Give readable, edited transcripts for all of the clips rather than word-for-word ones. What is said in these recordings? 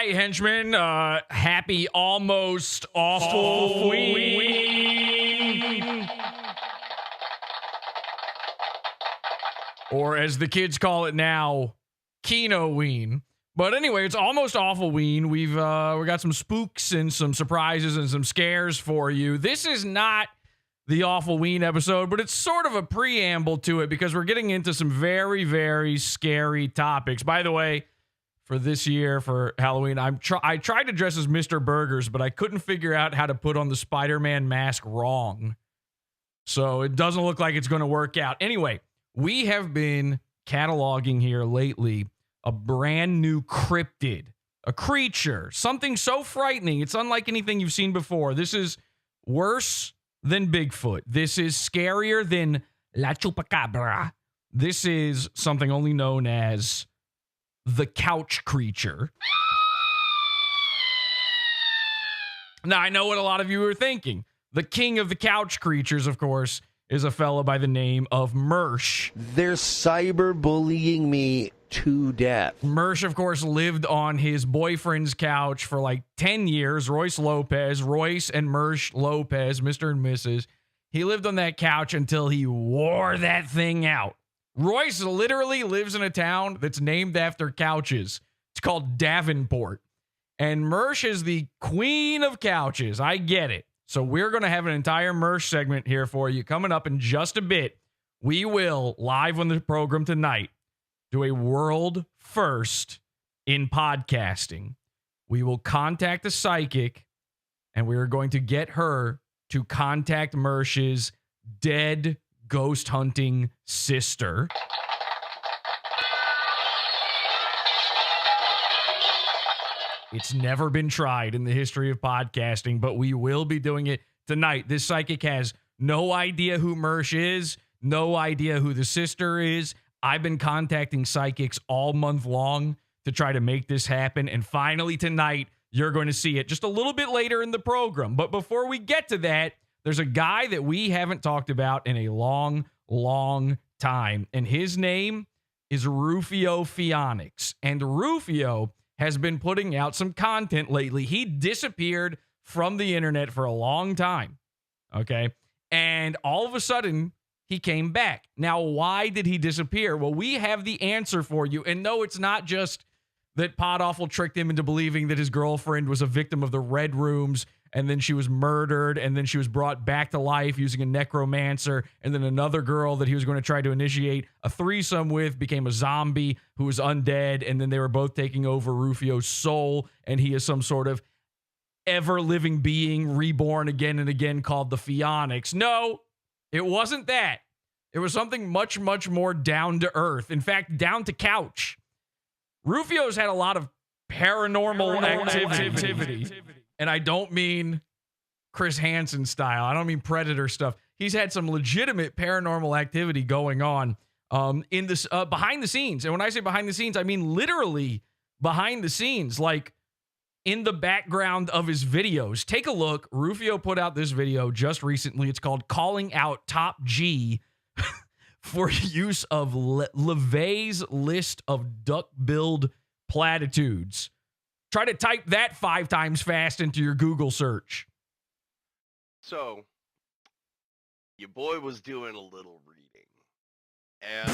Hi, henchmen. Happy almost awful ween. Or as the kids call it now, Kino ween. But anyway, it's almost awful ween. We got some spooks and some surprises and some scares for you. This is not the awful ween episode, but it's sort of a preamble to it because we're getting into some very, very scary topics. By the way, for this year, for Halloween, I tried to dress as Mr. Burgers, but I couldn't figure out how to put on the Spider-Man mask wrong. So it doesn't look like it's going to work out. Anyway, we have been cataloging here lately a brand new cryptid, a creature, something so frightening. It's unlike anything you've seen before. This is worse than Bigfoot. This is scarier than La Chupacabra. This is something only known as the couch creature. Now, I know what a lot of you are thinking. The king of the couch creatures, of course, is a fellow by the name of Mersh. They're cyberbullying me to death. Mersh, of course, lived on his boyfriend's couch for like 10 years. Royce and Mersh Lopez, Mr. and Mrs. He lived on that couch until he wore that thing out. Royce literally lives in a town that's named after couches. It's called Davenport. And Mersh is the queen of couches. I get it. So we're going to have an entire Mersh segment here for you coming up in just a bit. We will, live on the program tonight, do a world first in podcasting. We will contact a psychic, and we are going to get her to contact Mersh's dead ghost hunting sister. It's never been tried in the history of podcasting, but we will be doing it tonight. This psychic has no idea who Mersh is, no idea who the sister is. I've been contacting psychics all month long to try to make this happen, and finally tonight, you're going to see it just a little bit later in the program. But before we get to that, there's a guy that we haven't talked about in a long, long time, and his name is Rufio Pheonix. And Rufio has been putting out some content lately. He disappeared from the internet for a long time, okay? And all of a sudden, he came back. Now, why did he disappear? Well, we have the answer for you. And no, it's not just that Podawful tricked him into believing that his girlfriend was a victim of the Red Rooms, and then she was murdered, and then she was brought back to life using a necromancer, and then another girl that he was going to try to initiate a threesome with became a zombie who was undead, and then they were both taking over Rufio's soul, and he is some sort of ever-living being reborn again and again called the Pheonix. No, it wasn't that. It was something much, much more down to earth. In fact, down to couch. Rufio's had a lot of paranormal activity. And I don't mean Chris Hansen style. I don't mean Predator stuff. He's had some legitimate paranormal activity going on in this behind the scenes. And when I say behind the scenes, I mean literally behind the scenes, like in the background of his videos. Take a look. Rufio put out this video just recently. It's called Calling Out Top G for use of LeVay's list of duck-billed platitudes. Try to type that 5 times fast into your Google search. So, your boy was doing a little reading. And,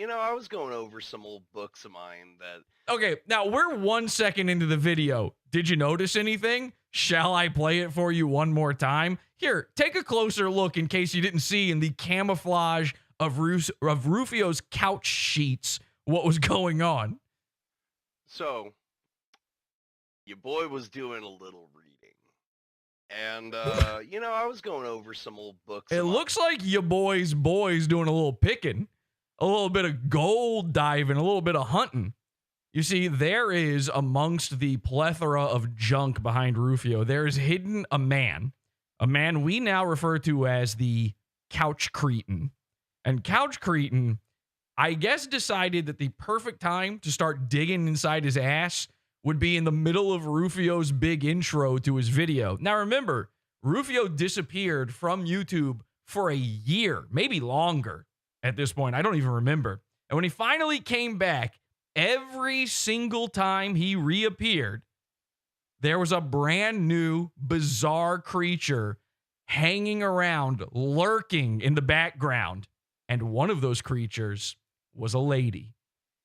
I was going over some old books of mine that... Okay, now we're 1 second into the video. Did you notice anything? Shall I play it for you one more time? Here, take a closer look in case you didn't see in the camouflage of Rufio's couch sheets what was going on. So, your boy was doing a little reading. And, I was going over some old books. It looks like your boy's doing a little picking, a little bit of gold diving, a little bit of hunting. You see, there is, amongst the plethora of junk behind Rufio, there is hidden a man we now refer to as the Couch Cretin. And Couch Cretin, I guess, decided that the perfect time to start digging inside his ass would be in the middle of Rufio's big intro to his video. Now remember, Rufio disappeared from YouTube for a year, maybe longer at this point. I don't even remember. And when he finally came back, every single time he reappeared, there was a brand new, bizarre creature hanging around, lurking in the background. And one of those creatures was a lady.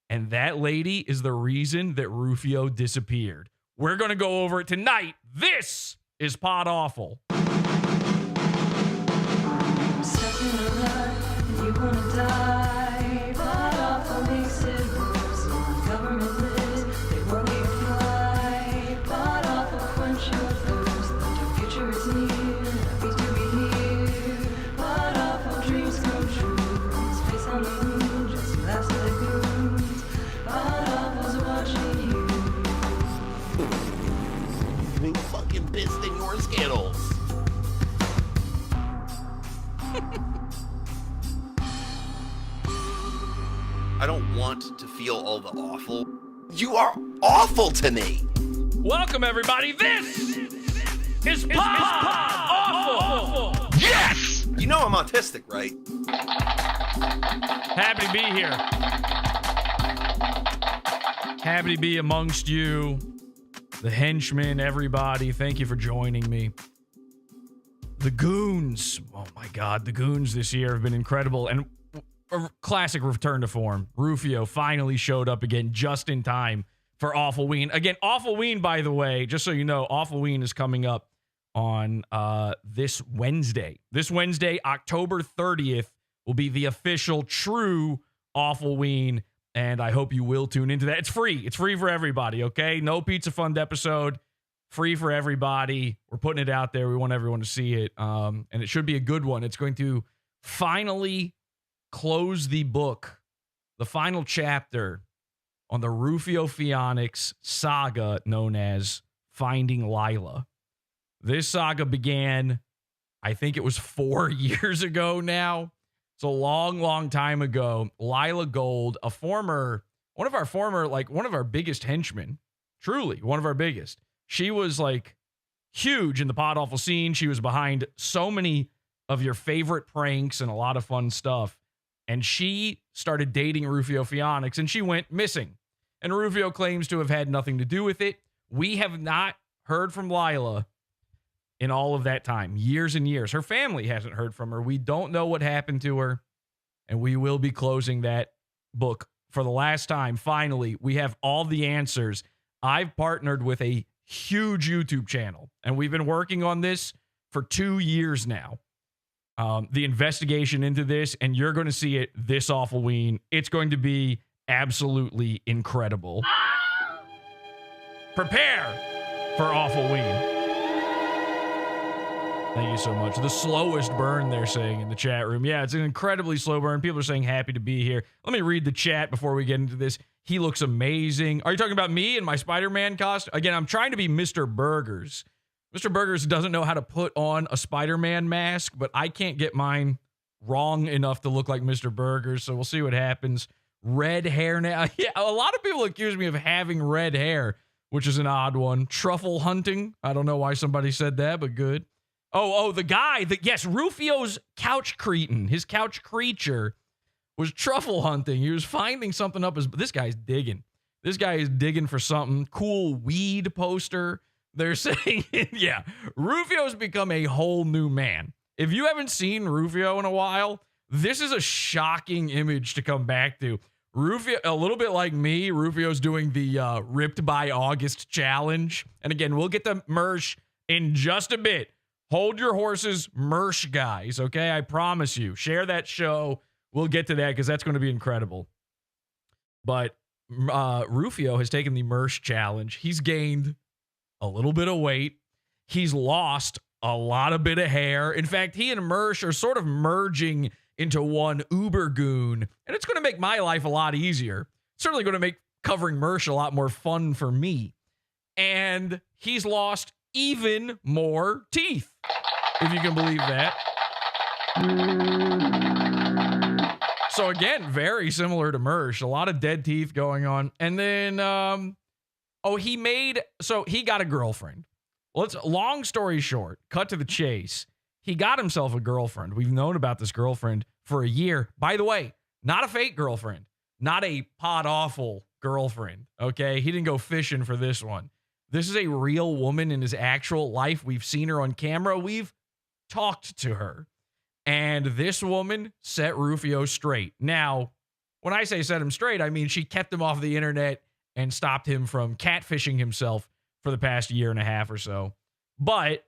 And that lady is the reason that Rufio disappeared. We're going to go over it tonight. This is Podawful. Second alive, you wanna die. Podawful makes it worse. On government lists, they want me to fly. Podawful quench your thirst. The future is near. Happy to be here. Podawful dreams come true. Space on the moon, just laughs at the goons. Podawful's watching you. Being fucking pissed in your Skittles. I don't want to feel all the awful. You are awful to me. Welcome, everybody. This is Podawful. Yes! You know I'm autistic, right? Happy to be here. Happy to be amongst you, the henchmen, everybody. Thank you for joining me. The goons. Oh my God, the goons this year have been incredible. And a classic return to form. Rufio finally showed up again just in time for Awful Ween. Again, Awful Ween, by the way, just so you know, Awful Ween is coming up on this Wednesday. This Wednesday, October 30th, will be the official true Awful Ween. And I hope you will tune into that. It's free. It's free for everybody, okay? No Pizza Fund episode. Free for everybody. We're putting it out there. We want everyone to see it. And it should be a good one. It's going to finally close the book, the final chapter on the Rufio Phoenix saga known as Finding Lila. This saga began, I think it was 4 years ago now. It's a long, long time ago. Lila Gold, one of our biggest henchmen, truly one of our biggest. She was like huge in the Podawful scene. She was behind so many of your favorite pranks and a lot of fun stuff. And she started dating Rufio Phoenix and she went missing. And Rufio claims to have had nothing to do with it. We have not heard from Lila in all of that time, years and years. Her family hasn't heard from her. We don't know what happened to her. And we will be closing that book for the last time. Finally, we have all the answers. I've partnered with a huge YouTube channel, and we've been working on this for 2 years now. The investigation into this, and you're going to see it this Awful Ween. It's going to be absolutely incredible. Prepare for Awful Ween. Thank you so much. The slowest burn, they're saying in the chat room. Yeah, it's an incredibly slow burn. People are saying happy to be here. Let me read the chat before we get into this. He looks amazing. Are you talking about me and my Spider-Man costume? Again, I'm trying to be Mr. Burgers. Mr. Burgers doesn't know how to put on a Spider-Man mask, but I can't get mine wrong enough to look like Mr. Burgers, so we'll see what happens. Red hair now. Yeah, a lot of people accuse me of having red hair, which is an odd one. Truffle hunting. I don't know why somebody said that, but good. Oh, the guy that, yes, Rufio's couch cretin, his couch creature was truffle hunting. He was finding something up this guy's digging. This guy is digging for something. Cool weed poster. They're saying, yeah, Rufio's become a whole new man. If you haven't seen Rufio in a while, this is a shocking image to come back to. Rufio, a little bit like me, Rufio's doing the Ripped by August challenge. And again, we'll get to merch in just a bit. Hold your horses, merch guys, okay? I promise you. Share that show. We'll get to that because that's going to be incredible. But Rufio has taken the merch challenge. He's gained a little bit of weight. He's lost a lot of bit of hair. In fact, he and Mersh are sort of merging into one uber goon, and it's going to make my life a lot easier. It's certainly going to make covering Mersh a lot more fun for me. And he's lost even more teeth, if you can believe that. So again, very similar to Mersh, a lot of dead teeth going on. And then, he got a girlfriend. Long story short, cut to the chase. He got himself a girlfriend. We've known about this girlfriend for a year. By the way, not a fake girlfriend, not a Podawful girlfriend. Okay. He didn't go fishing for this one. This is a real woman in his actual life. We've seen her on camera. We've talked to her. And this woman set Rufio straight. Now, when I say set him straight, I mean she kept him off the internet and stopped him from catfishing himself for the past year and a half or so. But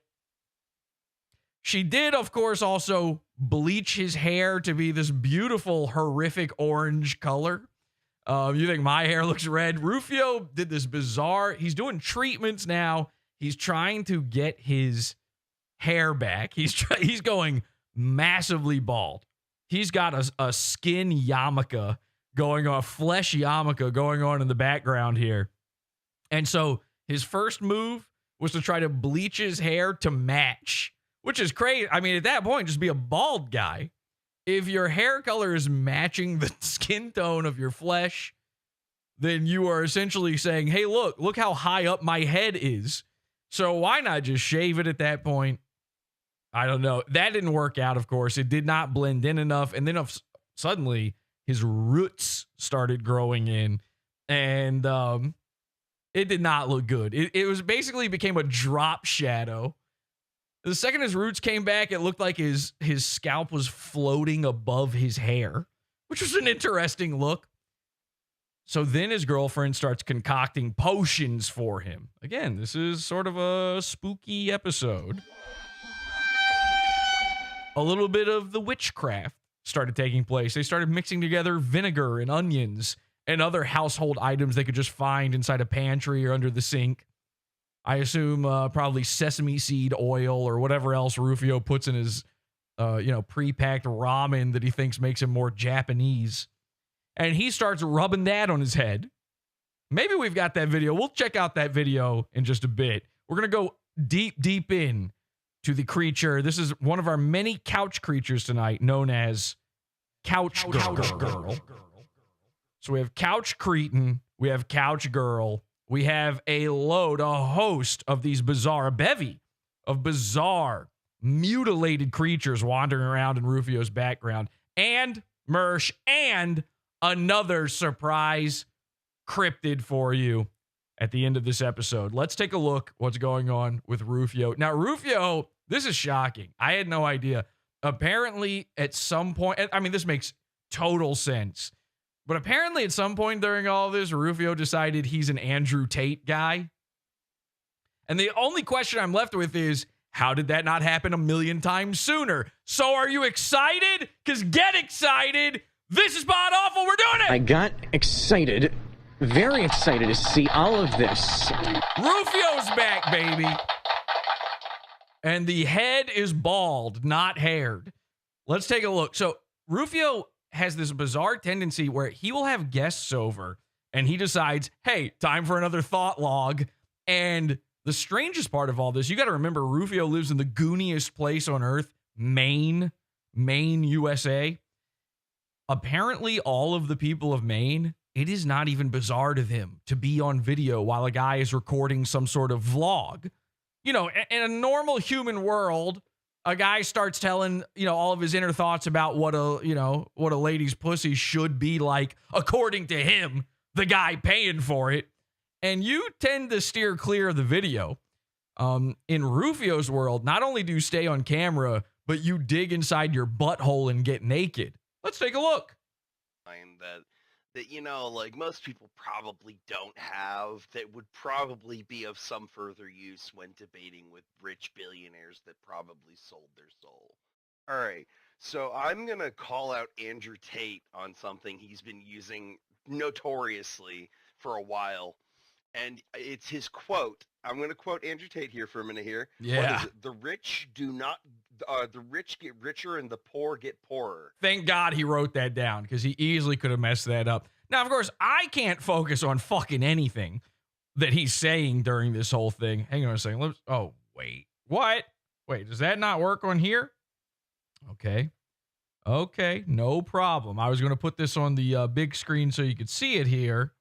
she did, of course, also bleach his hair to be this beautiful, horrific orange color. You think my hair looks red? Rufio did this bizarre. He's doing treatments now. He's trying to get his hair back. He's going massively bald. He's got a skin yarmulke going on, flesh yarmulke going on in the background here. And so his first move was to try to bleach his hair to match, which is crazy. I mean, at that point, just be a bald guy. If your hair color is matching the skin tone of your flesh, then you are essentially saying, hey, look how high up my head is. So why not just shave it at that point? I don't know. That didn't work out, of course. It did not blend in enough. And then suddenly his roots started growing in, and it did not look good. It was basically became a drop shadow. The second his roots came back, it looked like his scalp was floating above his hair, which was an interesting look. So then his girlfriend starts concocting potions for him. Again, this is sort of a spooky episode. A little bit of the witchcraft started taking place. They started mixing together vinegar and onions and other household items they could just find inside a pantry or under the sink. I assume probably sesame seed oil or whatever else Rufio puts in his, pre-packed ramen that he thinks makes him more Japanese. And he starts rubbing that on his head. Maybe we've got that video. We'll check out that video in just a bit. We're going to go deep in to the creature. This is one of our many couch creatures tonight, known as Couch Girl. So we have Couch Cretin, we have Couch Girl, we have a host of these bizarre, a bevy of bizarre, mutilated creatures wandering around in Rufio's background, and Mersh, and another surprise cryptid for you at the end of this episode. Let's take a look what's going on with Rufio. Now, Rufio, this is shocking. I had no idea. Apparently, at some point, I mean, this makes total sense. But apparently at some point during all of this, Rufio decided he's an Andrew Tate guy. And the only question I'm left with is, how did that not happen a million times sooner? So are you excited? Because get excited. This is Podawful. We're doing it. I got excited, very excited to see all of this. Rufio's back, baby. And the head is bald, not haired. Let's take a look. So Rufio has this bizarre tendency where he will have guests over and he decides, hey, time for another thought log. And the strangest part of all this, you got to remember, Rufio lives in the gooniest place on earth, Maine, USA. Apparently, all of the people of Maine, it is not even bizarre to them to be on video while a guy is recording some sort of vlog. You know, in a normal human world, a guy starts telling, all of his inner thoughts about what a lady's pussy should be like, according to him, the guy paying for it. And you tend to steer clear of the video. In Rufio's world, not only do you stay on camera, but you dig inside your butthole and get naked. Let's take a look. That like most people probably don't have, that would probably be of some further use when debating with rich billionaires that probably sold their soul. All right, so I'm going to call out Andrew Tate on something he's been using notoriously for a while, and it's his quote. I'm going to quote Andrew Tate here for a minute here. Yeah. What is it? The rich get richer and the poor get poorer. Thank God he wrote that down, because he easily could have messed that up. Now, of course, I can't focus on fucking anything that he's saying during this whole thing. Hang on a second. Wait. What? Wait, does that not work on here? Okay, no problem. I was going to put this on the big screen so you could see it here,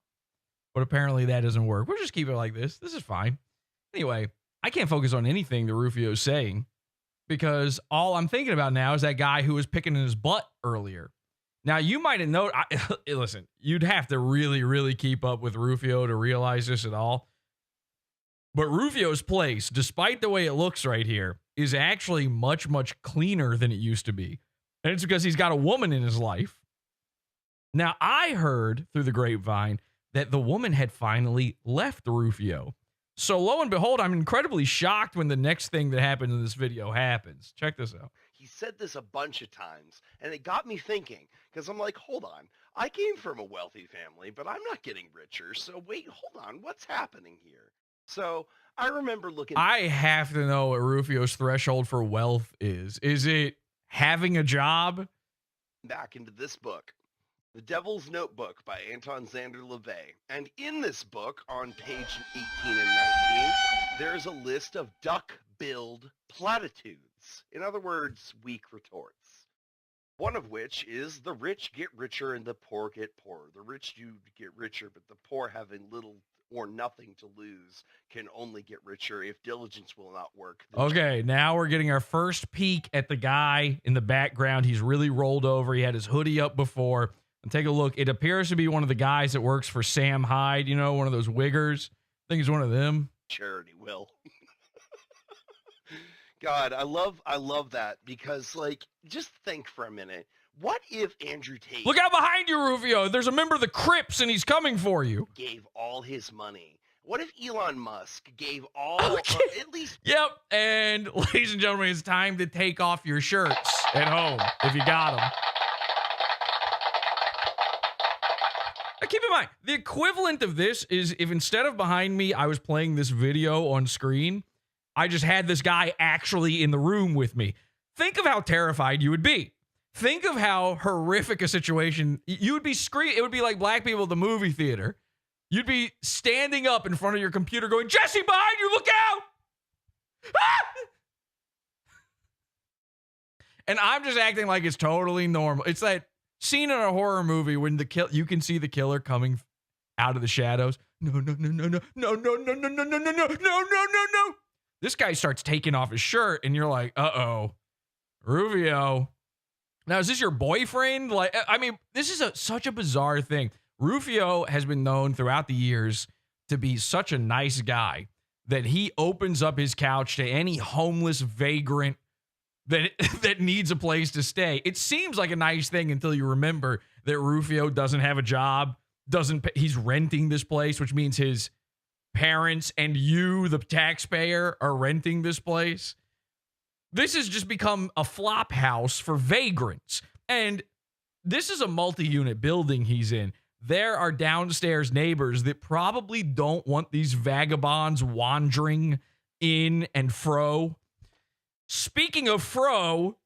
but apparently that doesn't work. We'll just keep it like this. This is fine. Anyway, I can't focus on anything that Rufio's saying, because all I'm thinking about now is that guy who was picking in his butt earlier. Now, you might have known, listen, you'd have to really, really keep up with Rufio to realize this at all. But Rufio's place, despite the way it looks right here, is actually much, much cleaner than it used to be. And it's because he's got a woman in his life. Now, I heard through the grapevine that the woman had finally left Rufio. So lo and behold, I'm incredibly shocked when the next thing that happens in this video happens. Check this out. He said this a bunch of times, and it got me thinking, because I'm like, hold on. I came from a wealthy family, but I'm not getting richer. So wait, hold on. What's happening here? So I remember looking. I have to know what Rufio's threshold for wealth is. Is it having a job? Back into this book, The Devil's Notebook by Anton Xander LaVey. And in this book, on page 18 and 19, there's a list of duck-billed platitudes. In other words, weak retorts. One of which is the rich get richer and the poor get poorer. The rich do get richer, but the poor, having little or nothing to lose, can only get richer if diligence will not work. Okay, now we're getting our first peek at the guy in the background. He's really rolled over. He had his hoodie up before. And take a look. It appears to be one of the guys that works for Sam Hyde, you know, one of those wiggers. I think he's one of them. Charity will. God, I love that because, like, just think for a minute. What if Andrew Tate Look out behind you, Rufio. There's a member of the Crips, and he's coming for you. gave all his money? What if Elon Musk gave all, Okay. at least Yep, and ladies and gentlemen, it's time to take off your shirts at home if you got them. Now, keep in mind, the equivalent of this is if instead of behind me, I was playing this video on screen, I just had this guy actually in the room with me. Think of how terrified you would be. Think of how horrific a situation you would be screaming. It would be like black people at the movie theater. You'd be standing up in front of your computer going, Jesse, behind you, look out! Ah! And I'm just acting like it's totally normal. It's that scene in a horror movie when you can see the killer coming out of the shadows. No. This guy starts taking off his shirt, and you're like, uh-oh, Rufio. Now, is this your boyfriend? Like, I mean, this is such a bizarre thing. Rufio has been known throughout the years to be such a nice guy that he opens up his couch to any homeless vagrant that needs a place to stay. It seems like a nice thing until you remember that Rufio doesn't have a job, he's renting this place, which means his parents and you, the taxpayer, are renting this place. This has just become a flop house for vagrants. And this is a multi-unit building he's in. There are downstairs neighbors that probably don't want these vagabonds wandering in and fro. Speaking of fro,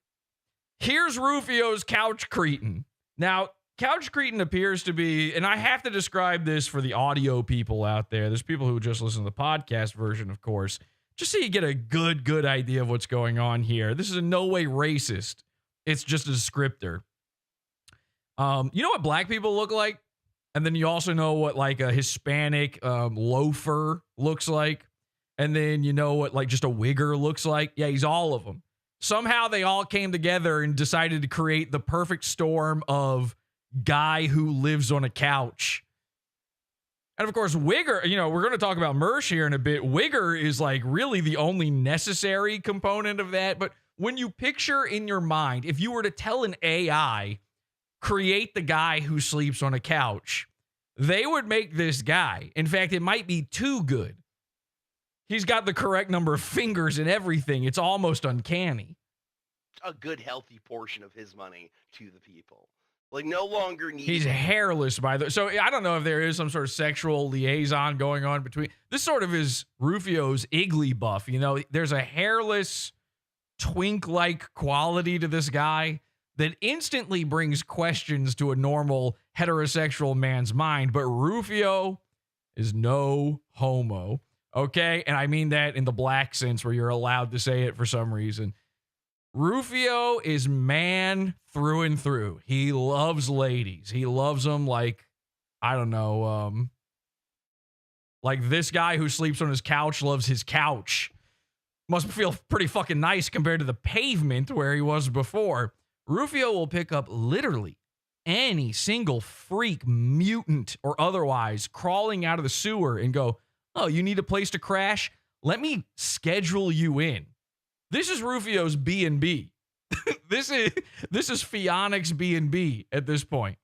here's Rufio's couch cretin. Now, couch cretin appears to be, and I have to describe this for the audio people out there. There's people who just listen to the podcast version, of course, just so you get a good idea of what's going on here. This is in no way racist. It's just a descriptor. You know what black people look like? And then you also know what like a Hispanic loafer looks like. And then you know what like just a wigger looks like. Yeah, he's all of them. Somehow they all came together and decided to create the perfect storm of guy who lives on a couch. And of course, wigger, you know, we're going to talk about Mersh here in a bit. Wigger is like really the only necessary component of that. But when you picture in your mind, if you were to tell an AI, create the guy who sleeps on a couch, they would make this guy. In fact, it might be too good. He's got the correct number of fingers and everything. It's almost uncanny. a good, healthy portion of his money to the people. Like, no longer need. He's hairless, by the. So I don't know if there is some sort of sexual liaison going on between. This sort of is Rufio's Iggly buff. You know, there's a hairless, twink-like quality to this guy that instantly brings questions to a normal heterosexual man's mind. But Rufio is no homo. Okay? And I mean that in the black sense where you're allowed to say it for some reason. Rufio is man through and through. He loves ladies. He loves them like, I don't know, like this guy who sleeps on his couch loves his couch. Must feel pretty fucking nice compared to the pavement where he was before. Rufio will pick up literally any single freak, mutant or otherwise, crawling out of the sewer and go, oh, you need a place to crash? let me schedule you in. This is Rufio's B&B. This is Fionic's B&B at this point.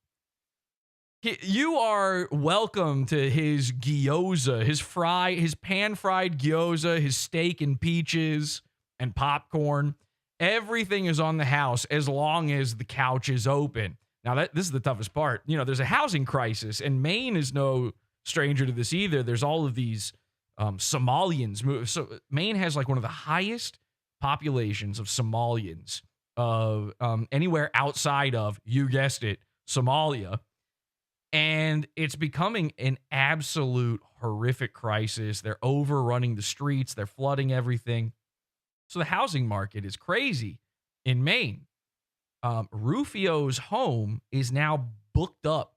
You are welcome to his gyoza, his pan-fried gyoza, his steak and peaches and popcorn. Everything is on the house as long as the couch is open. Now, this is the toughest part. You know, there's a housing crisis, and Maine is no stranger to this either. There's all of these Somalians. So Maine has like one of the highest populations of Somalians anywhere outside of, you guessed it, Somalia. And it's becoming an absolute horrific crisis. They're overrunning the streets. They're flooding everything. So the housing market is crazy in Maine. Rufio's home is now booked up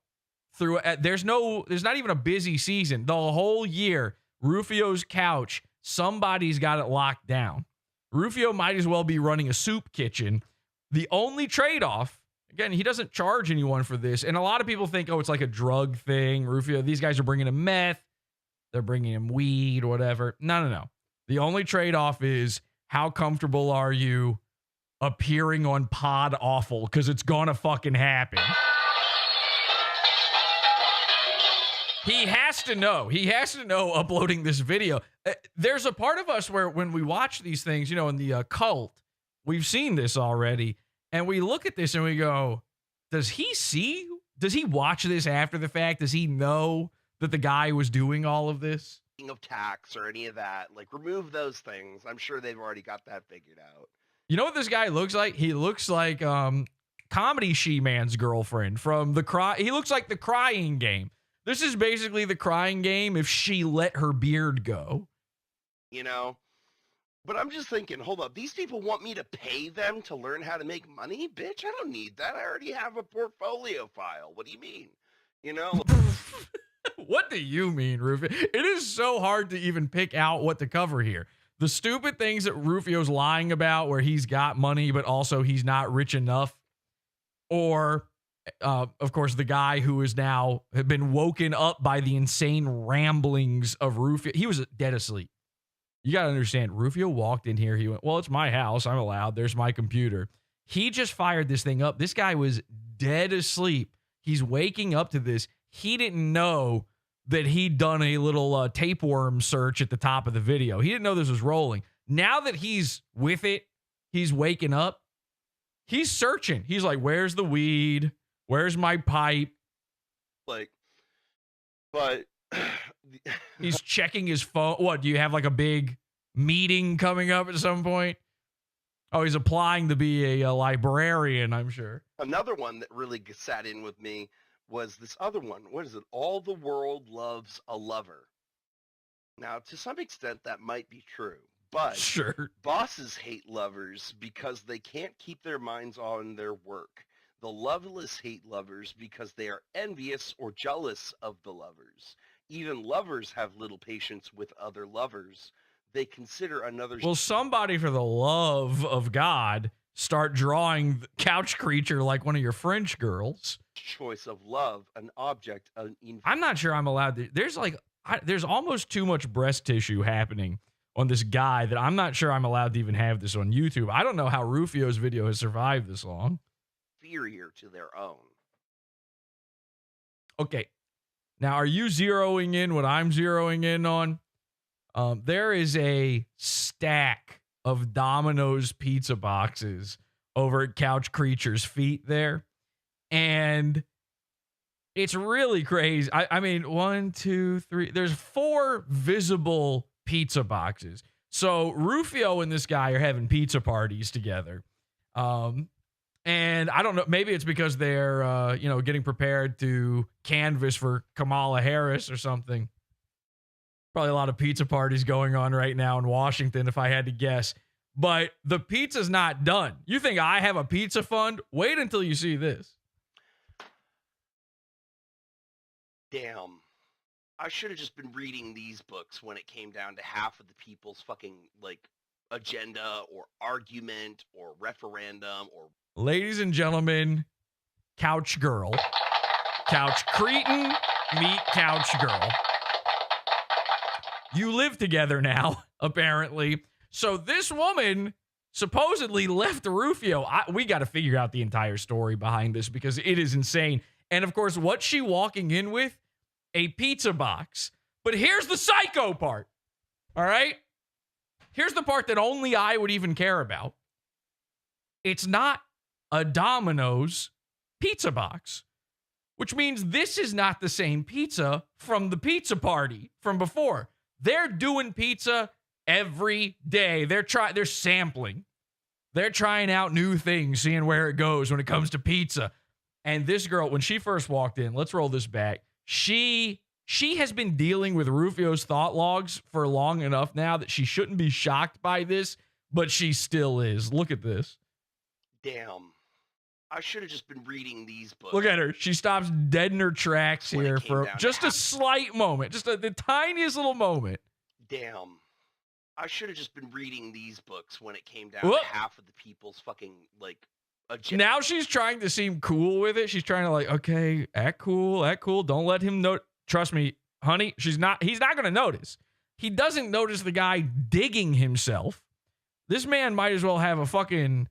through. There's not even a busy season. The whole year, Rufio's couch, somebody's got it locked down. Rufio might as well be running a soup kitchen. The only trade-off, again, he doesn't charge anyone for this. And a lot of people think, oh, it's like a drug thing. Rufio, these guys are bringing him meth. They're bringing him weed, whatever. No. The only trade-off is how comfortable are you appearing on Podawful? Because it's going to fucking happen. He has to know. He has to know uploading this video. There's a part of us where when we watch these things, you know, in the cult, we've seen this already. And we look at this and we go, does he watch this after the fact? Does he know that the guy was doing all of this? Of tax or any of that, like remove those things. I'm sure they've already got that figured out. You know what this guy looks like? He looks like Comedy She-Man's girlfriend from he looks like the Crying Game. This is basically the Crying Game if she let her beard go. You know? But I'm just thinking, hold up, these people want me to pay them to learn how to make money? Bitch, I don't need that. I already have a portfolio file. What do you mean? You know? What do you mean, Rufio? It is so hard to even pick out what to cover here. The stupid things that Rufio's lying about where he's got money, but also he's not rich enough. Or, of course, the guy who is now have been woken up by the insane ramblings of Rufio. He was dead asleep. You got to understand, Rufio walked in here. He went, well, it's my house. I'm allowed. There's my computer. He just fired this thing up. This guy was dead asleep. He's waking up to this. He didn't know that he'd done a little tapeworm search at the top of the video. He didn't know this was rolling. Now that he's with it, he's waking up. He's searching. He's like, where's the weed? Where's my pipe? Like, but he's checking his phone. What, do you have like a big meeting coming up at some point? Oh, he's applying to be a librarian, I'm sure. Another one that really sat in with me was this other one. What is it? All the world loves a lover. Now, to some extent, that might be true. But sure, bosses hate lovers because they can't keep their minds on their work. The loveless hate lovers because they are envious or jealous of the lovers. Even lovers have little patience with other lovers. They consider another's... Well, somebody, for the love of God, start drawing the couch creature like one of your French girls. Choice of love, an object... I'm not sure I'm allowed to... There's almost too much breast tissue happening on this guy that I'm not sure I'm allowed to even have this on YouTube. I don't know how Rufio's video has survived this long. Inferior to their own. Okay. Now, are you zeroing in what I'm zeroing in on? There is a stack of Domino's pizza boxes over at Couch Creature's feet there. And it's really crazy. I mean, 1, 2, 3. There's 4 visible pizza boxes. So Rufio and this guy are having pizza parties together. And I don't know, maybe it's because they're, getting prepared to canvass for Kamala Harris or something. Probably a lot of pizza parties going on right now in Washington, if I had to guess. But the pizza's not done. You think I have a pizza fund? Wait until you see this. Damn. I should have just been reading these books when it came down to half of the people's fucking, agenda or argument or referendum or... Ladies and gentlemen, Couch Girl. Couch Cretin, meet Couch Girl. You live together now. apparently. So this woman supposedly left Rufio. We got to figure out the entire story behind this because it is insane. And of course, what's she walking in with? A pizza box. But here's the psycho part. All right? Here's the part that only I would even care about. It's not a Domino's pizza box, which means this is not the same pizza from the pizza party from before. They're doing pizza every day. They're sampling. They're trying out new things, seeing where it goes when it comes to pizza. And this girl, when she first walked in, let's roll this back. She has been dealing with Rufio's thought logs for long enough now that she shouldn't be shocked by this, but she still is. Look at this. Damn. I should have just been reading these books. Look at her. She stops dead in her tracks When it here came for down just to a slight moment, just the tiniest little moment. Damn. I should have just been reading these books when it came down Whoop. to half of the people's fucking, like, agenda. Now she's trying to seem cool with it. She's trying to like, okay, act cool. Don't let him know. Trust me, honey, he's not going to notice. He doesn't notice the guy digging himself. This man might as well have a fucking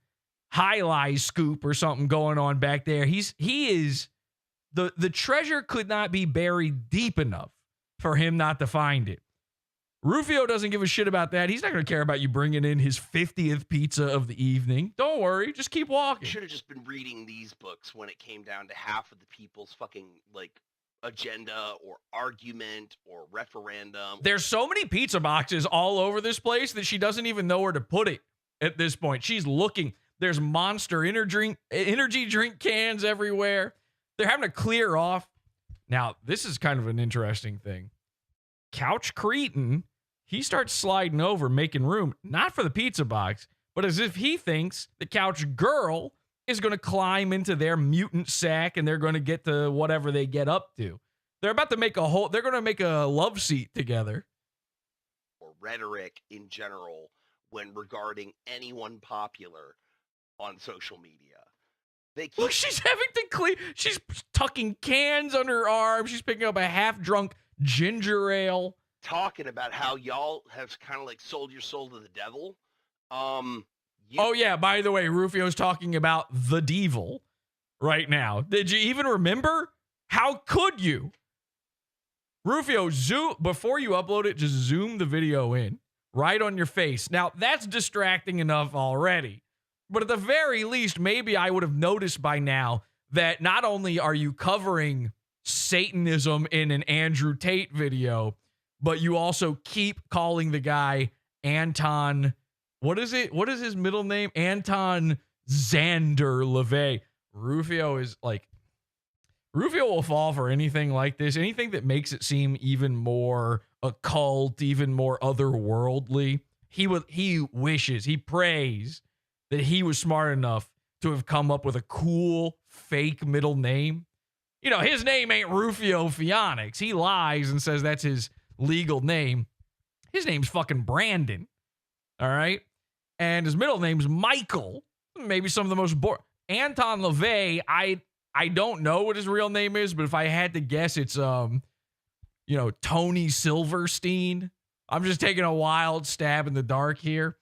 highlight scoop or something going on back there. He is the treasure could not be buried deep enough for him not to find it. Rufio doesn't give a shit about that. He's not going to care about you bringing in his 50th pizza of the evening. Don't worry. Just keep I walking. should have just been reading these books when it came down to half of the people's fucking, like, agenda or argument or referendum. There's so many pizza boxes all over this place that she doesn't even know where to put it at this point. She's looking. There's Monster energy drink cans everywhere. They're having to clear off. Now, this is kind of an interesting thing. Couch Cretin, he starts sliding over, making room, not for the pizza box, but as if he thinks the Couch Girl is going to climb into their mutant sack and they're going to get to whatever they get up to. They're about to make they're going to make a love seat together. Or rhetoric in general when regarding anyone popular on social media. They keep Look, she's having to clean. She's tucking cans under her arm. She's picking up a half-drunk ginger ale. talking about how y'all have kind of like sold your soul to the devil. Oh, yeah. By the way, Rufio's talking about the devil right now. Did you even remember? How could you? Rufio, before you upload it, just zoom the video in right on your face. Now, that's distracting enough already. But at the very least, maybe I would have noticed by now that not only are you covering Satanism in an Andrew Tate video, but you also keep calling the guy Anton. What is it? What is his middle name? Anton Xander LaVey. Rufio will fall for anything like this, anything that makes it seem even more occult, even more otherworldly. He wishes, he prays that he was smart enough to have come up with a cool fake middle name. You know, his name ain't Rufio Phoenix. He lies and says that's his legal name. His name's fucking Brandon. All right? And his middle name's Michael. Maybe some of the most Anton LaVey, I don't know what his real name is, but if I had to guess, it's Tony Silverstein. I'm just taking a wild stab in the dark here.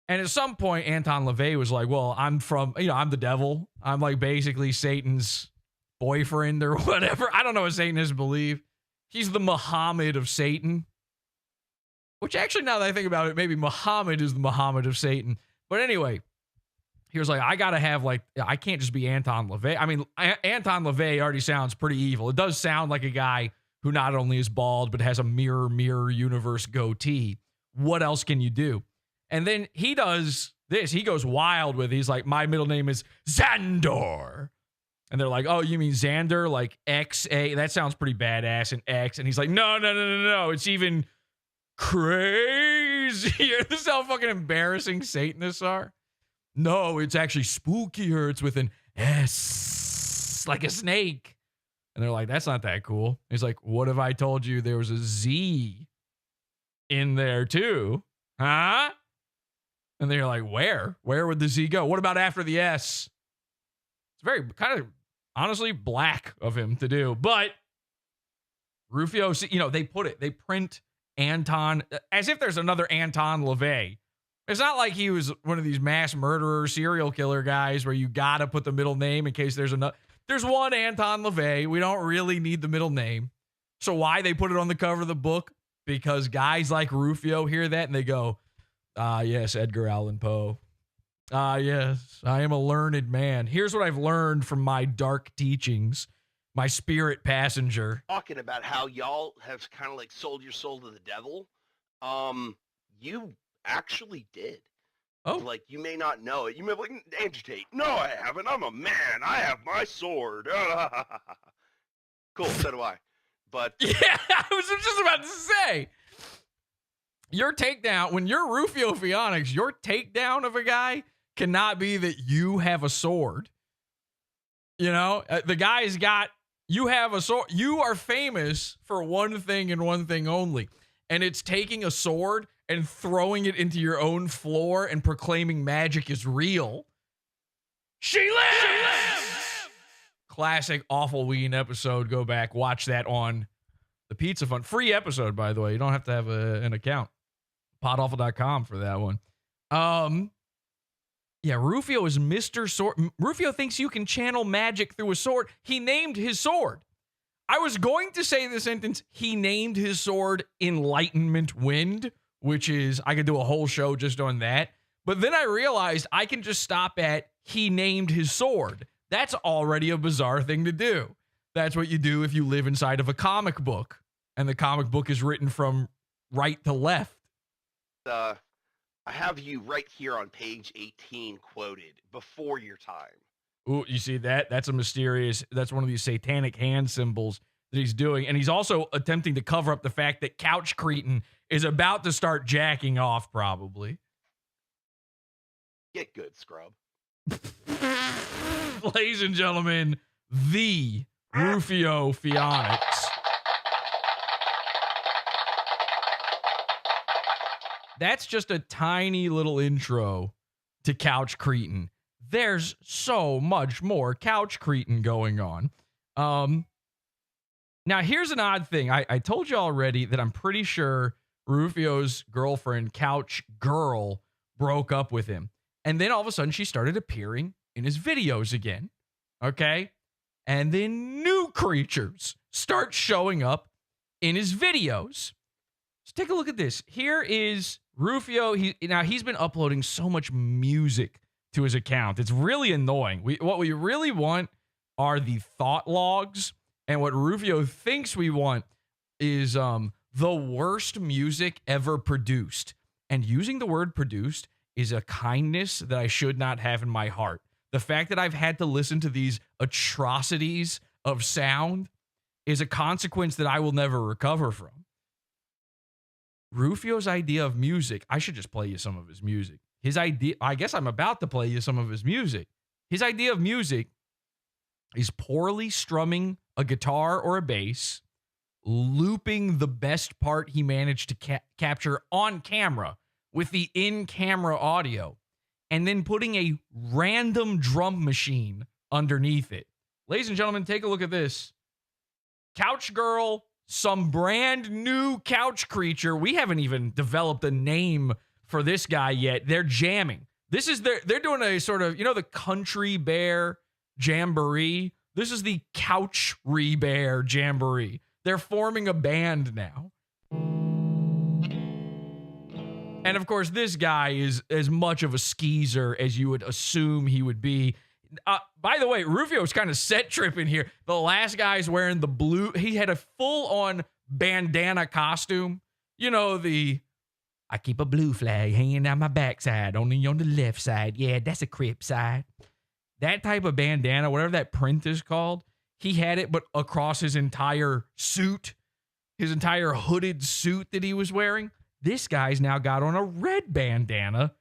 And at some point, Anton LaVey was like, well, I'm the devil. I'm like basically Satan's boyfriend or whatever. I don't know what Satanists believe. He's the Muhammad of Satan. Which actually, now that I think about it, maybe Muhammad is the Muhammad of Satan. But anyway, he was like, I got to have I can't just be Anton LaVey. I mean, Anton LaVey already sounds pretty evil. It does sound like a guy who not only is bald, but has a mirror universe goatee. What else can you do? And then he does this. He goes wild with it. He's like, my middle name is Xandor. And they're like, oh, you mean Xander? Like XA? That sounds pretty badass in X. And he's like, no. It's even crazier. This is how fucking embarrassing Satanists are. No, it's actually spookier. It's with an S, like a snake. And they're like, that's not that cool. He's like, what if I told you there was a Z in there too? Huh? And they're like, where? Where would the Z go? What about after the S? It's very kind of honestly black of him to do. But Rufio, they print Anton, as if there's another Anton LaVey. It's not like he was one of these mass murderer, serial killer guys where you got to put the middle name in case there's another. There's one Anton LaVey. We don't really need the middle name. So why they put it on the cover of the book? Because guys like Rufio hear that and they go, yes, Edgar Allan Poe. Yes, I am a learned man. Here's what I've learned from my dark teachings, my spirit passenger. Talking about how y'all have kind of like sold your soul to the devil. You actually did. Oh. Like, you may not know it. You may be like, Andrew Tate. No, I haven't. I'm a man. I have my sword. Cool, so do I. But Yeah, I was just about to say. Your takedown, when you're Rufio Pheonix, your takedown of a guy cannot be that you have a sword. You know, the guy's got, you have a sword. You are famous for one thing and one thing only. And it's taking a sword and throwing it into your own floor and proclaiming magic is real. She lives! Classic Awful Ween episode. Go back, watch that on the Pizza Fund. Free episode, by the way. You don't have to have an account. Podawful.com for that one. Yeah, Rufio is Mr. Sword. Rufio thinks you can channel magic through a sword. He named his sword. I was going to say the sentence, he named his sword Enlightenment Wind, which is, I could do a whole show just on that. But then I realized I can just stop at, he named his sword. That's already a bizarre thing to do. That's what you do if you live inside of a comic book, and the comic book is written from right to left. I have you right here on page 18 quoted before your time. Ooh, you see that? That's a mysterious, that's one of these satanic hand symbols that he's doing. And he's also attempting to cover up the fact that Couch Cretin is about to start jacking off, probably. Get good, scrub. Ladies and gentlemen, the Rufio Pheonix. That's just a tiny little intro to Couch Cretin. There's so much more Couch Cretin going on. Now, here's an odd thing. I told you already that I'm pretty sure Rufio's girlfriend, Couch Girl, broke up with him. And then all of a sudden, she started appearing in his videos again. Okay? And then new creatures start showing up in his videos. Let's take a look at this. Here is Rufio. He's been uploading so much music to his account. It's really annoying. What we really want are the thought logs, and what Rufio thinks we want is the worst music ever produced. And using the word produced is a kindness that I should not have in my heart. The fact that I've had to listen to these atrocities of sound is a consequence that I will never recover from. Rufio's idea of music, I should just play you some of his music. His idea, I guess I'm about to play you some of his music. His idea of music is poorly strumming a guitar or a bass, looping the best part he managed to capture on camera with the in-camera audio, and then putting a random drum machine underneath it. Ladies and gentlemen, take a look at this. Couch Girl, some brand new couch creature. We haven't even developed a name for this guy yet. They're jamming. This is they're doing a sort of, the Country Bear Jamboree. This is the Couch-Ree Bear Jamboree. They're forming a band now. And of course, this guy is as much of a skeezer as you would assume he would be. By the way, Rufio's kind of set tripping here. The last guy's wearing the blue. He had a full-on bandana costume. I keep a blue flag hanging down my backside, only on the left side. Yeah, that's a Crip side. That type of bandana, whatever that print is called, he had it, but across his entire suit, his entire hooded suit that he was wearing. This guy's now got on a red bandana.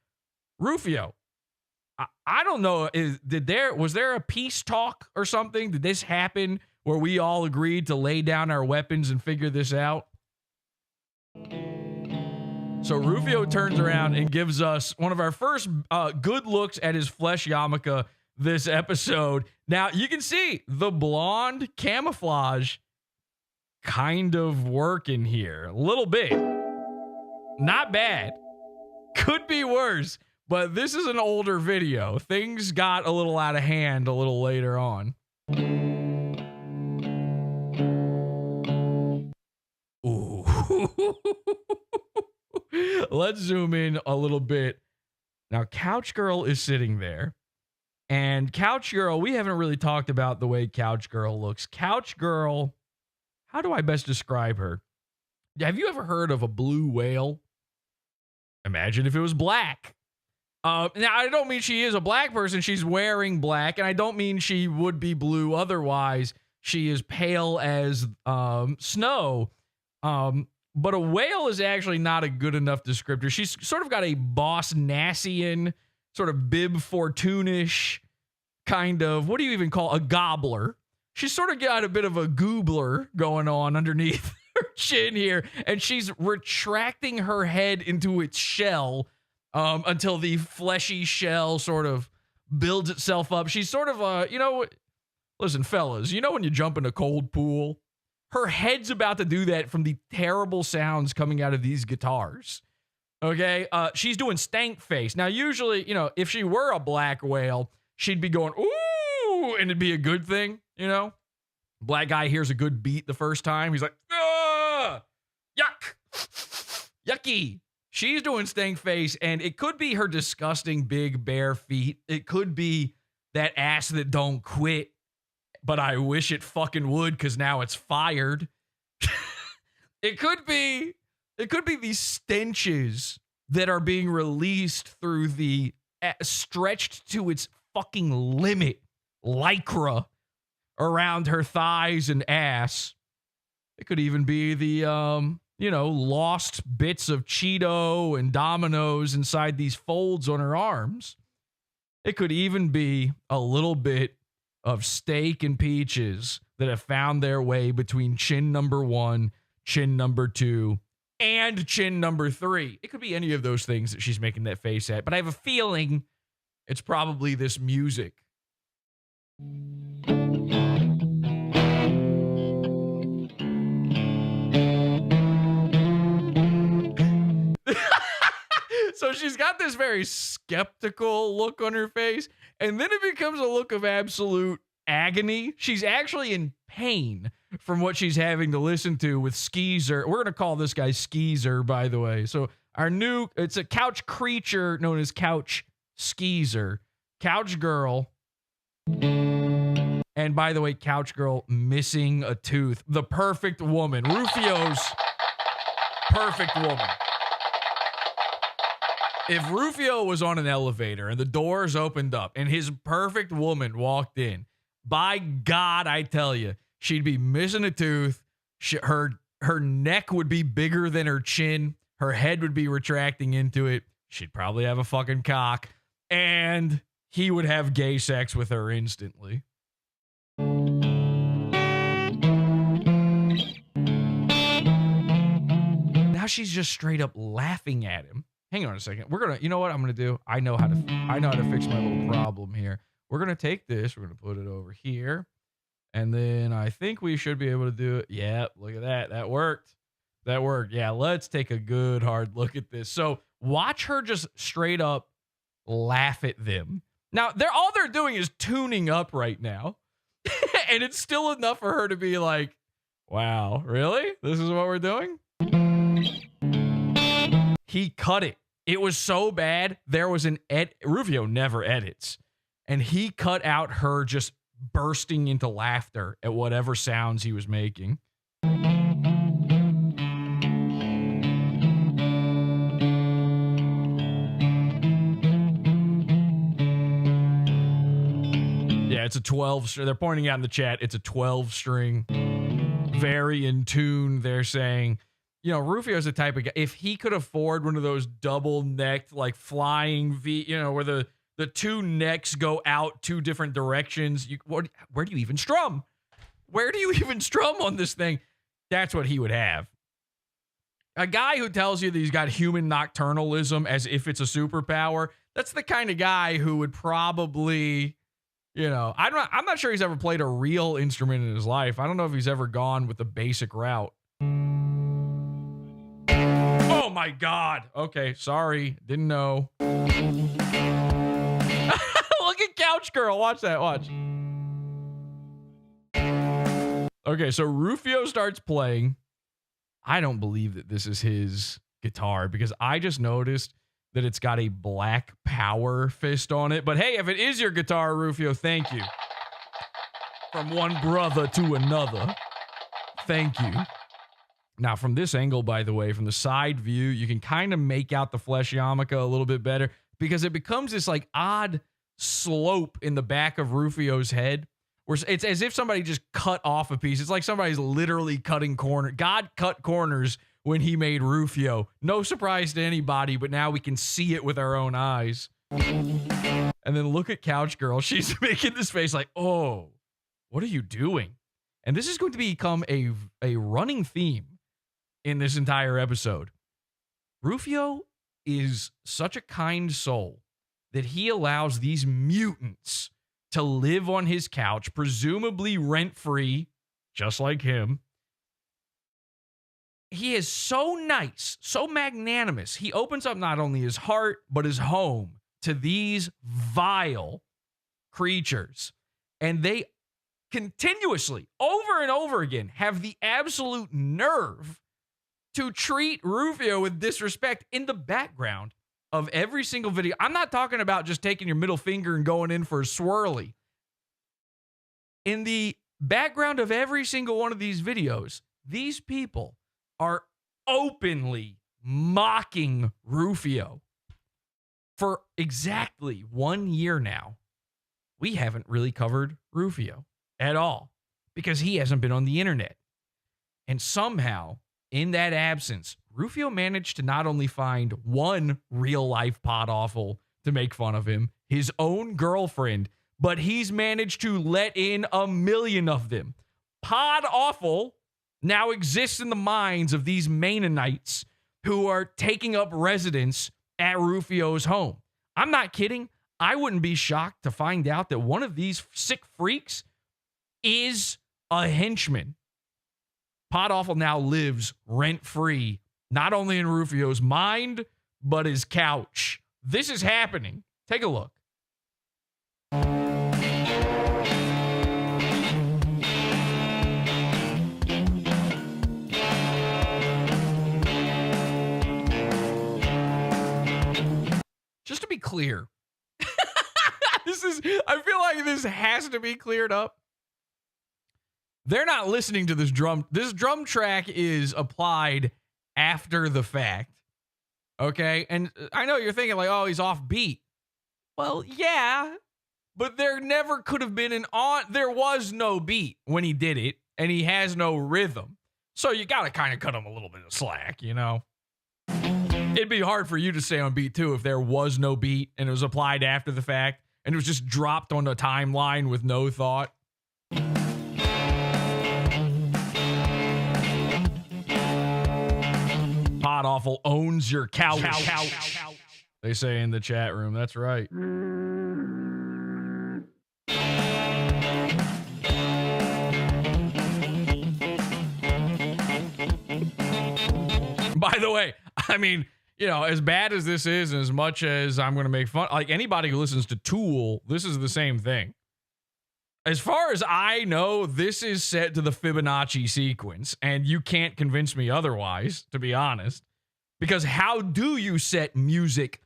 Rufio, I don't know. Was there a peace talk or something? Did this happen where we all agreed to lay down our weapons and figure this out? So Rufio turns around and gives us one of our first good looks at his flesh yarmulke this episode. Now, you can see the blonde camouflage kind of working here a little bit. Not bad. Could be worse, but this is an older video. Things got a little out of hand a little later on. Ooh. Let's zoom in a little bit. Now, Couch Girl is sitting there. And Couch Girl, we haven't really talked about the way Couch Girl looks. Couch Girl, how do I best describe her? Have you ever heard of a blue whale? Imagine if it was black. Now, I don't mean she is a black person. She's wearing black. And I don't mean she would be blue otherwise. She is pale as snow. But a whale is actually not a good enough descriptor. She's sort of got a Boss Nassian, sort of Bib Fortune-ish kind of, what do you even call a gobbler? She's sort of got a bit of a goobler going on underneath her chin here, and she's retracting her head into its shell until the fleshy shell sort of builds itself up. She's sort of listen, fellas, you know when you jump in a cold pool? Her head's about to do that from the terrible sounds coming out of these guitars. Okay, she's doing stank face. Now, usually, if she were a black whale, she'd be going, ooh, and it'd be a good thing, Black guy hears a good beat the first time. He's like, ah, yuck, yucky. She's doing stank face, and it could be her disgusting big bare feet. It could be that ass that don't quit, but I wish it fucking would because now it's fired. It could be these stenches that are being released through the stretched to its fucking limit lycra around her thighs and ass. It could even be the, lost bits of Cheeto and Dominoes inside these folds on her arms. It could even be a little bit of steak and peaches that have found their way between chin number 1, chin number 2, and chin number 3. It could be any of those things that she's making that face at, but I have a feeling it's probably this music. So she's got this very skeptical look on her face, and then it becomes a look of absolute agony. She's actually in pain from what she's having to listen to with Skeezer. We're going to call this guy Skeezer, by the way. So it's a couch creature known as Couch Skeezer. Couch Girl. And by the way, Couch Girl missing a tooth. The perfect woman. Rufio's perfect woman. If Rufio was on an elevator and the doors opened up and his perfect woman walked in, by God, I tell you, she'd be missing a tooth. Her neck would be bigger than her chin. Her head would be retracting into it. She'd probably have a fucking cock. And he would have gay sex with her instantly. Now she's just straight up laughing at him. Hang on a second. You know what I'm going to do? I know how to fix my little problem here. We're going to take this. We're going to put it over here. And then I think we should be able to do it. Yeah, look at that. That worked. Yeah, let's take a good hard look at this. So watch her just straight up laugh at them. Now, all they're doing is tuning up right now. And it's still enough for her to be like, wow, really? This is what we're doing? He cut it. It was so bad. There was Rufio never edits. And he cut out her just bursting into laughter at whatever sounds he was making. Yeah, it's a 12 string. They're pointing out in the chat, it's a 12 string. Very in tune, they're saying. Rufio's the type of guy, if he could afford one of those double-necked, like flying where the two necks go out two different directions. Where do you even strum? Where do you even strum on this thing? That's what he would have. A guy who tells you that he's got human nocturnalism as if it's a superpower, that's the kind of guy who would probably, I'm not sure he's ever played a real instrument in his life. I don't know if he's ever gone with the basic route. Oh my God. Okay, sorry. Didn't know. Look at Couch Girl. Watch that. Watch. Okay, so Rufio starts playing. I don't believe that this is his guitar because I just noticed that it's got a black power fist on it. But hey, if it is your guitar, Rufio, thank you. From one brother to another. Thank you. Now, from this angle, by the way, from the side view, you can kind of make out the flesh yarmulke a little bit better because it becomes this like odd slope in the back of Rufio's head where it's as if somebody just cut off a piece. It's like somebody's literally cutting corner. God cut corners when he made Rufio. No surprise to anybody, but now we can see it with our own eyes. And then look at Couch Girl. She's making this face like, oh, what are you doing? And this is going to become a running theme in this entire episode. Rufio is such a kind soul that he allows these mutants to live on his couch, presumably rent-free, just like him. He is so nice, so magnanimous. He opens up not only his heart, but his home to these vile creatures. And they continuously, over and over again, have the absolute nerve to treat Rufio with disrespect in the background of every single video. I'm not talking about just taking your middle finger and going in for a swirly. In the background of every single one of these videos, these people are openly mocking Rufio. For exactly 1 year now, we haven't really covered Rufio at all because he hasn't been on the internet. And somehow, in that absence, Rufio managed to not only find one real-life Podawful to make fun of him, his own girlfriend, but he's managed to let in 1 million of them. Podawful now exists in the minds of these Maineites who are taking up residence at Rufio's home. I'm not kidding. I wouldn't be shocked to find out that one of these sick freaks is a henchman. Podawful now lives rent-free, not only in Rufio's mind, but his couch. This is happening. Take a look. Just to be clear, I feel like this has to be cleared up. They're not listening to this drum. This drum track is applied after the fact. Okay. And I know you're thinking like, oh, he's off beat. Well, yeah, but there never could have been there was no beat when he did it, and he has no rhythm. So you got to kind of cut him a little bit of slack, you know? It'd be hard for you to stay on beat too if there was no beat and it was applied after the fact and it was just dropped on the timeline with no thought. Podawful owns your couch. They say in the chat room. That's right. By the way, I mean, you know, as bad as this is, and as much as I'm going to make fun, like anybody who listens to Tool, this is the same thing. As far as I know, this is set to the Fibonacci sequence, and you can't convince me otherwise, to be honest. Because how do you set music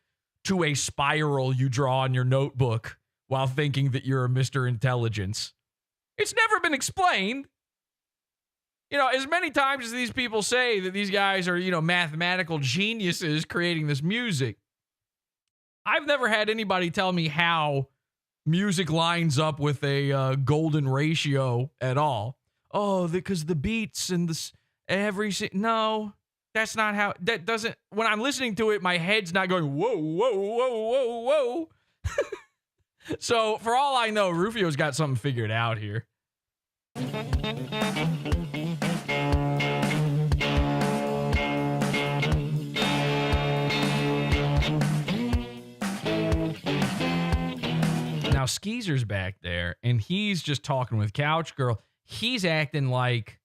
to a spiral you draw on your notebook while thinking that you're a Mr. Intelligence? It's never been explained. You know, as many times as these people say that these guys are, you know, mathematical geniuses creating this music, I've never had anybody tell me how music lines up with a golden ratio at all. Oh, because the beats and no, that's not how, that doesn't, when I'm listening to it, my head's not going, whoa, whoa, whoa, whoa, whoa. So for all I know, Rufio's got something figured out here. Now, Skeezer's back there, and he's just talking with Couch Girl. He's acting like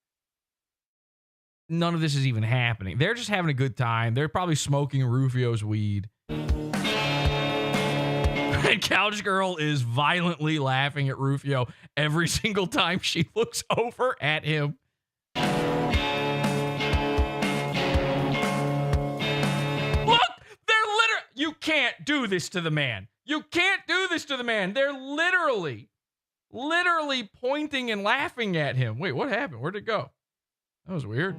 none of this is even happening. They're just having a good time. They're probably smoking Rufio's weed. And Couch Girl is violently laughing at Rufio every single time she looks over at him. You can't do this to the man. You can't do this to the man. They're literally pointing and laughing at him. Wait, what happened? Where'd it go? That was weird.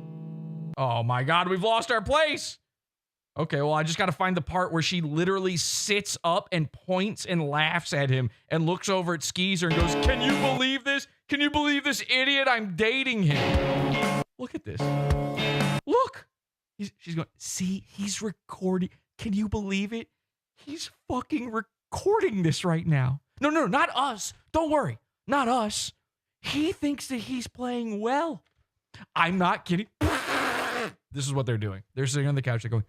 Oh my God, we've lost our place. Okay, well, I just got to find the part where she literally sits up and points and laughs at him and looks over at Skeezer and goes, "Can you believe this? Can you believe this idiot? I'm dating him." Look at this. Look. She's going, "See, he's recording. Can you believe it? He's fucking recording this right now." No, not us. Don't worry. Not us. He thinks that he's playing well. I'm not kidding. This is what they're doing. They're sitting on the couch. They're going,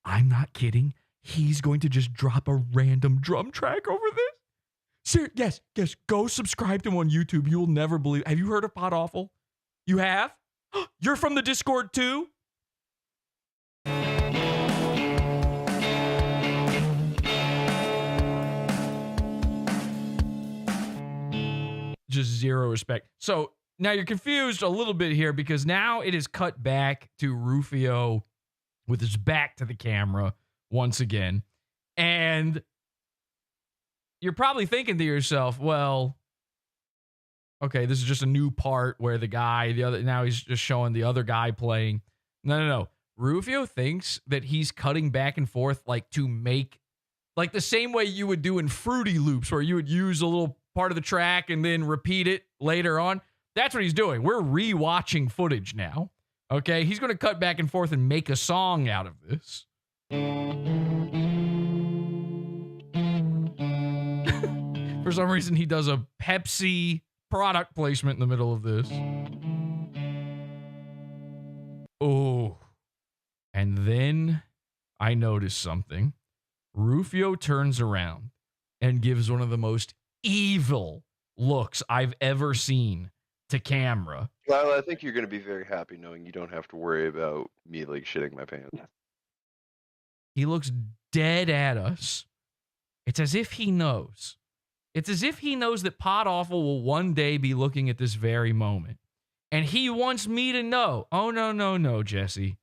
"I'm not kidding. He's going to just drop a random drum track over this." Yes. Go subscribe to him on YouTube. You will never believe. Have you heard of Podawful? You have? You're from the Discord too? Just zero respect. So now you're confused a little bit here because now it is cut back to Rufio with his back to the camera once again. And you're probably thinking to yourself, well, okay, this is just a new part where now he's just showing the other guy playing. No. Rufio thinks that he's cutting back and forth like to make, like the same way you would do in Fruity Loops where you would use a little part of the track and then repeat it later on. That's what he's doing. We're rewatching footage now. Okay, he's going to cut back and forth and make a song out of this. For some reason, he does a Pepsi product placement in the middle of this. Oh. And then I noticed something. Rufio turns around and gives one of the most evil looks I've ever seen to camera. Well, I think you're going to be very happy knowing you don't have to worry about me like shitting my pants. He looks dead at us. It's as if he knows. It's as if he knows that Podawful will one day be looking at this very moment. And he wants me to know, oh, no, Jesse.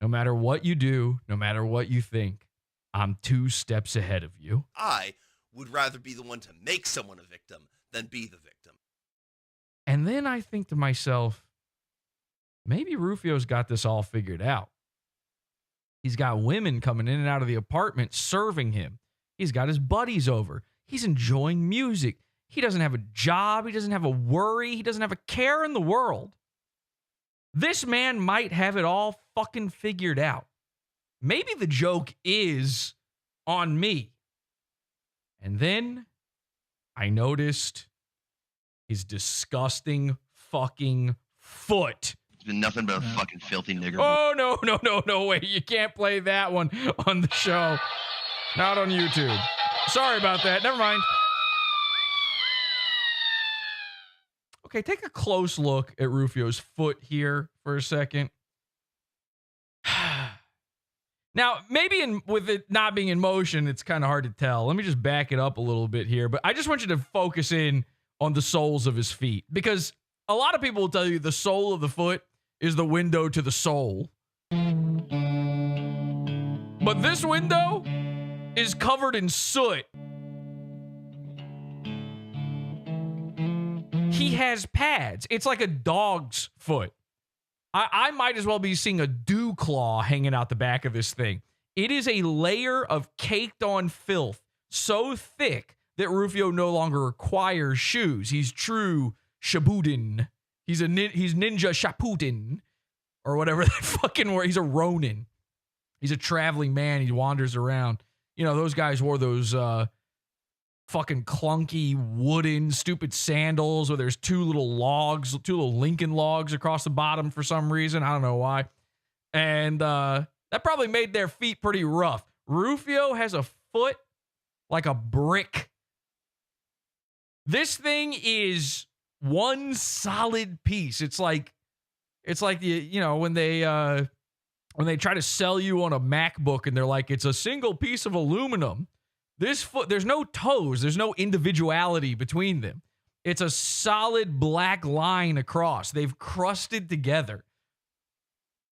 No matter what you do, no matter what you think, I'm 2 steps ahead of you. I would rather be the one to make someone a victim than be the victim. And then I think to myself, maybe Rufio's got this all figured out. He's got women coming in and out of the apartment serving him. He's got his buddies over. He's enjoying music. He doesn't have a job. He doesn't have a worry. He doesn't have a care in the world. This man might have it all fucking figured out. Maybe the joke is on me. And then I noticed his disgusting fucking foot. It's been nothing but a fucking filthy nigger. Oh, no way. You can't play that one on the show. Not on YouTube. Sorry about that. Never mind. Okay, take a close look at Rufio's foot here for a second. Now, maybe with it not being in motion, it's kind of hard to tell. Let me just back it up a little bit here. But I just want you to focus in on the soles of his feet. Because a lot of people will tell you the sole of the foot is the window to the soul. But this window is covered in soot. He has pads. It's like a dog's foot. I might as well be seeing a dew claw hanging out the back of this thing. It is a layer of caked on filth so thick that Rufio no longer requires shoes. He's true Shabudin. He's Ninja Shaputin or whatever that fucking word. He's a Ronin. He's a traveling man. He wanders around. You know, those guys wore those fucking clunky wooden stupid sandals where there's 2 little Lincoln logs across the bottom for some reason. I don't know why. And that probably made their feet pretty rough. Rufio has a foot like a brick. This thing is one solid piece. It's like It's like when they try to sell you on a MacBook and they're like, it's a single piece of aluminum. This foot, there's no toes, there's no individuality between them. It's a solid black line across. They've crusted together.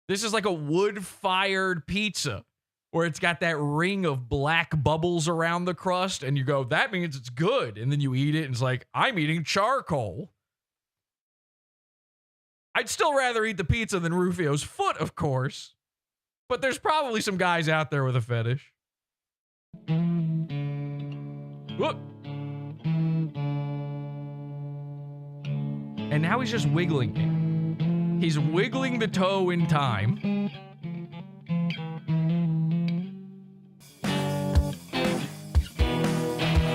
This is like a wood-fired pizza where it's got that ring of black bubbles around the crust, and you go, that means it's good. And then you eat it, and it's like, I'm eating charcoal. I'd still rather eat the pizza than Rufio's foot, of course. But there's probably some guys out there with a fetish. Whoop. And now he's just wiggling it. He's wiggling the toe in time.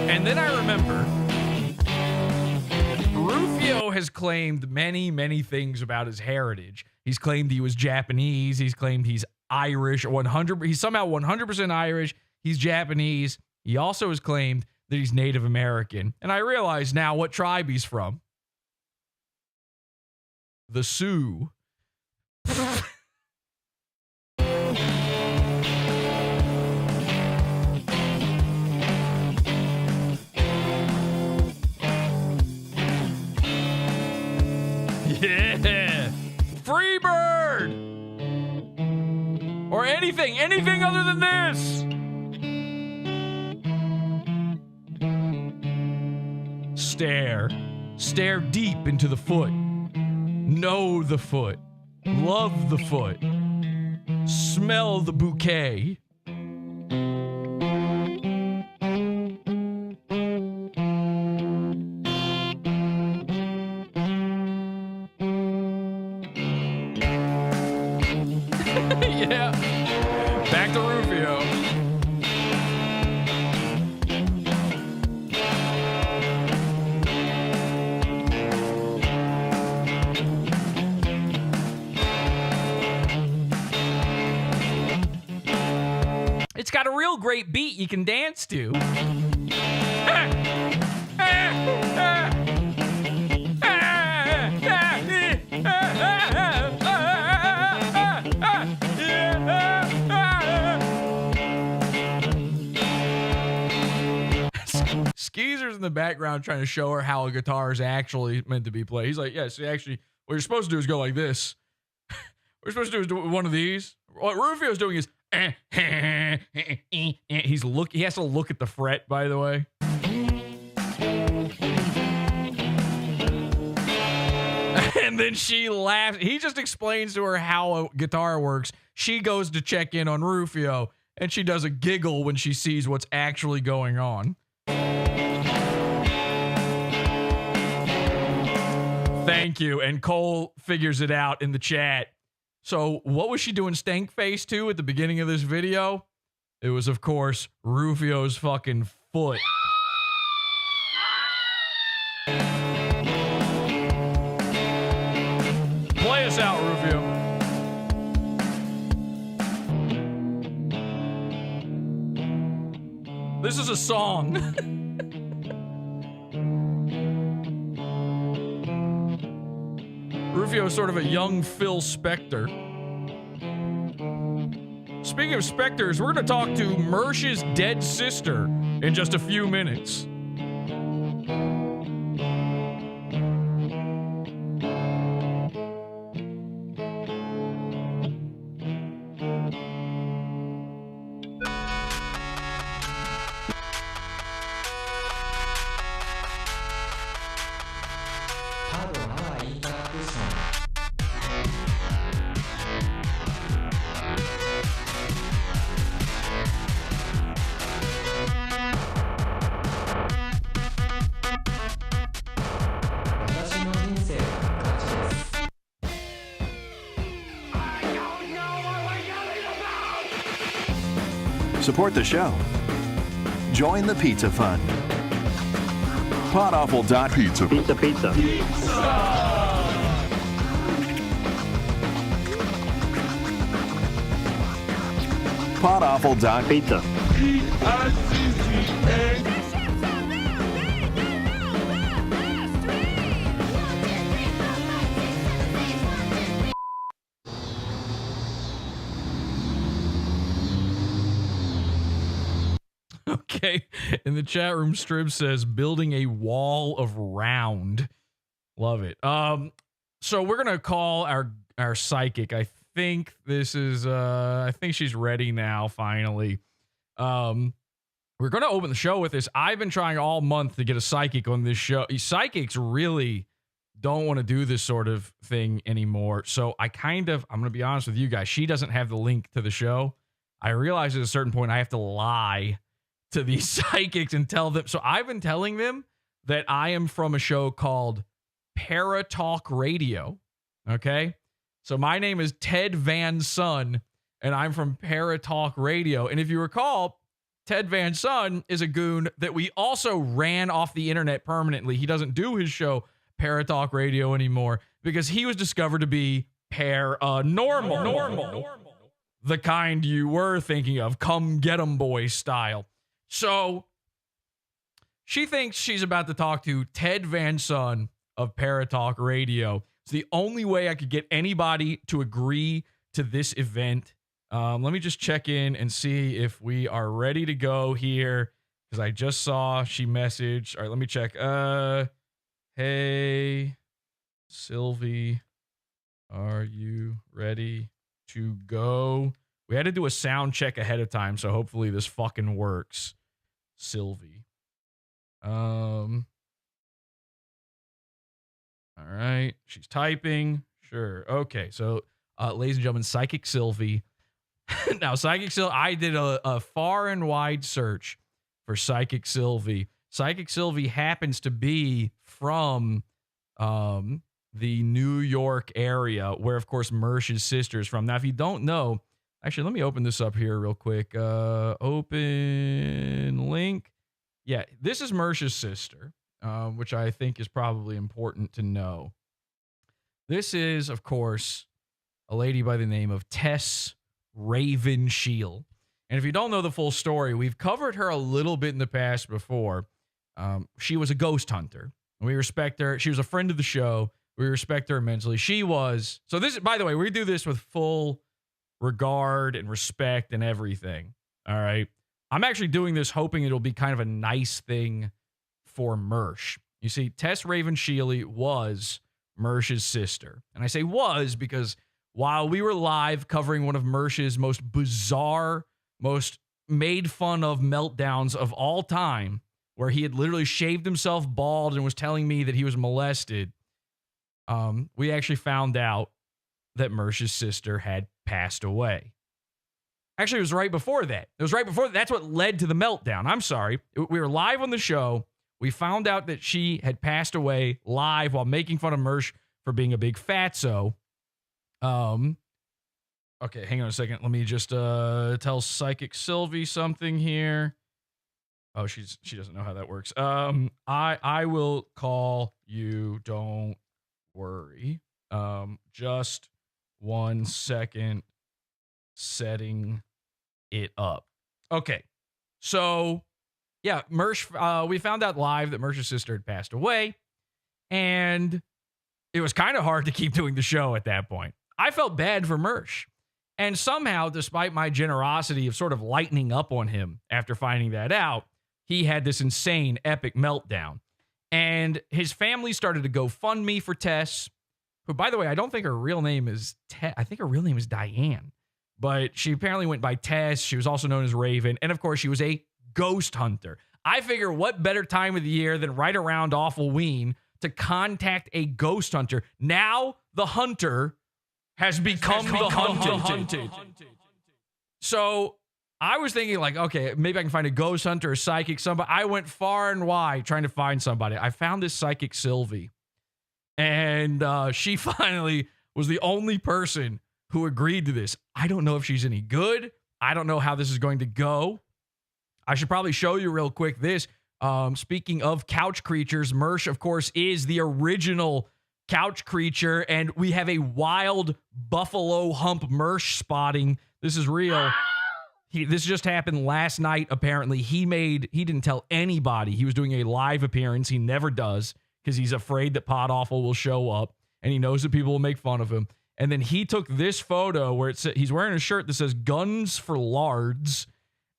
And then I remember Rufio has claimed many, many things about his heritage. He's claimed he was Japanese. He's claimed he's Irish. He's somehow 100% Irish. He's Japanese. He also has claimed that he's Native American. And I realize now what tribe he's from. The Sioux. Yeah! Free bird! Or anything other than this! Stare deep into the foot. Know the foot. Love the foot. Smell the bouquet. Yeah. Back to Rufio. It's got a real great beat you can dance to. Skeezer's in the background trying to show her how a guitar is actually meant to be played. He's like, yes, actually, what you're supposed to do is go like this. What you're supposed to do is do one of these. What Rufio's doing is he has to look at the fret, by the way. And then she laughs. He just explains to her how a guitar works. She goes to check in on Rufio, and she does a giggle when she sees what's actually going on. Thank you. And Cole figures it out in the chat. So what was she doing stank face to at the beginning of this video? It was, of course, Rufio's fucking foot. Play us out, Rufio. This is a song. Rufio is sort of a young Phil Spector. Speaking of specters, we're going to talk to Mersh's dead sister in just a few minutes. Support the show. Join the pizza fund. Podawful.pizza. Pizza. Podawful.pizza. Okay. In the chat room, Strib says building a wall of round. Love it. So we're gonna call our psychic. I think this is I think she's ready now, finally. We're gonna open the show with this. I've been trying all month to get a psychic on this show. Psychics really don't want to do this sort of thing anymore. So I'm gonna be honest with you guys, she doesn't have the link to the show. I realized at a certain point I have to lie to these psychics and tell them. So I've been telling them that I am from a show called Paratalk Radio. Okay. So my name is Ted Van Son and I'm from Paratalk Radio. And if you recall, Ted Van Son is a goon that we also ran off the internet permanently. He doesn't do his show Paratalk Radio anymore because he was discovered to be normal. The kind you were thinking of, come get 'em boy style. So she thinks she's about to talk to Ted Van Son of Paratalk Radio. It's the only way I could get anybody to agree to this event. Let me just check in and see if we are ready to go here because I just saw she messaged. All right, let me check. Hey, Sylvie, are you ready to go? We had to do a sound check ahead of time, so hopefully this fucking works. Sylvie. All right, she's typing. Sure. Okay, so ladies and gentlemen, Psychic Sylvie. Now, Psychic Sylvie, I did a far and wide search for Psychic Sylvie. Psychic Sylvie happens to be from the New York area, where, of course, Mersh's sister is from. Now, if you don't know, actually, let me open this up here real quick. Open link. Yeah, this is Mersh's sister, which I think is probably important to know. This is, of course, a lady by the name of Tess Raven Shield. And if you don't know the full story, we've covered her a little bit in the past before. She was a ghost hunter. And we respect her. She was a friend of the show. We respect her immensely. She was. So this, by the way, we do this with full regard and respect and everything. All right. I'm actually doing this hoping it'll be kind of a nice thing for Mersh. You see, Tess Raven Sheely was Mersh's sister. And I say was because while we were live covering one of Mersh's most bizarre, most made fun of meltdowns of all time, where he had literally shaved himself bald and was telling me that he was molested, we actually found out that Mersh's sister had passed away. Actually, it was right before that. It was right before that. That's what led to the meltdown. I'm sorry. We were live on the show. We found out that she had passed away live while making fun of Mersh for being a big fatso. Okay, hang on a second. Let me just tell Psychic Sylvie something here. Oh, she doesn't know how that works. I will call you. Don't worry. Just 1 second. Setting it up. Okay, so yeah, Mersh. We found out live that Mersh's sister had passed away, and it was kind of hard to keep doing the show at that point. I felt bad for Mersh. And somehow, despite my generosity of sort of lightening up on him after finding that out, he had this insane, epic meltdown. And his family started to GoFundMe for Tess, who, by the way, I don't think her real name is Tess. I think her real name is Diane. But she apparently went by Tess. She was also known as Raven. And, of course, she was a ghost hunter. I figure what better time of the year than right around Awful Ween to contact a ghost hunter. Now the hunter has become the hunted. So I was thinking like, okay, maybe I can find a ghost hunter or psychic, somebody. I went far and wide trying to find somebody. I found this Psychic Sylvie. And she finally was the only person who agreed to this. I don't know if she's any good. I don't know how this is going to go. I should probably show you real quick this. Speaking of couch creatures, Mersh, of course, is the original couch creature, and we have a wild buffalo hump Mersh spotting. This is real. This just happened last night, apparently. He didn't tell anybody he was doing a live appearance. He never does because he's afraid that Podawful will show up, and he knows that people will make fun of him. And then he took this photo where he's wearing a shirt that says Guns for Lards,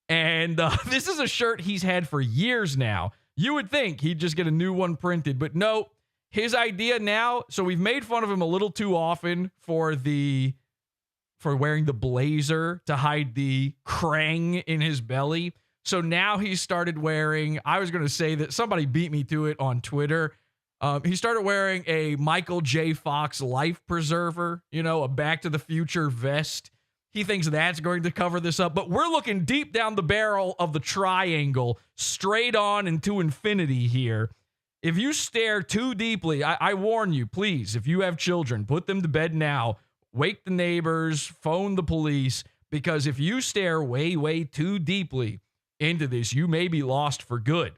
And this is a shirt he's had for years now. You would think he'd just get a new one printed, but no. His idea now, so we've made fun of him a little too often for wearing the blazer to hide the krang in his belly. So now he started wearing, I was going to say that somebody beat me to it on Twitter. He started wearing a Michael J. Fox life preserver, a Back to the Future vest. He thinks that's going to cover this up, but we're looking deep down the barrel of the triangle, straight on into infinity here. If you stare too deeply, I warn you, please, if you have children, put them to bed now. Wake the neighbors, phone the police, because if you stare way, way too deeply into this, you may be lost for good.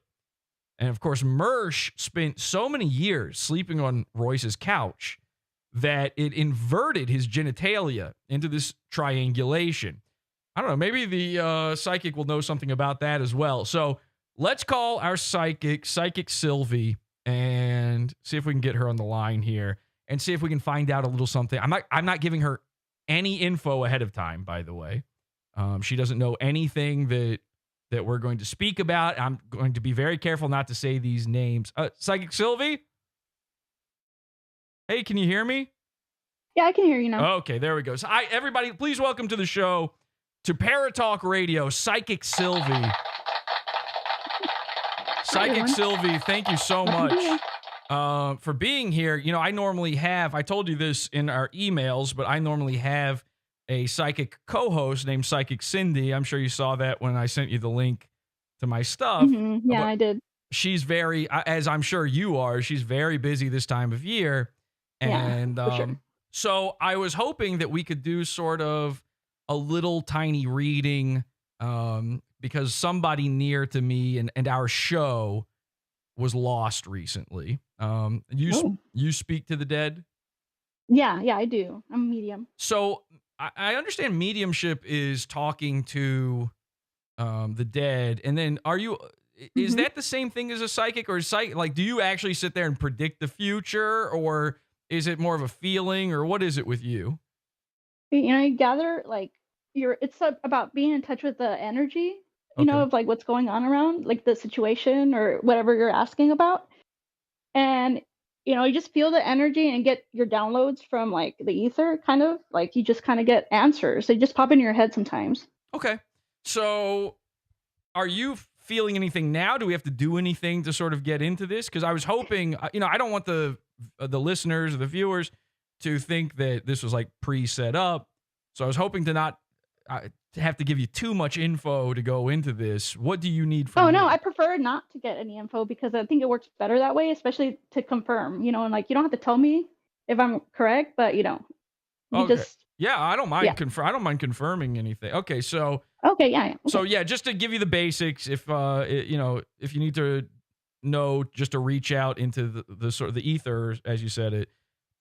And of course, Mersh spent so many years sleeping on Royce's couch that it inverted his genitalia into this triangulation. I don't know, maybe the psychic will know something about that as well. So let's call our psychic Sylvie, and see if we can get her on the line here and see if we can find out a little something. I'm not giving her any info ahead of time, by the way. She doesn't know anything that we're going to speak about. I'm going to be very careful not to say these names. Psychic Sylvie? Hey, can you hear me? Yeah, I can hear you now. Okay, there we go. So everybody, please welcome to the show, to Paratalk Radio, Psychic Sylvie. Psychic Sylvie, thank you so much for being here. I normally have, I told you this in our emails, but I normally have a psychic co-host named Psychic Cindy. I'm sure you saw that when I sent you the link to my stuff. Mm-hmm. Yeah, I did. She's very, as I'm sure you are, she's very busy this time of year. And for sure. So I was hoping that we could do sort of a little tiny reading because somebody near to me and our show was lost recently. You speak to the dead? Yeah, I do. I'm a medium. So I understand mediumship is talking to the dead. And then is that the same thing as a psychic, or like, do you actually sit there and predict the future, or is it more of a feeling, or what is it with you? You gather it's about being in touch with the energy, of like what's going on around, like the situation or whatever you're asking about. And, you just feel the energy and get your downloads from like the ether, kind of like you just kind of get answers. They just pop into your head sometimes. Okay. So are you feeling anything now? Do we have to do anything to sort of get into this? Because I was hoping, I don't want the listeners or the viewers to think that this was like pre-set up. So I was hoping to not have to give you too much info to go into this. What do you need from me? No, I prefer not to get any info because I think it works better that way, especially to confirm, and like you don't have to tell me if I'm correct, but yeah, I don't mind I don't mind confirming anything. Okay, so yeah. So yeah, just to give you the basics, if if you need to know, just to reach out into the sort of the ether, as you said it.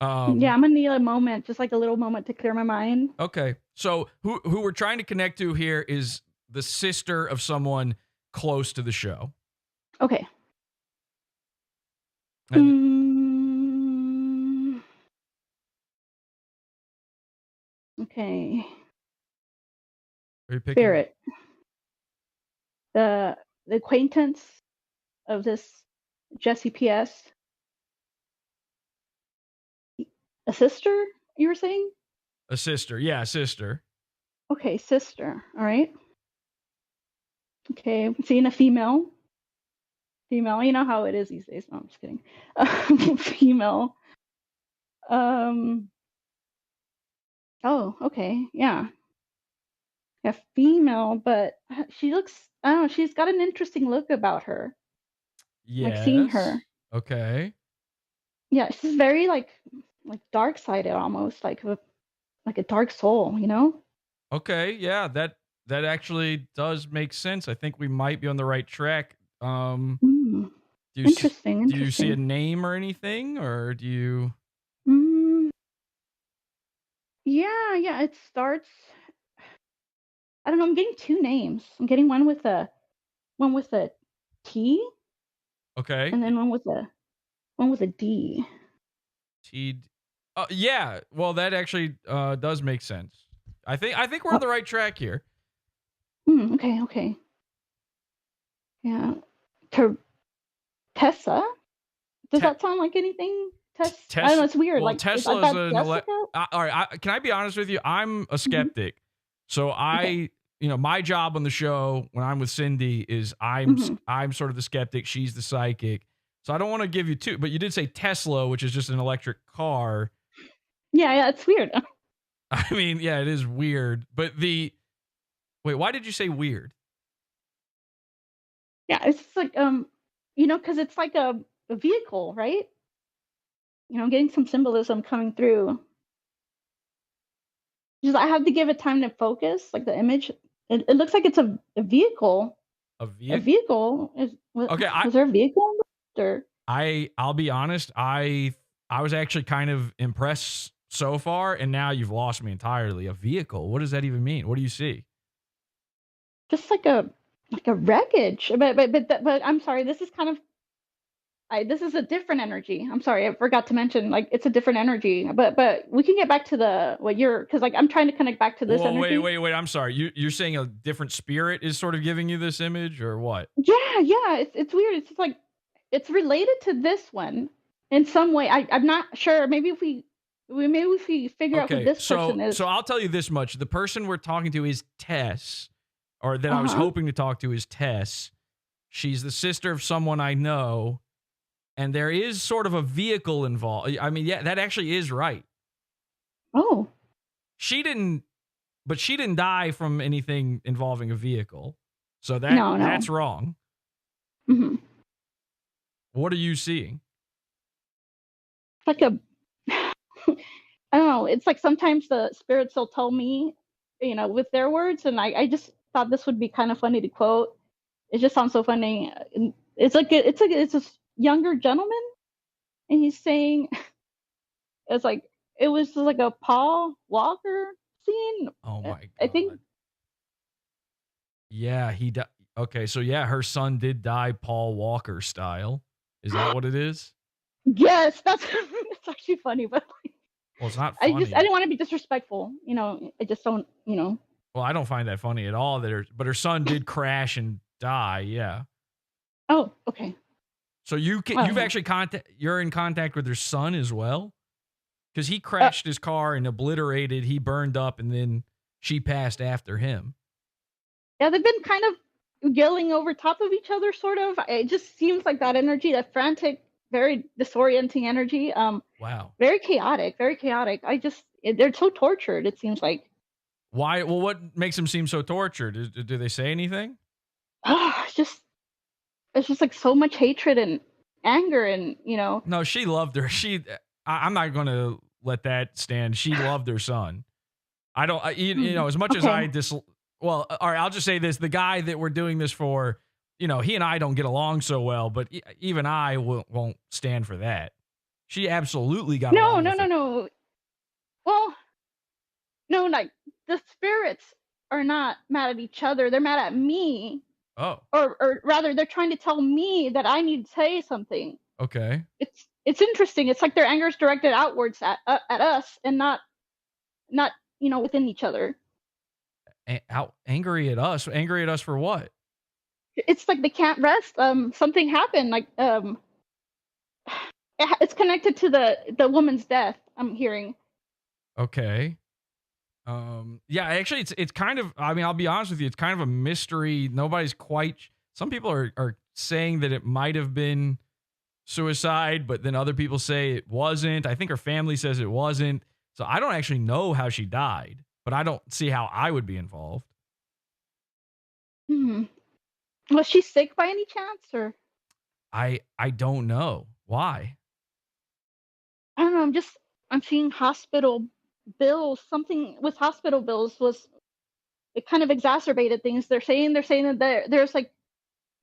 I'm gonna need a moment, just like a little moment to clear my mind. Okay, so who we're trying to connect to here is the sister of someone close to the show. Okay. Okay. Are you picking Spirit. The acquaintance of this Jesse PS. A sister, you were saying? A sister. Yeah, a sister. Okay, sister. All right. Okay, I'm seeing a female. Female, you know how it is these days. No, I'm just kidding. Female. Oh, okay. Yeah. Yeah, female, but she looks, I don't know, she's got an interesting look about her. Yes. Like seeing her. Okay. Yeah, she's very like dark sided almost, like a dark soul, Okay, yeah, that actually does make sense. I think we might be on the right track. Interesting. Do you see a name or anything, or do you? Yeah. It starts. I don't know. I'm getting two names. I'm getting one with a T. Okay. And then one with a D. T. Yeah. Well, that actually does make sense. I think we're on the right track here. Okay. Yeah. Tessa? Does Te- that sound like anything? I don't know. Tesla. It's weird. Well, Like, is Tesla is that an Jessica? all right. Can I be honest with you? I'm a skeptic. So Okay. my job on the show when I'm with Cindy is I'm sort of the skeptic. She's the psychic. So I don't want to give you two, but you did say Tesla, which is just an electric car. Yeah, it's weird. I mean, yeah, it is weird. But wait, why did you say weird? Yeah, it's just like because it's like a vehicle, right? Getting some symbolism coming through. Just I have to give it time to focus, like the image. It looks like it's a vehicle. A A vehicle? vehicle Okay, was there a vehicle or I'll be honest, I was actually kind of impressed so far, and now you've lost me entirely. A vehicle? What does that even mean? What do you see? just like a wreckage? But I'm sorry, this is kind of this is a different energy. I'm sorry, I forgot to mention like it's a different energy. But we can get back to the what you're because like I'm trying to connect back to this Whoa, energy. wait. I'm sorry. You're saying a different spirit is sort of giving you this image, or what? Yeah. It's weird. It's just like it's related to this one in some way. I'm not sure. Maybe if we figure out who Okay, this person is. so I'll tell you this much: the person we're talking to is Tess, or that I was Uh-huh. hoping to talk to is Tess. She's the sister of someone I know, and there is sort of a vehicle involved. I mean, yeah, that actually is right. Oh. She didn't die from anything involving a vehicle. So No. that's wrong. hmm What are you seeing? Like a I don't know. It's like sometimes the spirits will tell me, with their words, and I just thought this would be kind of funny to quote. It just sounds so funny. And it's a younger gentleman, and he's saying it's like it was like a Paul Walker scene. Oh my I think god. Yeah, he died. Okay, so yeah, her son did die Paul Walker style. Is that what it is? yes, that's it's actually funny, but Well, it's not I funny. didn't want to be disrespectful. I just don't. Well, I don't find that funny at all. But her son did crash and die. Yeah. Oh, okay. So you've actually you're in contact with her son as well, because he crashed his car and obliterated. He burned up, and then she passed after him. Yeah, they've been kind of yelling over top of each other, sort of. It just seems like that energy, that frantic, very disorienting energy. Wow. Very chaotic, very chaotic. They're so tortured. It seems like. Why? Well, what makes them seem so tortured? Do they say anything? It's just like so much hatred and anger, and No, she loved her. I'm not going to let that stand. She loved her son. I don't, as much as I well, all right, I'll just say this. The guy that we're doing this for, he and I don't get along so well, but even I won't stand for that. She absolutely got along with it. No. Well, no, like the spirits are not mad at each other. They're mad at me. Oh. Or rather, they're trying to tell me that I need to say something. Okay. It's interesting. It's like their anger is directed outwards at us and not within each other. Angry at us? Angry at us for what? It's like they can't rest. Something happened. Like it's connected to the woman's death. I'm hearing. Okay. Yeah, actually it's kind of, I mean, I'll be honest with you, it's kind of a mystery. Nobody's quite, some people are saying that it might have been suicide, but then other people say it wasn't. I think her family says it wasn't. So I don't actually know how she died, but I don't see how I would be involved. Was she sick by any chance, or? I don't know. Why? I don't know. I'm seeing hospital bills. Something with hospital bills it kind of exacerbated things. They're saying that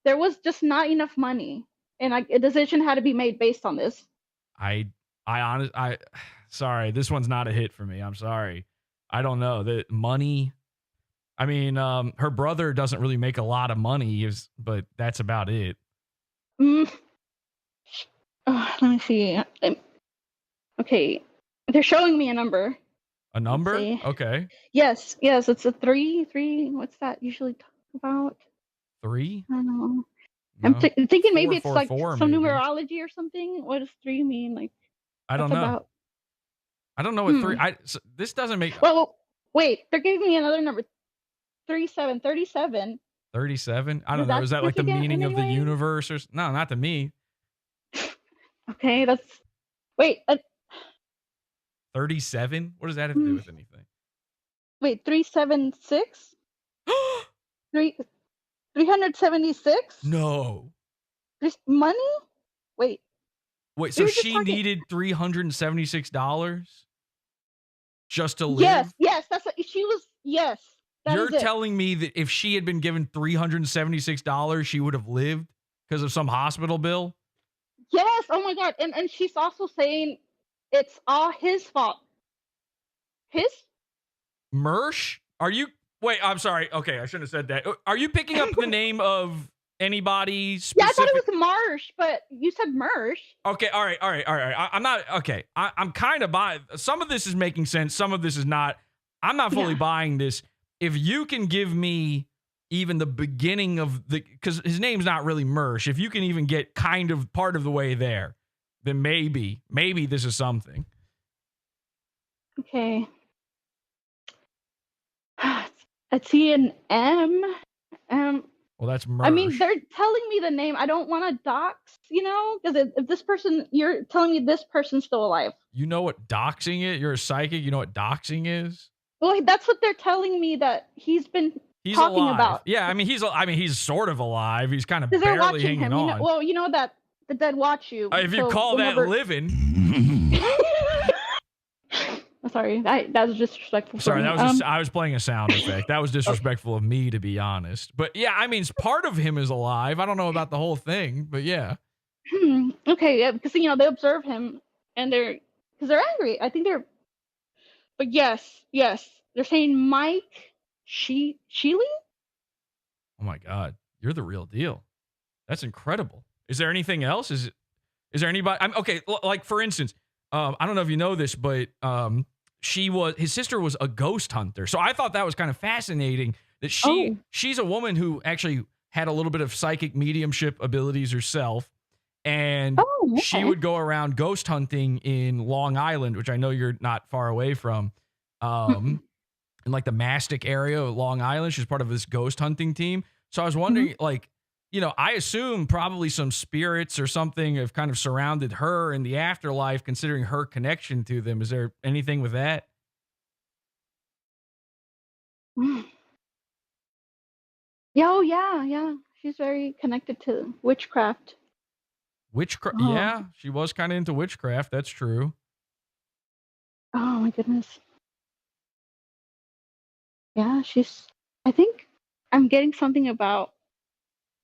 there was just not enough money, and like a decision had to be made based on this. Sorry, this one's not a hit for me. I'm sorry. I don't know. The money, I mean, her brother doesn't really make a lot of money, but that's about it. Let me see. Okay, they're showing me a number. A number? Okay. Yes, it's a 3. What's that usually? about? 3? I don't know. No. I'm thinking maybe it's like 444 some maybe. numerology or something. What does 3 mean? Like, I don't what's know. about? I don't know what 3. This doesn't make. Well, wait. They're giving me another number. 37. 37. 37. I Does don't know. that Is that like the significant meaning in of the any way? universe or? No, not to me. Okay, that's. Wait. 37. What does that have to do with anything? Wait. 376. 376. No. Money. Wait. Wait. So she needed $376 just to live. Yes. That's what she was. Yes. You're telling me that if she had been given $376, she would have lived because of some hospital bill? Yes. Oh my God. And she's also saying it's all his fault. His? Mersh? Are you? Wait, I'm sorry. Okay, I shouldn't have said that. Are you picking up the name of anybody specific? Yeah, I thought it was Marsh, but you said Mersh. Okay, all right. I'm not, okay. I'm kind of buying. Some of this is making sense. Some of this is not. I'm not fully buying this. If you can give me even the beginning of because his name's not really Mersh. If you can even get kind of part of the way there, then maybe this is something. Okay. I see an M. Well, that's Mersh. I mean, they're telling me the name. I don't want to dox, because if this person, you're telling me this person's still alive. You know what doxing is? You're a psychic. You know what doxing is? Well, that's what they're telling me that he's been talking alive. about. Yeah, I mean, he's sort of alive. He's kind of Because they're barely watching hanging him. on. You know that the dead watch you. If you call that living. Sorry, that was disrespectful. Sorry, that was just, I was playing a sound effect. That was disrespectful of me, to be honest. But yeah, I mean, part of him is alive. I don't know about the whole thing, but yeah. Okay, yeah, because they observe him and they're angry. I think they're. But yes, they're saying Mike Sheely. Oh my God, you're the real deal. That's incredible. Is there anything else? Is there anybody? Okay, like for instance, I don't know if you know this, but his sister was a ghost hunter. So I thought that was kind of fascinating that she's a woman who actually had a little bit of psychic mediumship abilities herself. And she would go around ghost hunting in Long Island, which I know you're not far away from, in like the Mastic area of Long Island. She's part of this ghost hunting team. So I was wondering, I assume probably some spirits or something have kind of surrounded her in the afterlife, considering her connection to them. Is there anything with that? Yeah. She's very connected to witchcraft. Witchcraft? Yeah, she was kind of into witchcraft. That's true. Oh my goodness. Yeah, I think I'm getting something about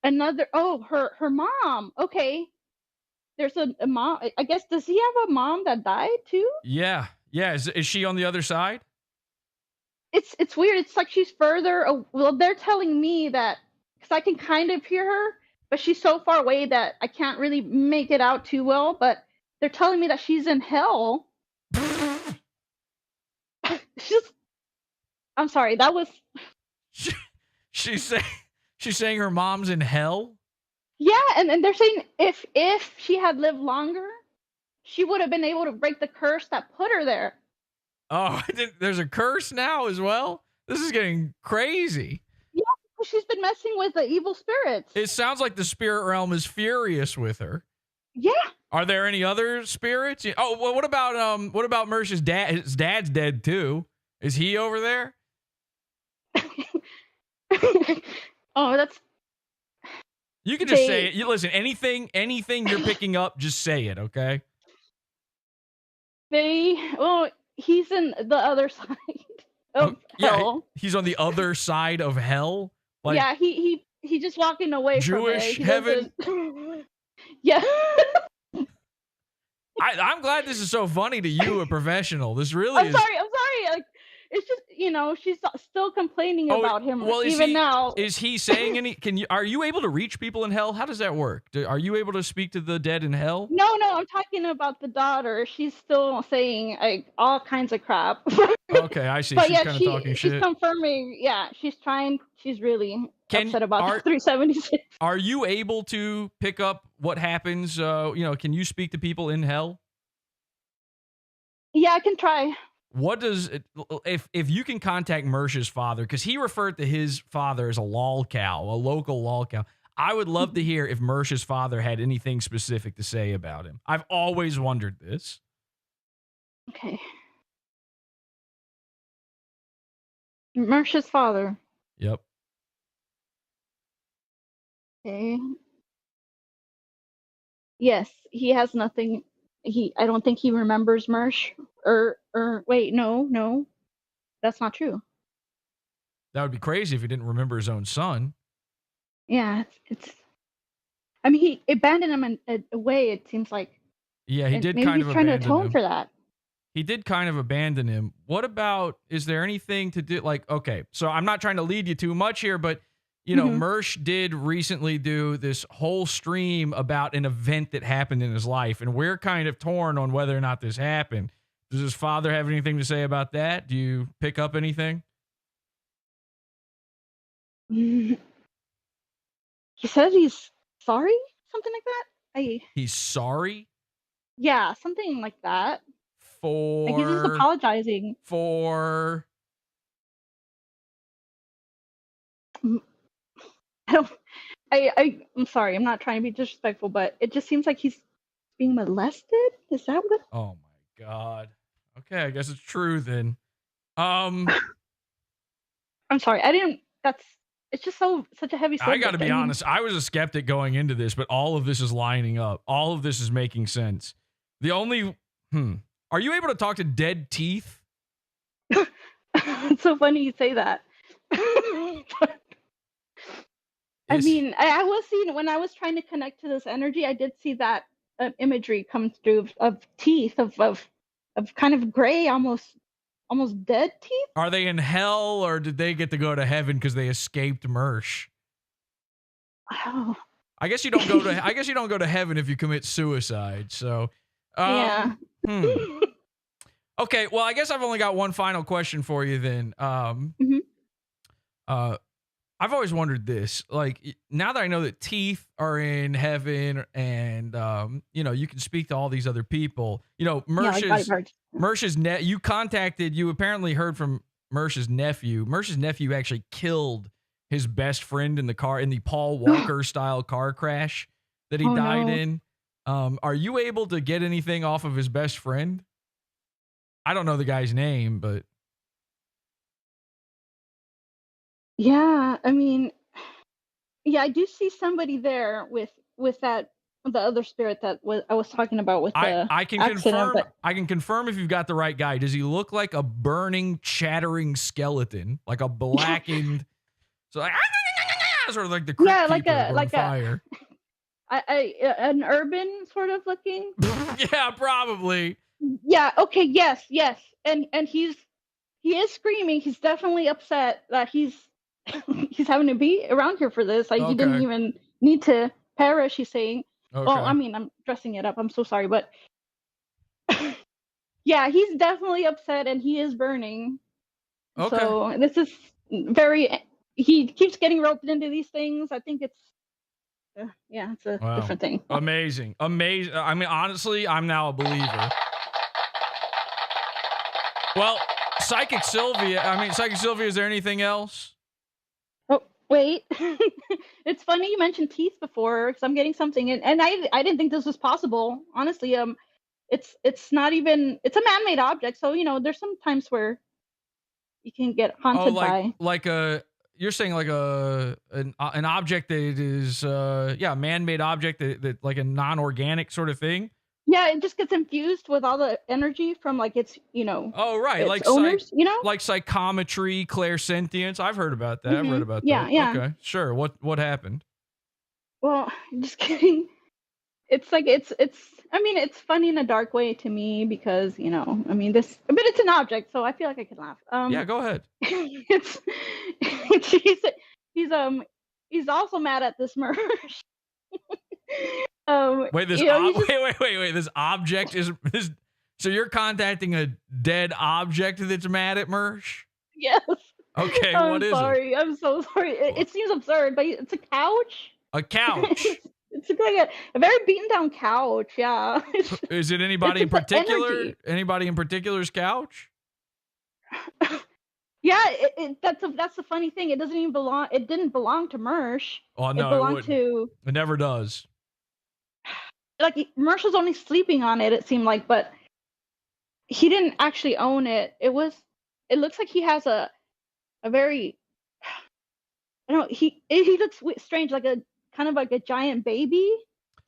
another. Oh, her mom. Okay. There's a mom. I guess, does he have a mom that died too? Yeah. Is she on the other side? It's weird. It's like she's further. Well, they're telling me that because I can kind of hear her, but she's so far away that I can't really make it out too well. But they're telling me that she's in hell. I'm sorry. That was. She's saying her mom's in hell. Yeah, and they're saying if she had lived longer, she would have been able to break the curse that put her there. Oh, there's a curse now as well? This is getting crazy. Yeah, she's been messing with the evil spirits. It sounds like the spirit realm is furious with her. Yeah. Are there any other spirits? Oh, well, what about Mersh's dad? His dad's dead too. Is he over there? Oh, that's. You can just say it. You listen. Anything you're picking up, just say it. Okay. He's in the other side of hell. He's on the other side of hell. Like, yeah, he's just walking away Jewish from it. heaven. Yeah. I'm glad this is so funny to you, a professional. This really I'm sorry. Like, it's just, you know, she's still complaining Oh, about him well, even now. Is he saying any? Are you able to reach people in hell? How does that work? Are you able to speak to the dead in hell? No, I'm talking about the daughter. She's still saying like all kinds of crap. Okay, I see. But She's yeah, kind of talking she's shit. confirming. Yeah, she's trying. She's really upset about the 376. Are you able to pick up what happens? You know, can you speak to people in hell? Yeah, I can try. What does it, if you can contact Mersh's father, because he referred to his father as a lolcow, a local lolcow. I would love to hear if Mersh's father had anything specific to say about him. I've always wondered this. Okay. Mersh's father. Yep. Okay. Yes, he has nothing. I don't think he remembers Mersh. Or wait, no, that's not true. That would be crazy if he didn't remember his own son. Yeah, it's. I mean, he abandoned him in a way. It seems like. Yeah, he did maybe kind he's of trying to abandon atone him. for that. He did kind of abandon him. What about, is there anything to do, like, okay, so I'm not trying to lead you too much here, but, you know, Mersh did recently do this whole stream about an event that happened in his life, and we're kind of torn on whether or not this happened. Does his father have anything to say about that? Do you pick up anything? He says he's sorry, something like that. He's sorry? Yeah, something like that. For... Like he's just apologizing. For... I'm sorry, I'm not trying to be disrespectful, but it just seems like he's being molested? Is that what? Oh my god. Okay, I guess it's true then. I'm sorry, it's just such a heavy subject. I gotta be honest, I was a skeptic going into this, but all of this is lining up. All of this is making sense. The only... Are you able to talk to dead teeth? It's so funny you say that. I mean, I was seeing, when I was trying to connect to this energy, I did see that imagery come through of teeth, of kind of gray, almost dead teeth. Are they in hell, or did they get to go to heaven because they escaped Mersh? Oh. I guess you don't go to. I guess you don't go to heaven if you commit suicide. So, yeah. Okay, well, I guess I've only got one final question for you then. I've always wondered this. Like, now that I know that teeth are in heaven and, you know, you can speak to all these other people, you know, Mersh's you apparently heard from Mersh's nephew. Mersh's nephew actually killed his best friend in the car, in the Paul Walker style car crash that he died in. Are you able to get anything off of his best friend? I don't know the guy's name, but. Yeah, I mean, yeah, I do see somebody there with the other spirit that I was talking about with the I can confirm. I can confirm if you've got the right guy. Does he look like a burning, chattering skeleton, like a blackened, so like sort of like the crypt keeper on fire? An urban sort of looking. Yeah, probably. Yeah. Okay. Yes. And he is screaming. He's definitely upset that he's having to be around here for this. Like he didn't even need to perish. He's saying. Okay. Well, I mean, I'm dressing it up. I'm so sorry, but yeah, he's definitely upset and he is burning. Okay. So this is he keeps getting roped into these things. I think it's it's a different thing. Amazing. I mean, honestly, I'm now a believer. Well, Psychic Sylvia, is there anything else? Oh, wait. It's funny you mentioned teeth before, because I'm getting something, and I didn't think this was possible. Honestly, it's not even, it's a man-made object, so, you know, there's some times where you can get haunted by. You're saying like an object that is, a man-made object that like a non-organic sort of thing? Yeah, it just gets infused with all the energy from like its, you know. Oh, right. Its Like owners, you know? Like psychometry, clairsentience. I've heard about that. I've heard about that. Yeah. Okay, sure. What happened? Well, I'm just kidding. It's like, I mean, it's funny in a dark way to me because, you know, I mean, but it's an object, so I feel like I can laugh. Yeah, go ahead. It's, he's he's also mad at this merge. Wait, you know, he's just, wait. This object is this. So you're contacting a dead object that's mad at Mersh? yes. Okay, I'm what is sorry. I'm so sorry. It seems absurd, but it's a couch. it? A couch. It's like a very beaten down couch. Yeah. Is it anybody in It's just the particular? energy. Anybody in particular's couch? Yeah, that's the funny thing. It doesn't even belong. It didn't belong to Mersh. Oh no, It belonged wouldn't. to It never does. like Mersh was only sleeping on it. It seemed like, but he didn't actually own it. It looks like he has a very. I don't know. He looks strange, like a kind of like a giant baby.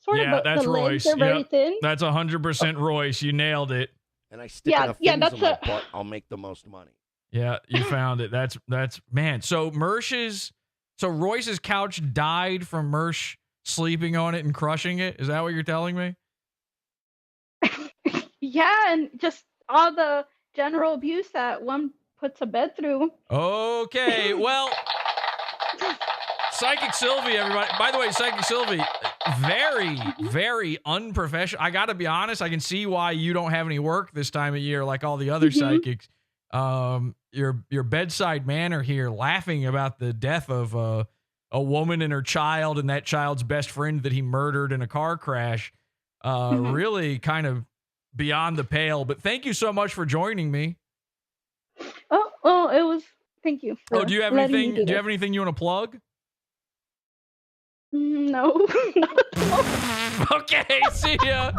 Sort Yeah, of. that's the legs Royce. are very Yep. thin. That's 100% Royce. You nailed it. And I stick Yeah, enough yeah, things that's in my a- butt, I'll make the most money. Yeah, you found it. That's man. So Royce's couch died from Mersh sleeping on it and crushing it. Is that what you're telling me? Yeah, and just all the general abuse that one puts a bed through. Okay, well, Psychic Sylvie, everybody. By the way, Psychic Sylvie, very, very unprofessional. I got to be honest. I can see why you don't have any work this time of year, like all the other psychics. Your bedside manner here, laughing about the death of a woman and her child, and that child's best friend that he murdered in a car crash. Really, kind of beyond the pale. But thank you so much for joining me. Oh, well, it was. Thank you. Oh, do you have letting me anything? Do you this. have anything you want to plug? No, not at all. Okay, see ya.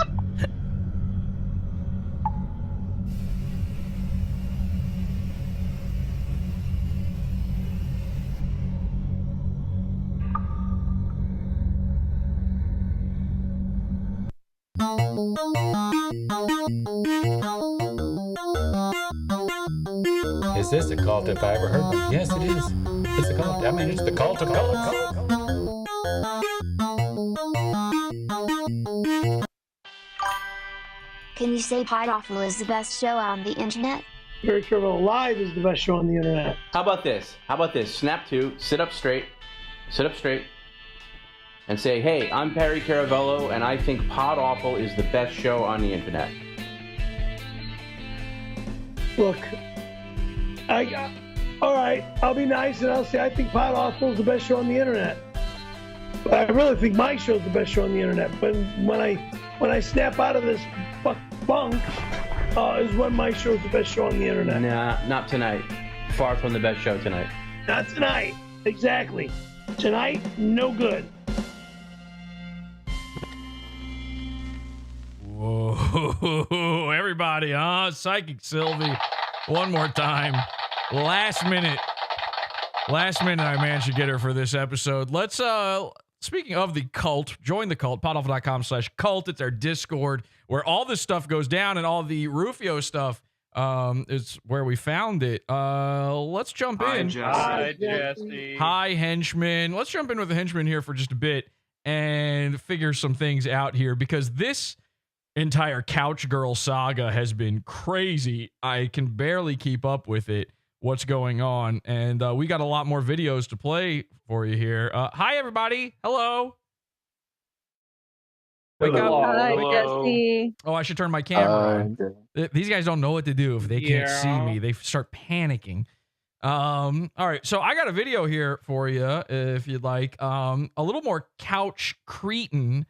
Is this the cult if I ever heard one? Yes, it is. It's a cult. I mean, it's the cult of cult. Can you say Podawful is the best show on the internet? Very Careful Live is the best show on the internet. How about this? Snap to, sit up straight, and say, hey, I'm Perry Caravello, and I think Podawful is the best show on the internet. Look, all right, I'll be nice and I'll say I think Podawful is the best show on the internet. But I really think my show's the best show on the internet. But when I snap out of this bunk, is when my show's the best show on the internet. Nah, not tonight. Far from the best show tonight. Not tonight. Exactly. Tonight, no good. Whoa, everybody, Psychic Sylvie, one more time. Last minute, I managed to get her for this episode. Let's, speaking of the cult, join the cult, podawful.com/cult. It's our Discord where all this stuff goes down, and all the Rufio stuff is where we found it. Let's jump in. Hi, Jesse. Hi, henchman. Let's jump in with the henchman here for just a bit and figure some things out here, because this entire Couch Girl saga has been crazy. I can barely keep up with it, what's going on. And we got a lot more videos to play for you here. Hi, everybody. Hello. Wake up. Hi, Jesse. Oh, I should turn my camera on. These guys don't know what to do if they can't see me. They start panicking. All right, so I got a video here for you if you'd like. A little more couch cretin.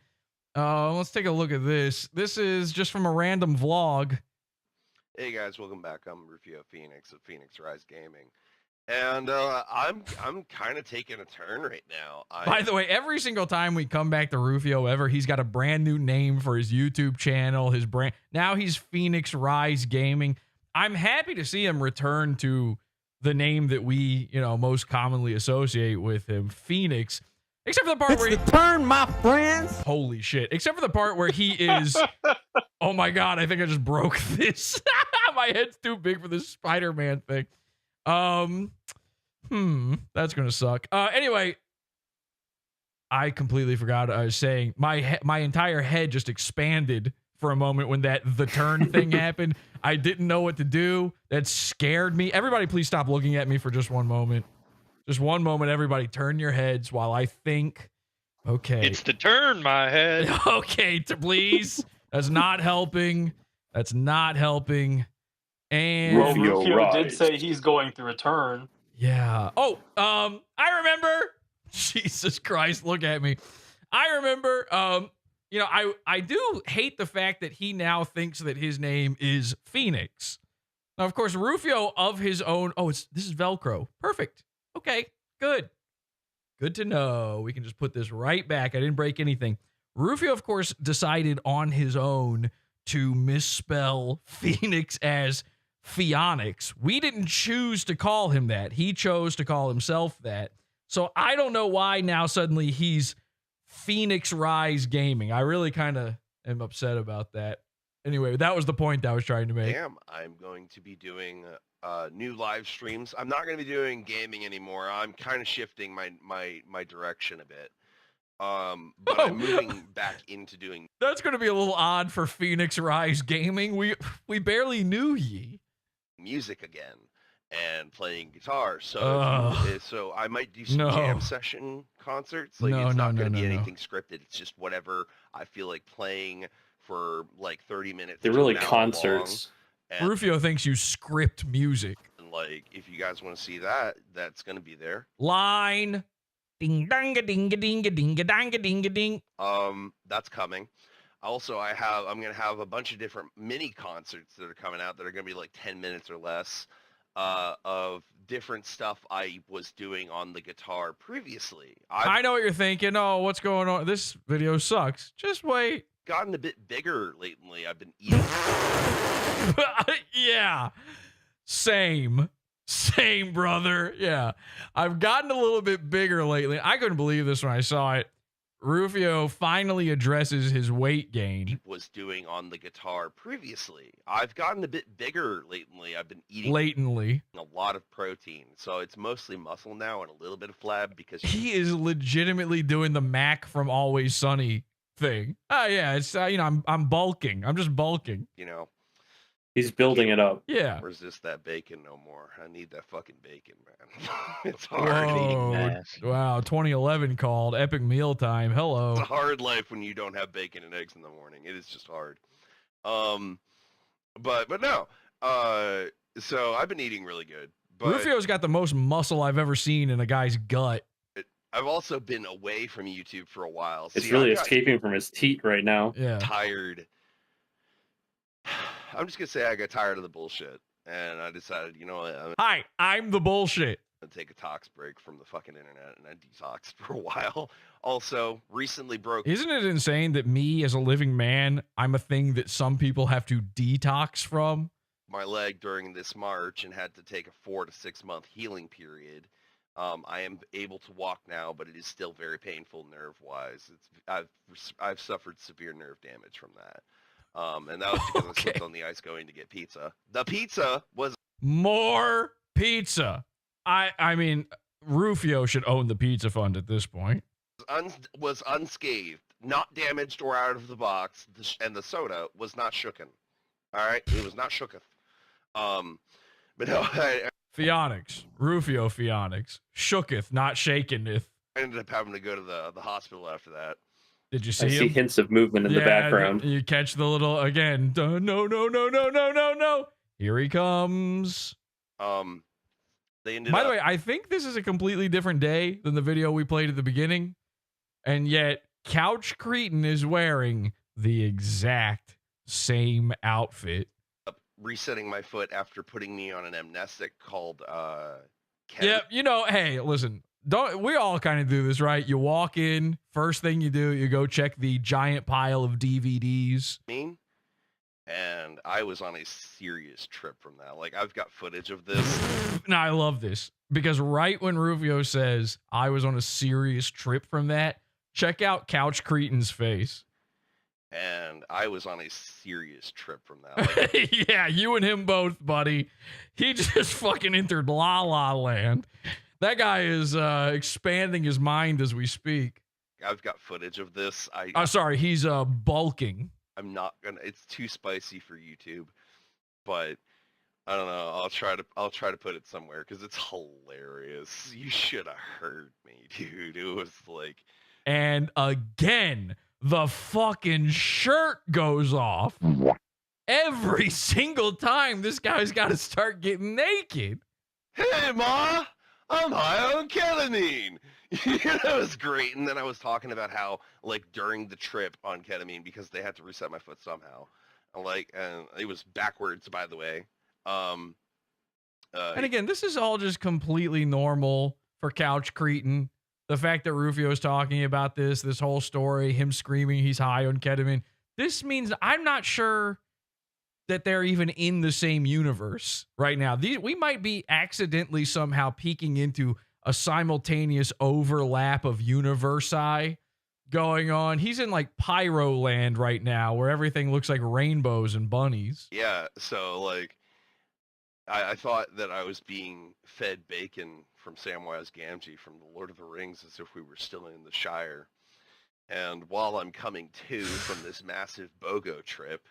Let's take a look at this. This is just from a random vlog. Hey guys, welcome back. I'm Rufio Phoenix of Phoenix Rise Gaming, and I'm kind of taking a turn right now. By the way, every single time we come back to Rufio ever, he's got a brand new name for his YouTube channel. His brand now he's Phoenix Rise Gaming. I'm happy to see him return to the name that we, most commonly associate with him, Phoenix. Except for the part where turn, my friends. Holy shit. Except for the part where he is. Oh my God, I think I just broke this. My head's too big for this Spider-Man thing. That's gonna suck. Anyway, I completely forgot what I was saying. My entire head just expanded for a moment when the turn thing happened. I didn't know what to do. That scared me. Everybody, please stop looking at me for just one moment. Just one moment, everybody. Turn your heads while I think. Okay. It's to turn my head. Okay, please. That's not helping. That's not helping. And Rufio did say he's going through a turn. yeah. Oh, I remember. Jesus Christ, look at me. I remember. You know, I do hate the fact that he now thinks that his name is Phoenix. Now, of course, Rufio of his own. Oh, this is Velcro. Perfect. Okay, good. Good to know. We can just put this right back. I didn't break anything. Rufio, of course, decided on his own to misspell Phoenix as Pheonix. We didn't choose to call him that. He chose to call himself that. So I don't know why now suddenly he's Phoenix Rise Gaming. I really kind of am upset about that. Anyway, that was the point I was trying to make. Damn, I'm going to be doing new live streams. I'm not going to be doing gaming anymore. I'm kind of shifting my direction a bit. But I'm moving back into doing. That's going to be a little odd for Phoenix Rise Gaming. We barely knew ye. Music again and playing guitar. So I might do some jam session concerts. Like it's not going to be anything scripted. It's just whatever I feel like playing for like 30 minutes. They're really concerts. Rufio thinks you script music. And like, if you guys want to see that, that's going to be there. Line. Ding danga dinga dinga dinga danga dinga ding. That's coming. Also, I'm going to have a bunch of different mini concerts that are coming out that are going to be like 10 minutes or less of different stuff I was doing on the guitar previously. I know what you're thinking. Oh, what's going on? This video sucks. Just wait. Gotten a bit bigger lately. I've been eating. Yeah. Same, brother. Yeah. I've gotten a little bit bigger lately. I couldn't believe this when I saw it. Rufio finally addresses his weight gain. Was doing on the guitar previously. I've gotten a bit bigger lately. I've been eating a lot of protein. So it's mostly muscle now and a little bit of flab because he is legitimately doing the Mac from Always Sunny thing. Oh yeah, it's I'm bulking. I'm just bulking. He's building it up. Yeah. Resist that bacon no more. I need that fucking bacon, man. It's hard. Wow, 2011 called Epic Mealtime. Hello. It's a hard life when you don't have bacon and eggs in the morning. It is just hard. But no. So I've been eating really good. But Rufio's got the most muscle I've ever seen in a guy's gut. I've also been away from YouTube for a while. It's really escaping from his teat right now. Yeah. Tired. I'm just going to say I got tired of the bullshit. And I decided, you know what? Hi, I'm the bullshit. I'm going to take a tox break from the fucking internet. And I detoxed for a while. Also, recently broke. Isn't it insane that me, as a living man, I'm a thing that some people have to detox from? My leg during this March and had to take a 4 to 6 month healing period. I am able to walk now, but it is still very painful nerve-wise. I've suffered severe nerve damage from that. And that was because I slipped on the ice going to get pizza. The pizza was more pizza. I mean, Rufio should own the pizza fund at this point. Was unscathed, not damaged or out of the box, and the soda was not shooken. All right, it was not shooketh. But no, Pheonix, Rufio Pheonix, shooketh, not shakeneth. I ended up having to go to the hospital after that. Did you see I him? see hints of movement in the background. You catch the little, again, no. Here he comes. They ended By up. the way, I think this is a completely different day than the video we played at the beginning. And yet, Couch Cretin is wearing the exact same outfit. Resetting my foot after putting me on an amnestic called Yeah, hey, listen. We all kind of do this, right? You walk in, first thing you do, you go check the giant pile of DVDs. And I was on a serious trip from that. Like, I've got footage of this. Now, I love this because right when Rufio says, I was on a serious trip from that, check out Couch Cretin's face. And I was on a serious trip from that. Like, yeah, you and him both, buddy. He just fucking entered La La Land. That guy is expanding his mind as we speak. I've got footage of this. Sorry, he's bulking. I'm not gonna. It's too spicy for YouTube, but I don't know. I'll try to put it somewhere because it's hilarious. You should have heard me, dude. It was like, And again, the fucking shirt goes off. Every single time this guy's got to start getting naked. "Hey, Ma, I'm high on ketamine." It was great. And then I was talking about how, like, during the trip on ketamine, because they had to reset my foot somehow. And it was backwards, by the way. And again, this is all just completely normal for Couch Cretin. The fact that Rufio's talking about this whole story, him screaming he's high on ketamine, this means I'm not sure that they're even in the same universe right now. We might be accidentally somehow peeking into a simultaneous overlap of universi going on. He's in like Pyro Land right now, where everything looks like rainbows and bunnies. Yeah, so like, I thought that I was being fed bacon from Samwise Gamgee from The Lord of the Rings as if we were still in the Shire. And while I'm coming to from this massive BOGO trip,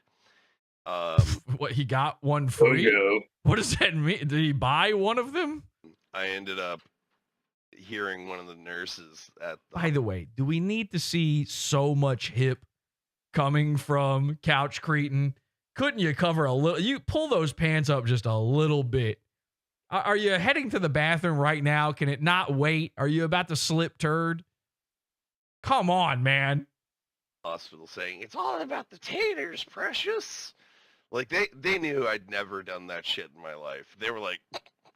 what, he got one free? BOGO. What does that mean? Did he buy one of them? I ended up hearing one of the nurses at the... By the way, do we need to see so much hip coming from Couch Cretin? Couldn't you cover a little? You pull those pants up just a little bit. Are you heading to the bathroom right now? Can it not wait? Are you about to slip turd? Come on, man. Hospital saying, "It's all about the taters, precious." Like, they knew I'd never done that shit in my life. They were like,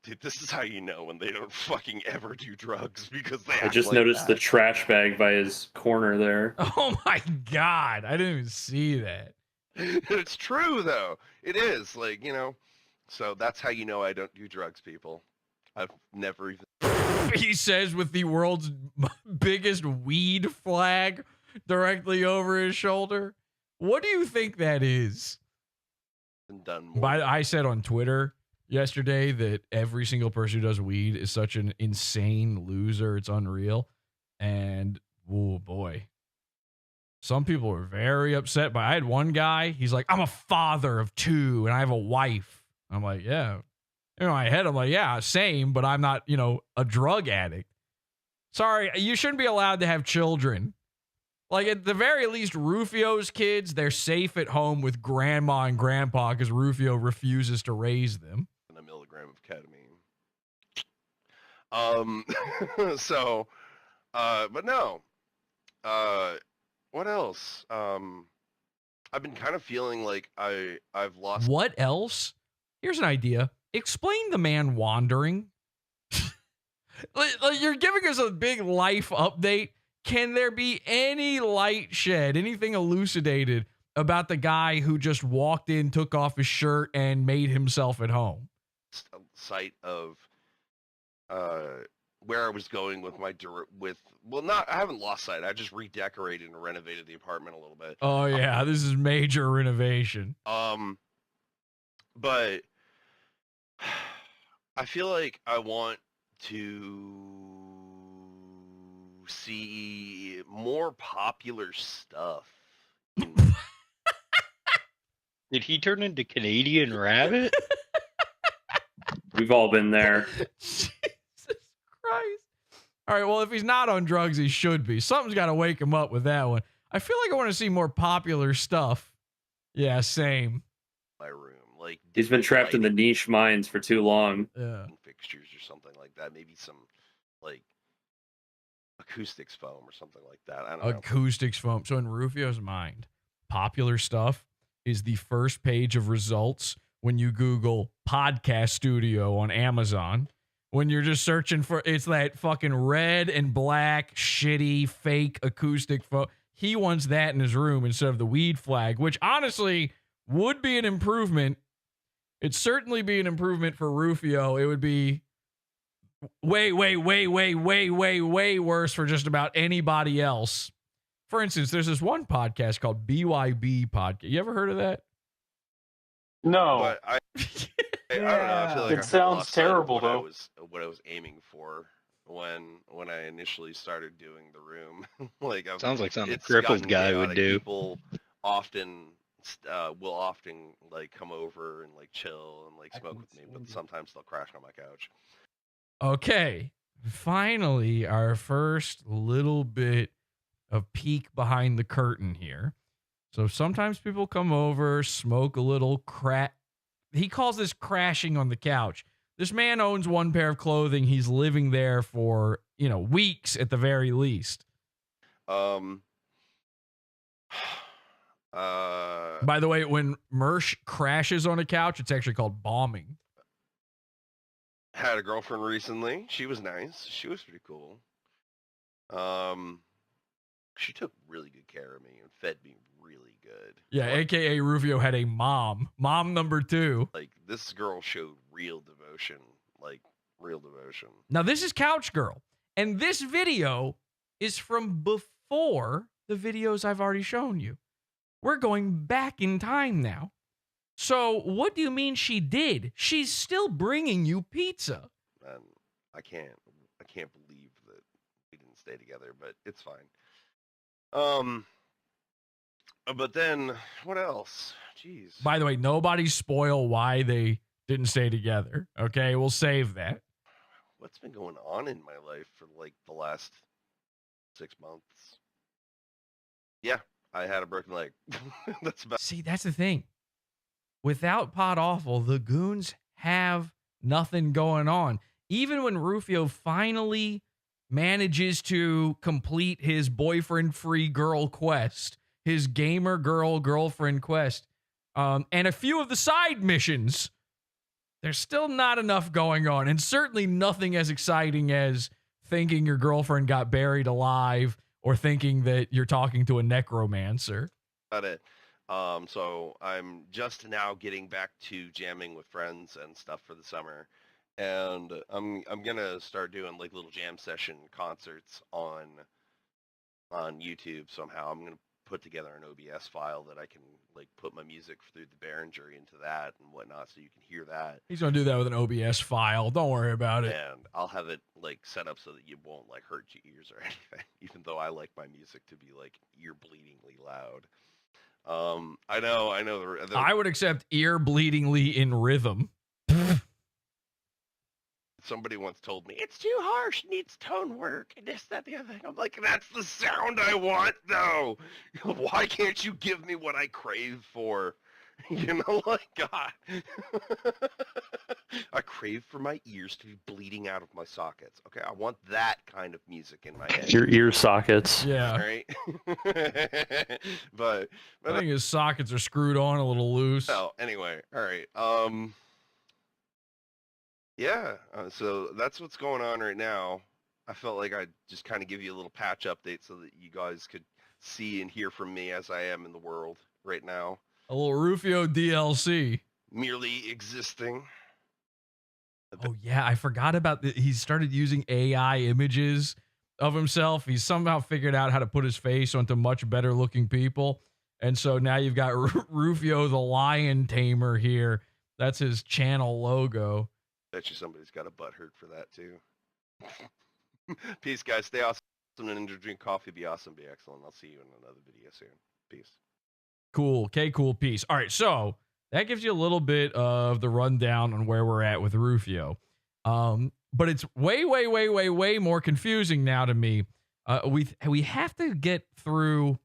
"Dude, this is how you know when they don't fucking ever do drugs, because they I act just like noticed that." the trash bag by his corner there. Oh my God. I didn't even see that. It's true, though. It is. Like, so that's how you know I don't do drugs, people. I've never even... He says with the world's biggest weed flag directly over his shoulder. What do you think that is? Done more. I said on Twitter yesterday that every single person who does weed is such an insane loser. It's unreal. And, oh boy. Some people were very upset I had one guy, he's like, "I'm a father of 2 and I have a wife." I'm like, yeah. In my head, I'm like, yeah, same, but I'm not, a drug addict. Sorry, you shouldn't be allowed to have children. Like, at the very least, Rufio's kids, they're safe at home with grandma and grandpa because Rufio refuses to raise them. And a milligram of ketamine. So, but no. What else? I've been kind of feeling like I've lost... What else? Here's an idea. Explain the man wandering. Like, you're giving us a big life update. Can there be any light shed, anything elucidated about the guy who just walked in, took off his shirt, and made himself at home? Sight of where I was going with I haven't lost sight. I just redecorated and renovated the apartment a little bit. Oh yeah, this is major renovation. But I feel like I want to see more popular stuff. Did he turn into Canadian Rabbit? We've all been there. Jesus Christ. All right, well, if he's not on drugs, he should be. Something's got to wake him up with that one. I feel like I want to see more popular stuff. Yeah, same. My room, like, He's been trapped in the niche mines for too long. Yeah. Fixtures or something like that. Maybe some, like, acoustics foam or something like that. I don't know. Acoustics foam. So in Rufio's mind, popular stuff is the first page of results when you Google podcast studio on Amazon. When you're just searching for, it's that fucking red and black, shitty, fake acoustic foam. He wants that in his room instead of the weed flag, which honestly would be an improvement. It'd certainly be an improvement for Rufio. It would be way worse for just about anybody else. For instance, there's this one podcast called BYB Podcast. You ever heard of that? No. But I don't know. I feel like It sounds terrible, though. What I was aiming for when I initially started doing the room. Like, Sounds like something a it's crippled gotten guy would chaotic. do. People often will often like come over and like chill and like smoke with me, but sometimes they'll crash on my couch. Okay. Finally, our first little bit of peek behind the curtain here. So sometimes people come over, smoke a little he calls this crashing on the couch. This man owns one pair of clothing. He's living there for, weeks at the very least. By the way, when Mersh crashes on a couch, it's actually called bombing. Had a girlfriend recently. She was nice. She was pretty cool. She took really good care of me and fed me really good. Yeah, AKA Rufio had a mom number 2. Like, this girl showed real devotion. Like, real devotion. Now, this is Couch Girl. And this video is from before the videos I've already shown you. We're going back in time now. So what do you mean she did? She's still bringing you pizza. And I can't believe that we didn't stay together, but it's fine. But then what else? Jeez. By the way, nobody spoil why they didn't stay together. Okay, we'll save that. What's been going on in my life for like the last 6 months? Yeah, I had a broken leg. See, that's the thing. Without Podawful, the goons have nothing going on. Even when Rufio finally manages to complete his boyfriend-free girl quest, his gamer girlfriend quest, and a few of the side missions, there's still not enough going on, and certainly nothing as exciting as thinking your girlfriend got buried alive or thinking that you're talking to a necromancer. About it. So I'm just now getting back to jamming with friends and stuff for the summer. And I'm gonna start doing like little jam session concerts on YouTube somehow. I'm gonna put together an OBS file that I can like put my music through the Behringer into that and whatnot, so you can hear that. He's gonna do that with an OBS file. Don't worry about it. And I'll have it like set up so that you won't like hurt your ears or anything. Even though I like my music to be like ear bleedingly loud. I know. I would accept ear bleedingly in rhythm. Somebody once told me, it's too harsh, needs tone work, and this, that, the other thing. I'm like, that's the sound I want, though. Why can't you give me what I crave for? Like, God. I crave for my ears to be bleeding out of my sockets. Okay, I want that kind of music in my head. Your ear sockets. Yeah. Right? but I think his sockets are screwed on a little loose. Oh, anyway, all right. Yeah, so that's what's going on right now. I felt like I'd just kind of give you a little patch update so that you guys could see and hear from me as I am in the world right now. A little Rufio DLC. Merely existing. Oh, yeah, I forgot about that. He started using AI images of himself. He's somehow figured out how to put his face onto much better looking people. And so now you've got Rufio the Lion Tamer here. That's his channel logo. Bet you somebody's got a butthurt for that too. Peace, guys. Stay awesome and drink coffee. Be awesome. Be excellent. I'll see you in another video soon. Peace. Cool. Okay, cool. Peace. All right. So that gives you a little bit of the rundown on where we're at with Rufio. But it's way more confusing now to me. We have to get through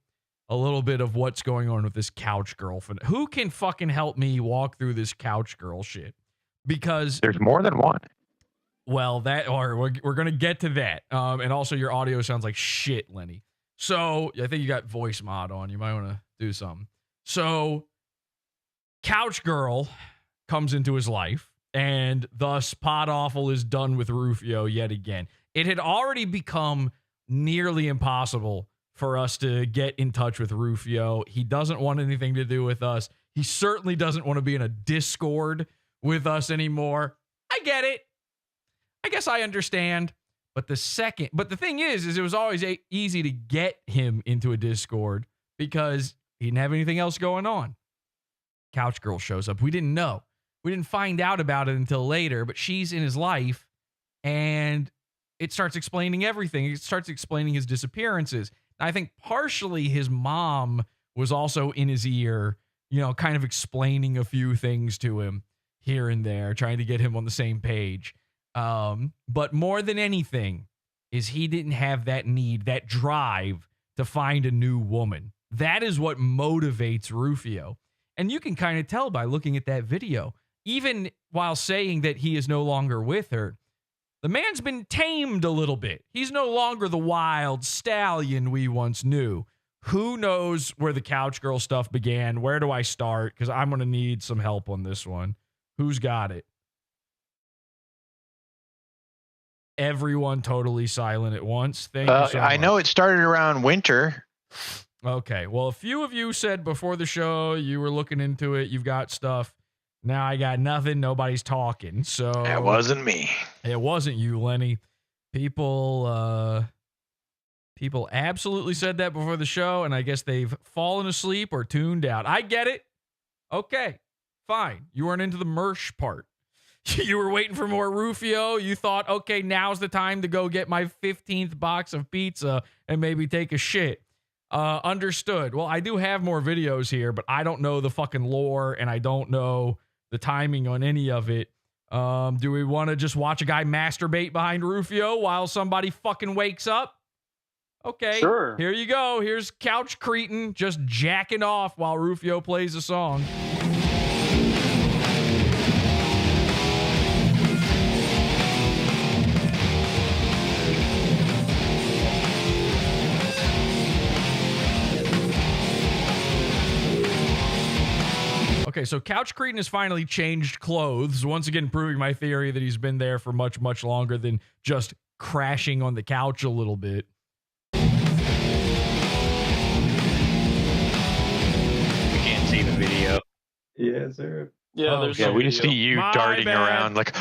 a little bit of what's going on with this couch girlfriend. Who can fucking help me walk through this couch girl shit? Because there's more than one. Well, we're going to get to that. And also your audio sounds like shit, Lenny. So I think you got voice mod on. You might want to do something. So Couch Girl comes into his life, and thus Podawful is done with Rufio yet again. It had already become nearly impossible for us to get in touch with Rufio. He doesn't want anything to do with us. He certainly doesn't want to be in a Discord with us anymore. I get it. I guess I understand. But the thing is it was always easy to get him into a Discord because he didn't have anything else going on. Couch Girl shows up. We didn't know. We didn't find out about it until later, but she's in his life and it starts explaining everything. It starts explaining his disappearances. I think partially his mom was also in his ear, kind of explaining a few things to him here and there, trying to get him on the same page. But more than anything is he didn't have that need, that drive to find a new woman. That is what motivates Rufio. And you can kind of tell by looking at that video, even while saying that he is no longer with her, the man's been tamed a little bit. He's no longer the wild stallion we once knew. Who knows where the couch girl stuff began? Where do I start? Because I'm going to need some help on this one. Who's got it? Everyone totally silent at once. Thank you so much. I know it started around winter. Okay. Well, a few of you said before the show you were looking into it. You've got stuff. Now I got nothing. Nobody's talking. So It wasn't me. It wasn't you, Lenny. People absolutely said that before the show, and I guess they've fallen asleep or tuned out. I get it. Okay, fine. You weren't into the Mersh part. You were waiting for more Rufio. You thought, okay, now's the time to go get my 15th box of pizza and maybe take a shit. Understood. Well, I do have more videos here, but I don't know the fucking lore, and I don't know the timing on any of it. Do we want to just watch a guy masturbate behind Rufio while somebody fucking wakes up? Okay, Sure. Here you go. Here's Couch Cretin just jacking off while Rufio plays a song. Okay, so Couch Cretin has finally changed clothes, once again proving my theory that he's been there for much, much longer than just crashing on the couch a little bit. We can't see the video. Yeah, sir. Yeah, there's Yeah, some we just see video. you My darting bad. around like.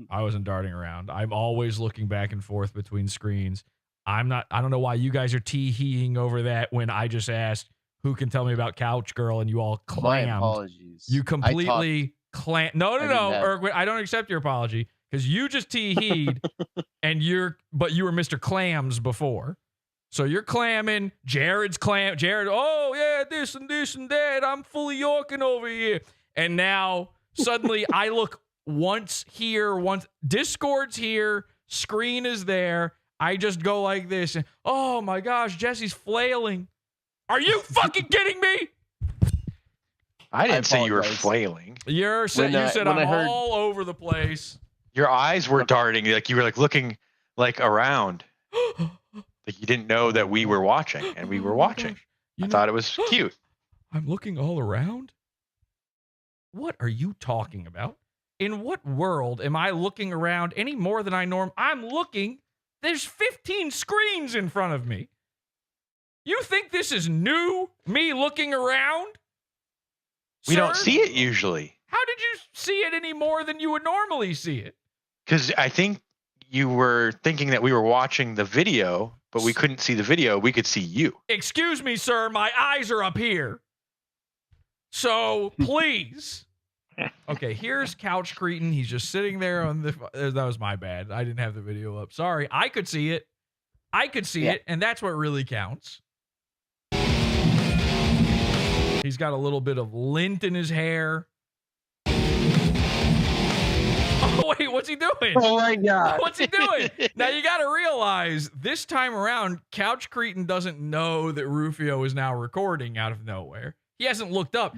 I wasn't darting around. I'm always looking back and forth between screens. I don't know why you guys are tee-heeing over that when I just asked who can tell me about Couch Girl and you all clammed. My apologies. You completely clammed. No, I didn't have- Erwin, I don't accept your apology because you just tee-heed but you were Mr. Clams before. So you're clamming. Jared, oh yeah, this and that. I'm fully yorking over here. And now suddenly I look once here, once Discord's here, screen is there. I just go like this and oh my gosh, Jesse's flailing. Are you fucking kidding me? I didn't say you were apologize. flailing. You said I'm all over the place. Your eyes were darting, like you were like looking like around. Like you didn't know that we were watching, and we were watching. I thought it was cute. I'm looking all around? What are you talking about? In what world am I looking around any more than I'm looking. There's 15 screens in front of me. You think this is new? Me looking around? We don't Sir? see it usually. How did you see it any more than you would normally see it? Because I think you were thinking that we were watching the video, but we couldn't see the video. We could see you. Excuse me, sir. My eyes are up here. So please. Okay, here's Couch Cretin. He's just sitting there on the. That was my bad. I didn't have the video up. Sorry. I could see it. And that's what really counts. He's got a little bit of lint in his hair. Oh, wait, what's he doing? Oh my God. What's he doing? Now, you got to realize this time around, Couch Cretin doesn't know that Rufio is now recording out of nowhere. He hasn't looked up.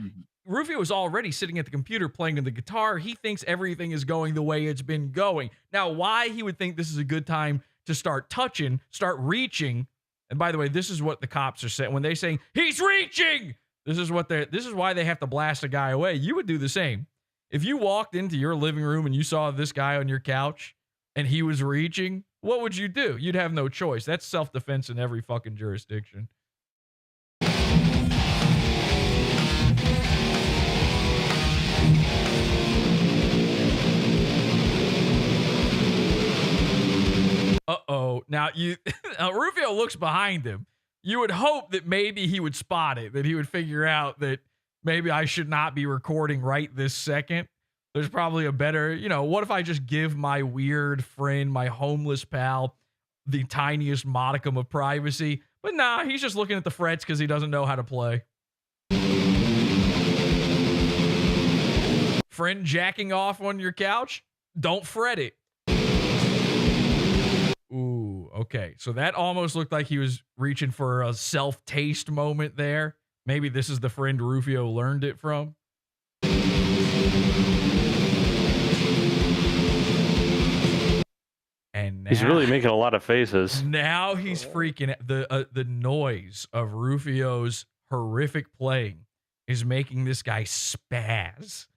Rufio is already sitting at the computer playing the guitar. He thinks everything is going the way it's been going. Now, why he would think this is a good time to start touching, start reaching. And by the way, this is what the cops are saying when they say he's reaching. This is why they have to blast a guy away. You would do the same. If you walked into your living room and you saw this guy on your couch and he was reaching, what would you do? You'd have no choice. That's self-defense in every fucking jurisdiction. Uh-oh. Now, Rufio looks behind him. You would hope that maybe he would spot it, that he would figure out that maybe I should not be recording right this second. There's probably a better, what if I just give my weird friend, my homeless pal, the tiniest modicum of privacy? But nah, he's just looking at the frets because he doesn't know how to play. Friend jacking off on your couch? Don't fret it. Ooh, okay. So that almost looked like he was reaching for a self-taste moment there. Maybe this is the friend Rufio learned it from. And now, he's really making a lot of faces. Now he's freaking out. The noise of Rufio's horrific playing is making this guy spaz.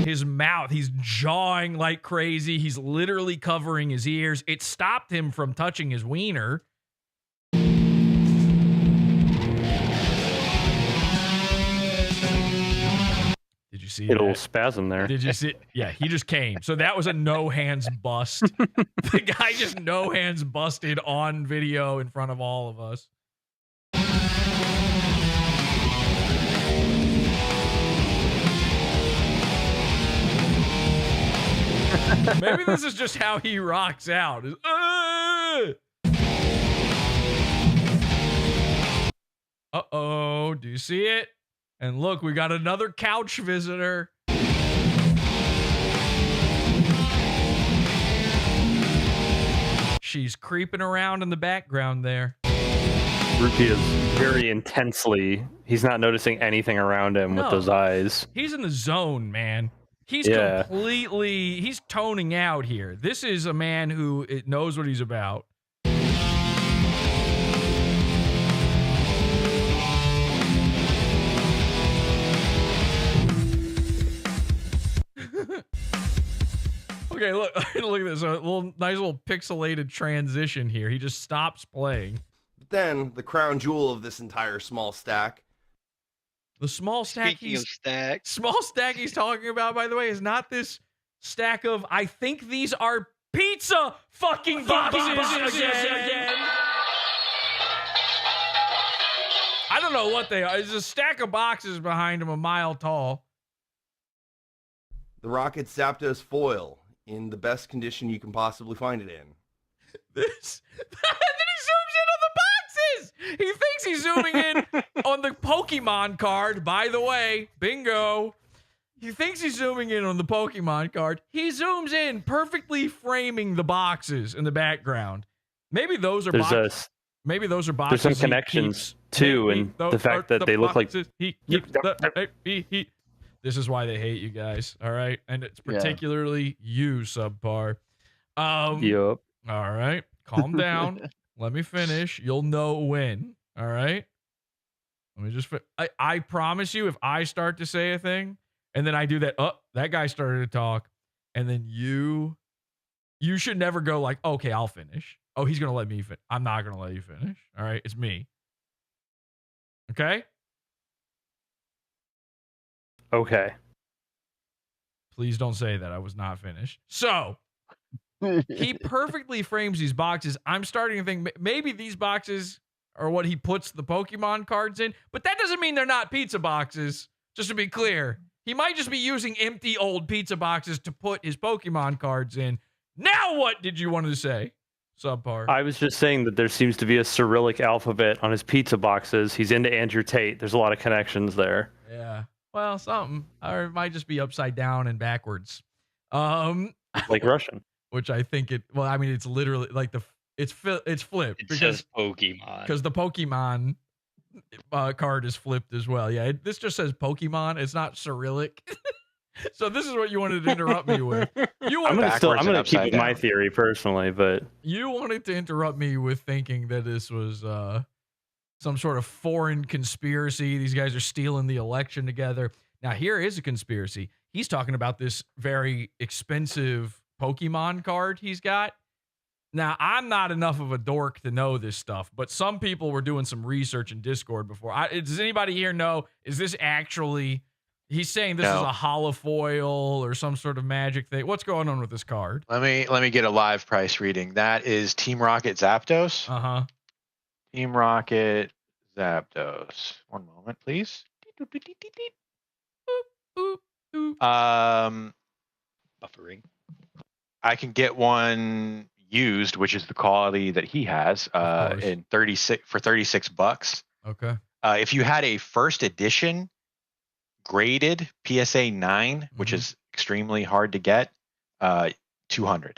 His mouth, he's jawing like crazy. He's literally covering his ears. It stopped him from touching his wiener. Did you see a little spasm there? Did you see? Yeah, he just came. So that was a no hands bust. The guy just no hands busted on video in front of all of us. Maybe this is just how he rocks out. Uh-oh, do you see it? And look, we got another couch visitor. She's creeping around in the background there. Rufio is very intensely. He's not noticing anything around him with those eyes. He's in the zone, man. He's completely, he's toning out here. This is a man who knows what he's about. Okay, look at this. A nice little pixelated transition here. He just stops playing. Then the crown jewel of this entire small stack. The small stack small stack he's talking about, by the way, is not this stack of, I think these are pizza fucking boxes again. I don't know what they are. There's a stack of boxes behind him a mile tall. The Rocket Zapdos foil in the best condition you can possibly find it in. This. And then he zooms in on the boxes. He thinks he's zooming in on the Pokemon card. By the way, bingo. He thinks he's zooming in on the Pokemon card. He zooms in, perfectly framing the boxes in the background. Maybe those are boxes. Maybe those are boxes. There's some connections too, and the fact that they look like. This is why they hate you guys, all right? And it's particularly you, Subpar. Yup. All right, calm down. Let me finish. You'll know when, all right? Let me just... I promise you, if I start to say a thing, and then I do that, that guy started to talk, and then you should never go like, okay, I'll finish. Oh, he's going to let me finish. I'm not going to let you finish, all right? It's me. Okay? Okay. Please don't say that. I was not finished. So, he perfectly frames these boxes. I'm starting to think maybe these boxes are what he puts the Pokemon cards in, but that doesn't mean they're not pizza boxes, just to be clear. He might just be using empty old pizza boxes to put his Pokemon cards in. Now what did you want to say, Subpar? I was just saying that there seems to be a Cyrillic alphabet on his pizza boxes. He's into Andrew Tate. There's a lot of connections there. Yeah. Well, something. Or it might just be upside down and backwards. Like Russian. Which I think it's literally like it's flipped. It says Pokemon. Because the Pokemon card is flipped as well. Yeah, this just says Pokemon. It's not Cyrillic. So this is what you wanted to interrupt me with. I'm gonna keep with my theory personally, but you wanted to interrupt me with thinking that this was some sort of foreign conspiracy. These guys are stealing the election together. Now, here is a conspiracy. He's talking about this very expensive Pokemon card he's got. Now, I'm not enough of a dork to know this stuff, but some people were doing some research in Discord before. Does anybody here know, is this actually... He's saying this is a holofoil or some sort of magic thing. What's going on with this card? Let me get a live price reading. That is Team Rocket Zapdos. Uh-huh. Team Rocket Zapdos. One moment, please. Buffering. I can get one used, which is the quality that he has, in $36. Okay. If you had a first edition graded PSA 9, which is extremely hard to get, $200.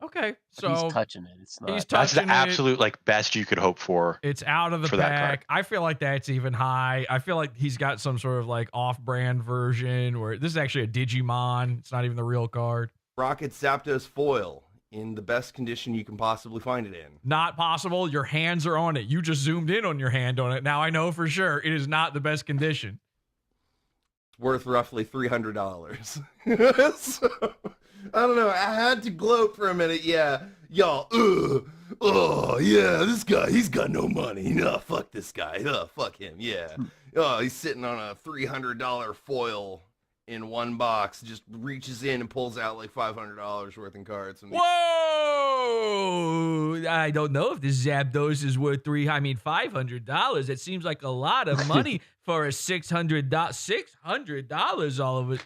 Okay, But so he's touching it. It's not. he's That's touching the it. absolute like best you could hope for. It's out of the for that card. pack. I feel like that's even high. I feel like he's got some sort of like off-brand version where this is actually a Digimon. It's not even the real card. Rocket Zapdos foil in the best condition you can possibly find it in. Not possible. Your hands are on it. You just zoomed in on your hand on it. Now I know for sure it is not the best condition. It's worth roughly $300. So, I don't know. I had to gloat for a minute. Yeah, y'all. Oh yeah, this guy. He's got no money. No, fuck this guy. Fuck him. Yeah. Oh, he's sitting on a $300 foil in one box. Just reaches in and pulls out like $500 worth in cards. And Whoa! I don't know if this Zapdos is worth $500. It seems like a lot of money for a $600 all of it.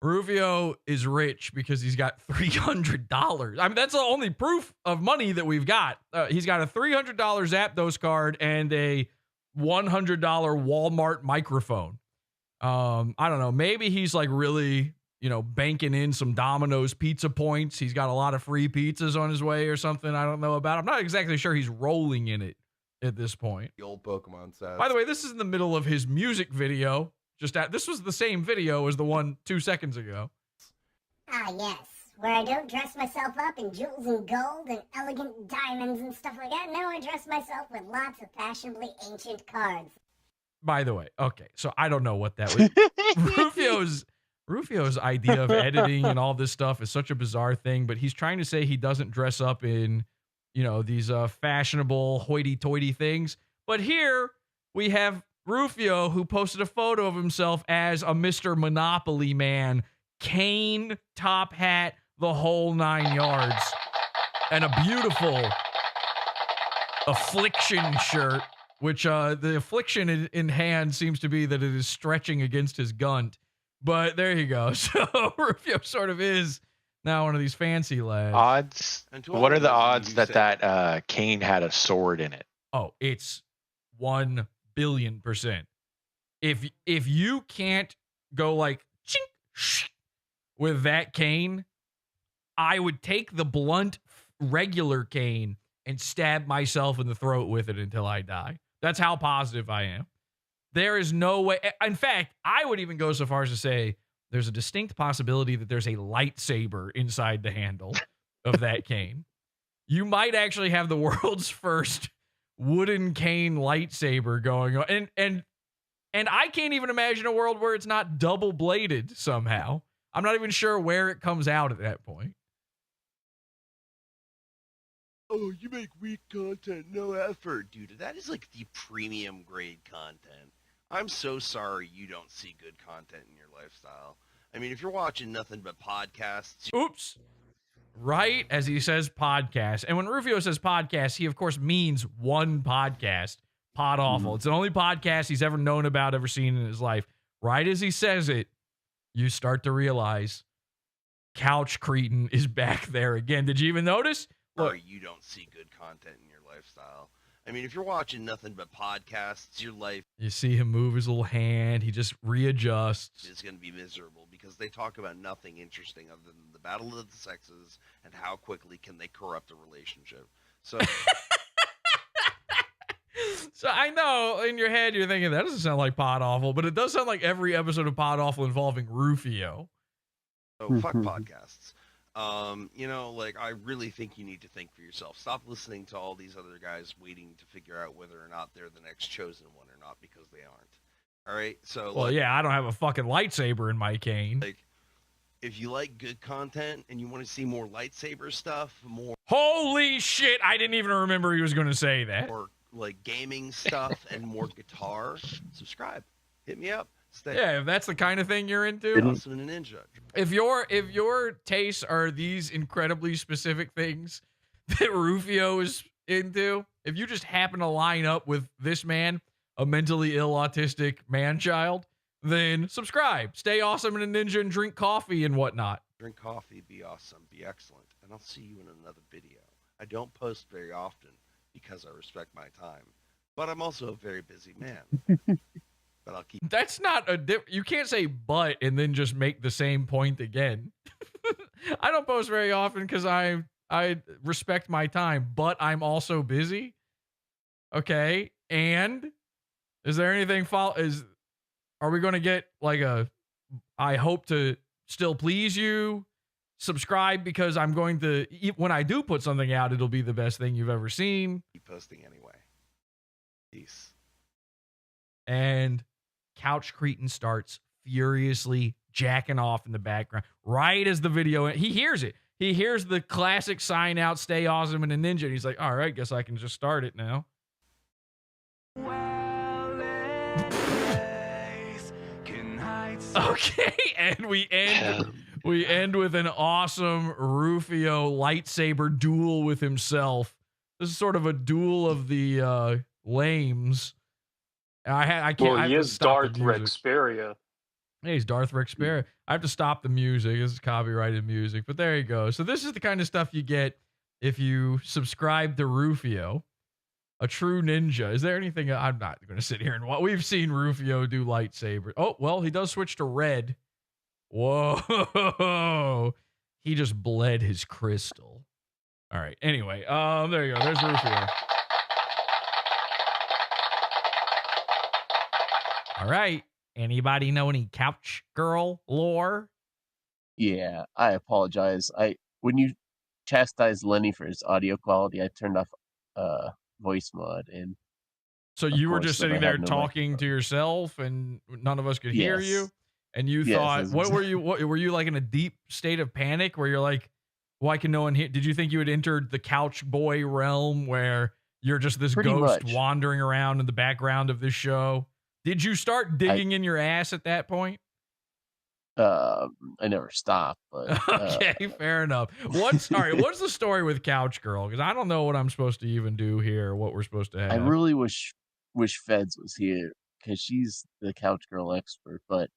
Rufio is rich because he's got $300. I mean, that's the only proof of money that we've got. He's got a $300 Zapdos card and a $100 Walmart microphone. I don't know. Maybe he's like really, banking in some Domino's pizza points. He's got a lot of free pizzas on his way or something. I don't know about. I'm not exactly sure he's rolling in it at this point. The old Pokemon sets. By the way, this is in the middle of his music video. This was the same video as the one 2 seconds ago. Ah, yes. Where I don't dress myself up in jewels and gold and elegant diamonds and stuff like that. No, I dress myself with lots of fashionably ancient cards. By the way, okay, so I don't know what that was. Rufio's idea of editing and all this stuff is such a bizarre thing, but he's trying to say he doesn't dress up in, these fashionable hoity-toity things. But here we have Rufio, who posted a photo of himself as a Mr. Monopoly man, cane, top hat, the whole 9 yards, and a beautiful affliction shirt, which the affliction in hand seems to be that it is stretching against his gunt. But there you go. So Rufio sort of is now one of these fancy lads. Odds? What are the odds that cane had a sword in it? Oh, it's 1 billion%. If you can't go like chink, shh, with that cane, I would take the blunt regular cane and stab myself in the throat with it until I die. That's how positive I am. There is no way. In fact, I would even go so far as to say there's a distinct possibility that there's a lightsaber inside the handle of that cane. You might actually have the world's first wooden cane lightsaber going on. And I can't even imagine a world where it's not double bladed somehow. I'm not even sure where it comes out at that point. Oh, you make weak content, no effort. Dude, that is like the premium grade content. I'm so sorry you don't see good content in your lifestyle. I mean, if you're watching nothing but podcasts... Oops. Right as he says podcast. And when Rufio says podcast, he of course means one podcast, Podawful. It's the only podcast he's ever known about, ever seen in his life. Right as he says it, you start to realize Couch Cretin is back there again. Did you even notice? Look, you don't see good content in your lifestyle. I mean, if you're watching nothing but podcasts, your life... You see him move his little hand. He just readjusts. ...is going to be miserable because they talk about nothing interesting other than the battle of the sexes and how quickly can they corrupt a relationship. So... So I know in your head you're thinking that doesn't sound like Podawful, but it does sound like every episode of Podawful involving Rufio. So fuck podcasts. I really think you need to think for yourself. Stop listening to all these other guys waiting to figure out whether or not they're the next chosen one or not, because they aren't. All right? So, well, yeah, I don't have a fucking lightsaber in my cane. Like, if you like good content and you want to see more lightsaber stuff, more... Holy shit, I didn't even remember he was going to say that. More, like, gaming stuff and more guitar, subscribe. Hit me up. Yeah, if that's the kind of thing you're into. Awesome and a ninja. If your tastes are these incredibly specific things that Rufio is into, if you just happen to line up with this man, a mentally ill autistic man-child, then subscribe. Stay awesome and a ninja and drink coffee and whatnot. Drink coffee, be awesome, be excellent, and I'll see you in another video. I don't post very often because I respect my time, but I'm also a very busy man. But I'll keep. That's not you can't say but and then just make the same point again. I don't post very often because I respect my time, but I'm also busy. Okay, and is there anything are we going to get like I hope to still please you? Subscribe because I'm going to, when I do put something out, it'll be the best thing you've ever seen. Keep posting anyway. Peace. And Couch Cretin starts furiously jacking off in the background right as the video, he hears it. He hears the classic sign out, stay awesome and a ninja. And he's like, all right, guess I can just start it now. Okay, and we end with an awesome Rufio lightsaber duel with himself. This is sort of a duel of the lames. I can't. Well, he is Darth Rexperia. Yeah, he's Darth Rexperia. I have to stop the music. This is copyrighted music, but there you go. So this is the kind of stuff you get if you subscribe to Rufio. A true ninja. Is there anything? I'm not going to sit here and watch. We've seen Rufio do lightsaber. Oh, well, he does switch to red. Whoa. He just bled his crystal. All right. Anyway, there you go. There's Rufio. All right. Anybody know any couch girl lore? Yeah, I apologize. When you chastised Lenny for his audio quality, I turned off voice mod, and so you were just sitting there talking to yourself and none of us could hear you, and you thought, what were you like in a deep state of panic where you're like, why can no one hear? Did you think you had entered the couch boy realm where you're just this ghost wandering around in the background of this show? Did you start digging in your ass at that point? I never stopped, but okay, fair enough. What's the story with Couch Girl? Because I don't know what I'm supposed to even do here, what we're supposed to have. I really wish Feds was here because she's the Couch Girl expert. But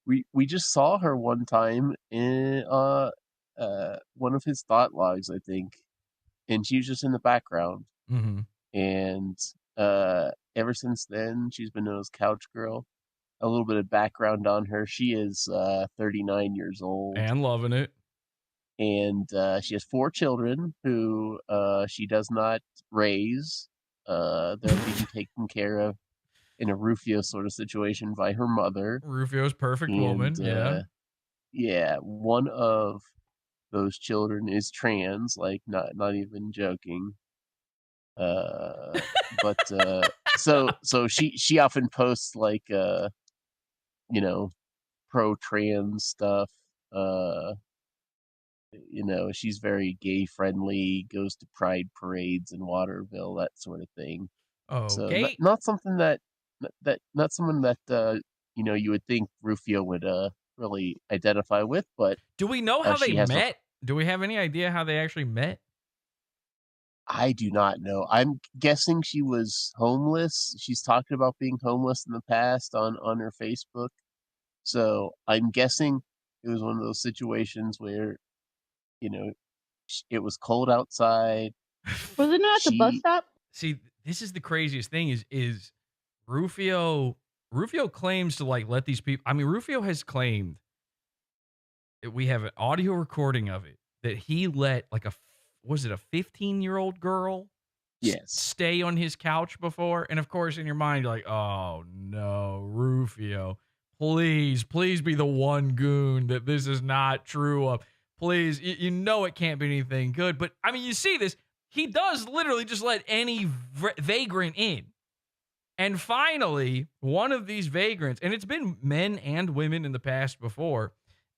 we just saw her one time in one of his thought logs, I think, and she was just in the background. Mm-hmm. And ever since then, she's been known as Couch Girl. A little bit of background on her. She is 39 years old. And loving it. And she has 4 children who she does not raise. They're being taken care of in a Rufio sort of situation by her mother. Rufio's perfect woman, yeah. Yeah, one of those children is trans, like not even joking. But so she often posts like pro-trans stuff. She's very gay friendly, goes to pride parades in Waterville, that sort of thing. Oh, so okay. not something that you would think Rufio would really identify with. But do we know how they met? Do we have any idea how they actually met? I do not know. I'm guessing she was homeless. She's talked about being homeless in the past on her Facebook. So I'm guessing it was one of those situations where, it was cold outside. Was it not at the bus stop? See, this is the craziest thing is Rufio claims to like let these people. I mean, Rufio has claimed that we have an audio recording of it that he let like was it a 15-year-old girl stay on his couch before? And of course, in your mind, you're like, oh no, Rufio, please be the one goon that this is not true of. Please, you know it can't be anything good. But I mean, you see this, he does literally just let any vagrant in. And finally, one of these vagrants, and it's been men and women in the past before,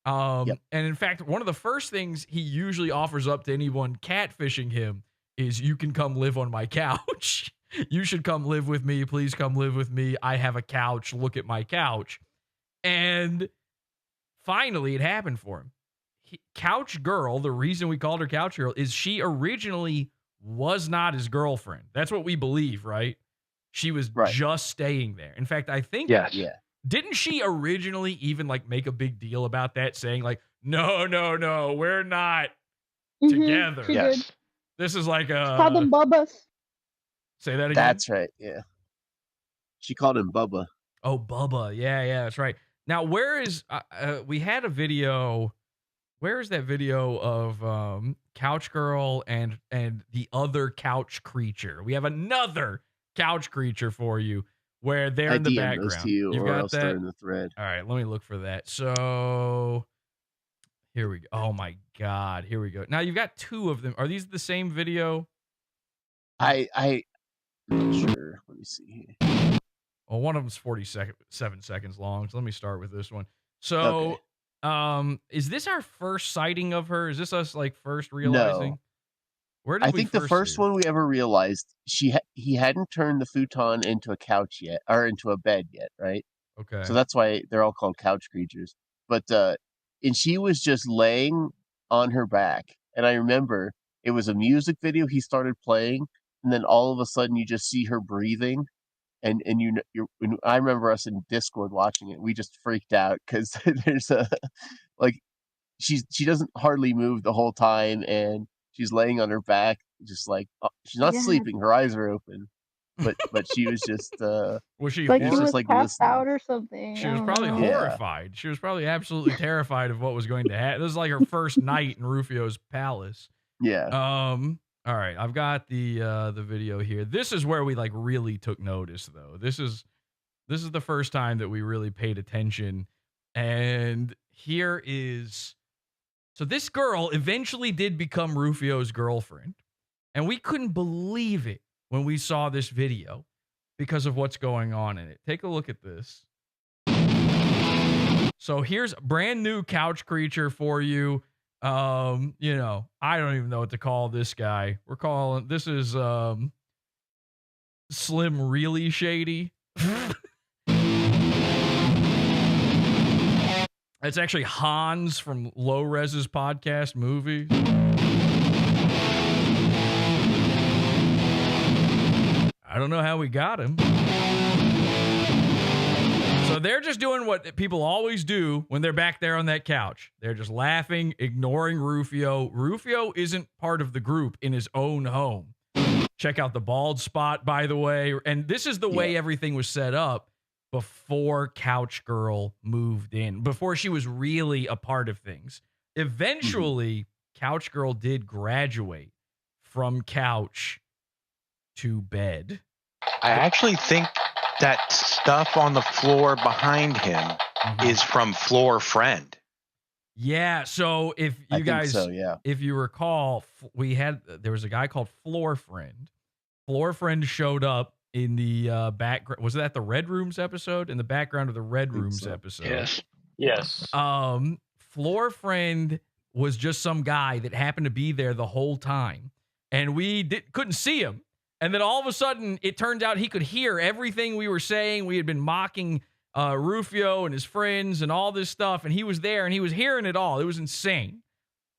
and in fact, one of the first things he usually offers up to anyone catfishing him is, you can come live on my couch. You should come live with me. Please come live with me. I have a couch. Look at my couch. And finally, it happened for him. Couch Girl, the reason we called her Couch Girl is she originally was not his girlfriend. That's what we believe, right? She was just staying there. In fact, I think didn't she originally even like make a big deal about that, saying like, no, we're not together. She did. This is like She called them Bubbas. Say that again. That's right. Yeah. She called him Bubba. Oh, Bubba. Yeah, that's right. Now, where is we had a video? Where is that video of Couch Girl and the other couch creature? We have another couch creature for you where they're in the DM'd background. those to you, You've or got else that? they're in the thread. All right, let me look for that. So here we go. Oh my God, here we go. Now you've got two of them. Are these the same video? I'm not sure. Let me see here. Well, one of them's 7 seconds long. So let me start with this one. So, is this our first sighting of her? Is this us like first realizing? No. Where did I we think the first see her? one we ever realized he hadn't turned the futon into a couch yet, or into a bed yet, right? Okay. So that's why they're all called couch creatures. But and she was just laying on her back, and I remember it was a music video he started playing, and then all of a sudden you just see her breathing, and I remember us in Discord watching it. We just freaked out because there's a like she doesn't hardly move the whole time, and she's laying on her back, just like she's not sleeping. Her eyes are open, but she was just was she like she was just like passed listening. out or something? She was probably horrified. She was probably absolutely terrified of what was going to happen. This is like her first night in Rufio's palace. Yeah. All right, I've got the video here. This is where we like really took notice, though. This is the first time that we really paid attention. And here is, so this girl eventually did become Rufio's girlfriend, and we couldn't believe it when we saw this video because of what's going on in it. Take a look at this. So here's a brand new couch creature for you. I don't even know what to call this guy. This is Slim Really Shady. It's actually Hans from Low Res's podcast movie. I don't know how we got him. So they're just doing what people always do when they're back there on that couch. They're just laughing, ignoring Rufio. Rufio isn't part of the group in his own home. Check out the bald spot, by the way. And this is the way everything was set up before Couch Girl moved in, before she was really a part of things. Eventually, Couch Girl did graduate from couch to bed. I actually think that stuff on the floor behind him is from Floor Friend. Yeah, so if you guys, if you recall, there was a guy called Floor Friend. Floor Friend showed up in the background. Was that the Red Rooms episode? In the background of the Red Rooms episode. Yes. Floor Friend was just some guy that happened to be there the whole time, and we couldn't see him. And then all of a sudden, it turns out he could hear everything we were saying. We had been mocking Rufio and his friends and all this stuff, and he was there and he was hearing it all. It was insane.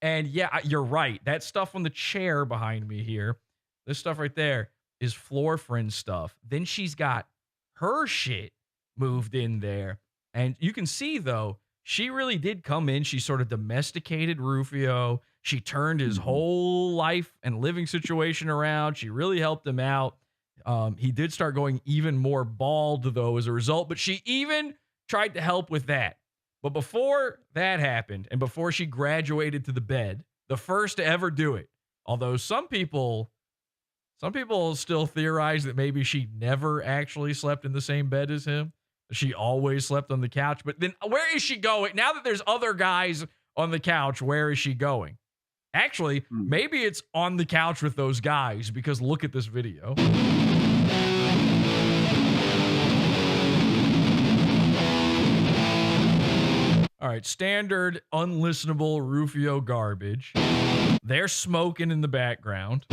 And yeah, you're right. That stuff on the chair behind me here, this stuff right there is Floor Friend stuff. Then she's got her shit moved in there. And you can see, though, she really did come in. She sort of domesticated Rufio. She turned his whole life and living situation around. She really helped him out. He did start going even more bald, though, as a result. But she even tried to help with that. But before that happened, and before she graduated to the bed, the first to ever do it, although some people still theorize that maybe she never actually slept in the same bed as him. She always slept on the couch. But then where is she going? Now that there's other guys on the couch, where is she going? Actually, maybe it's on the couch with those guys, because look at this video. All right, standard unlistenable Rufio garbage. They're smoking in the background.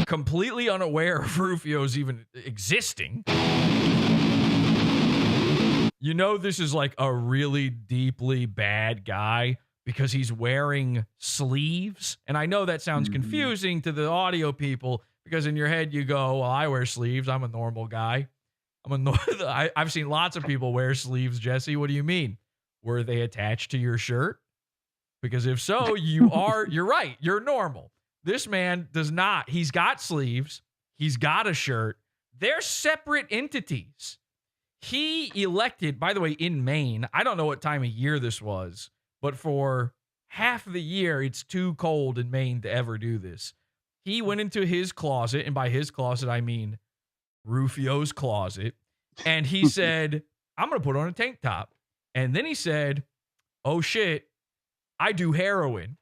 Completely unaware of Rufio's even existing. You know this is like a really deeply bad guy because he's wearing sleeves. And I know that sounds confusing to the audio people because in your head you go, well, I wear sleeves. I'm a normal guy. I'm annoyed. I've seen lots of people wear sleeves, Jesse. What do you mean? Were they attached to your shirt? Because if so, you're right. You're normal. This man does not. He's got sleeves. He's got a shirt. They're separate entities. He elected, by the way, in Maine, I don't know what time of year this was, but for half of the year, it's too cold in Maine to ever do this. He went into his closet, and by his closet, I mean Rufio's closet, and he said, I'm going to put on a tank top. And then he said, oh, shit, I do heroin.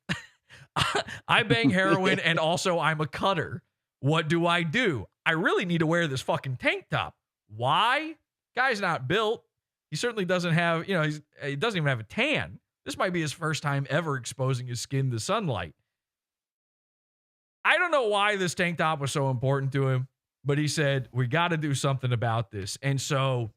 I bang heroin, and also I'm a cutter. What do? I really need to wear this fucking tank top. Why? Guy's not built. He certainly doesn't have, he doesn't even have a tan. This might be his first time ever exposing his skin to sunlight. I don't know why this tank top was so important to him, but he said, we got to do something about this. And so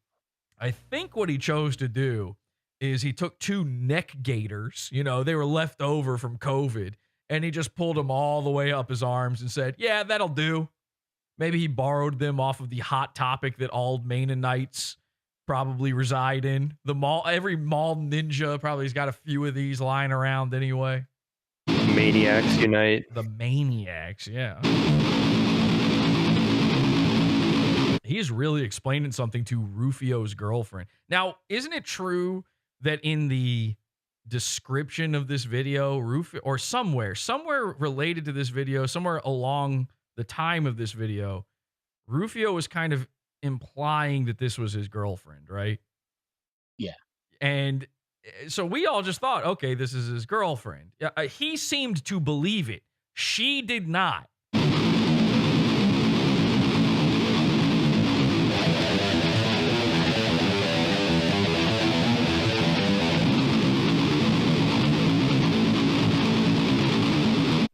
I think what he chose to do is he took 2 neck gaiters, they were left over from COVID, and he just pulled them all the way up his arms and said, yeah, that'll do. Maybe he borrowed them off of the Hot Topic that all Maineites probably reside in. The mall, every mall ninja probably has got a few of these lying around anyway. Maniacs unite. The Maniacs, yeah. He's really explaining something to Rufio's girlfriend. Now, isn't it true that in the description of this video, Rufio, or somewhere related to this video, somewhere along the time of this video, Rufio was kind of implying that this was his girlfriend, right? Yeah. And so we all just thought, okay, this is his girlfriend. He seemed to believe it. She did not.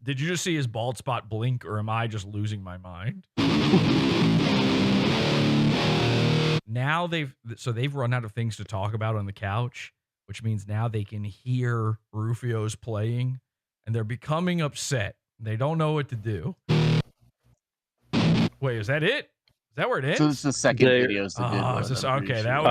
Did you just see his bald spot blink, or am I just losing my mind? Now they've run out of things to talk about on the couch, which means now they can hear Rufio's playing, and they're becoming upset. They don't know what to do. Wait, is that it? Is that where it ends? So it's the second video. Okay, that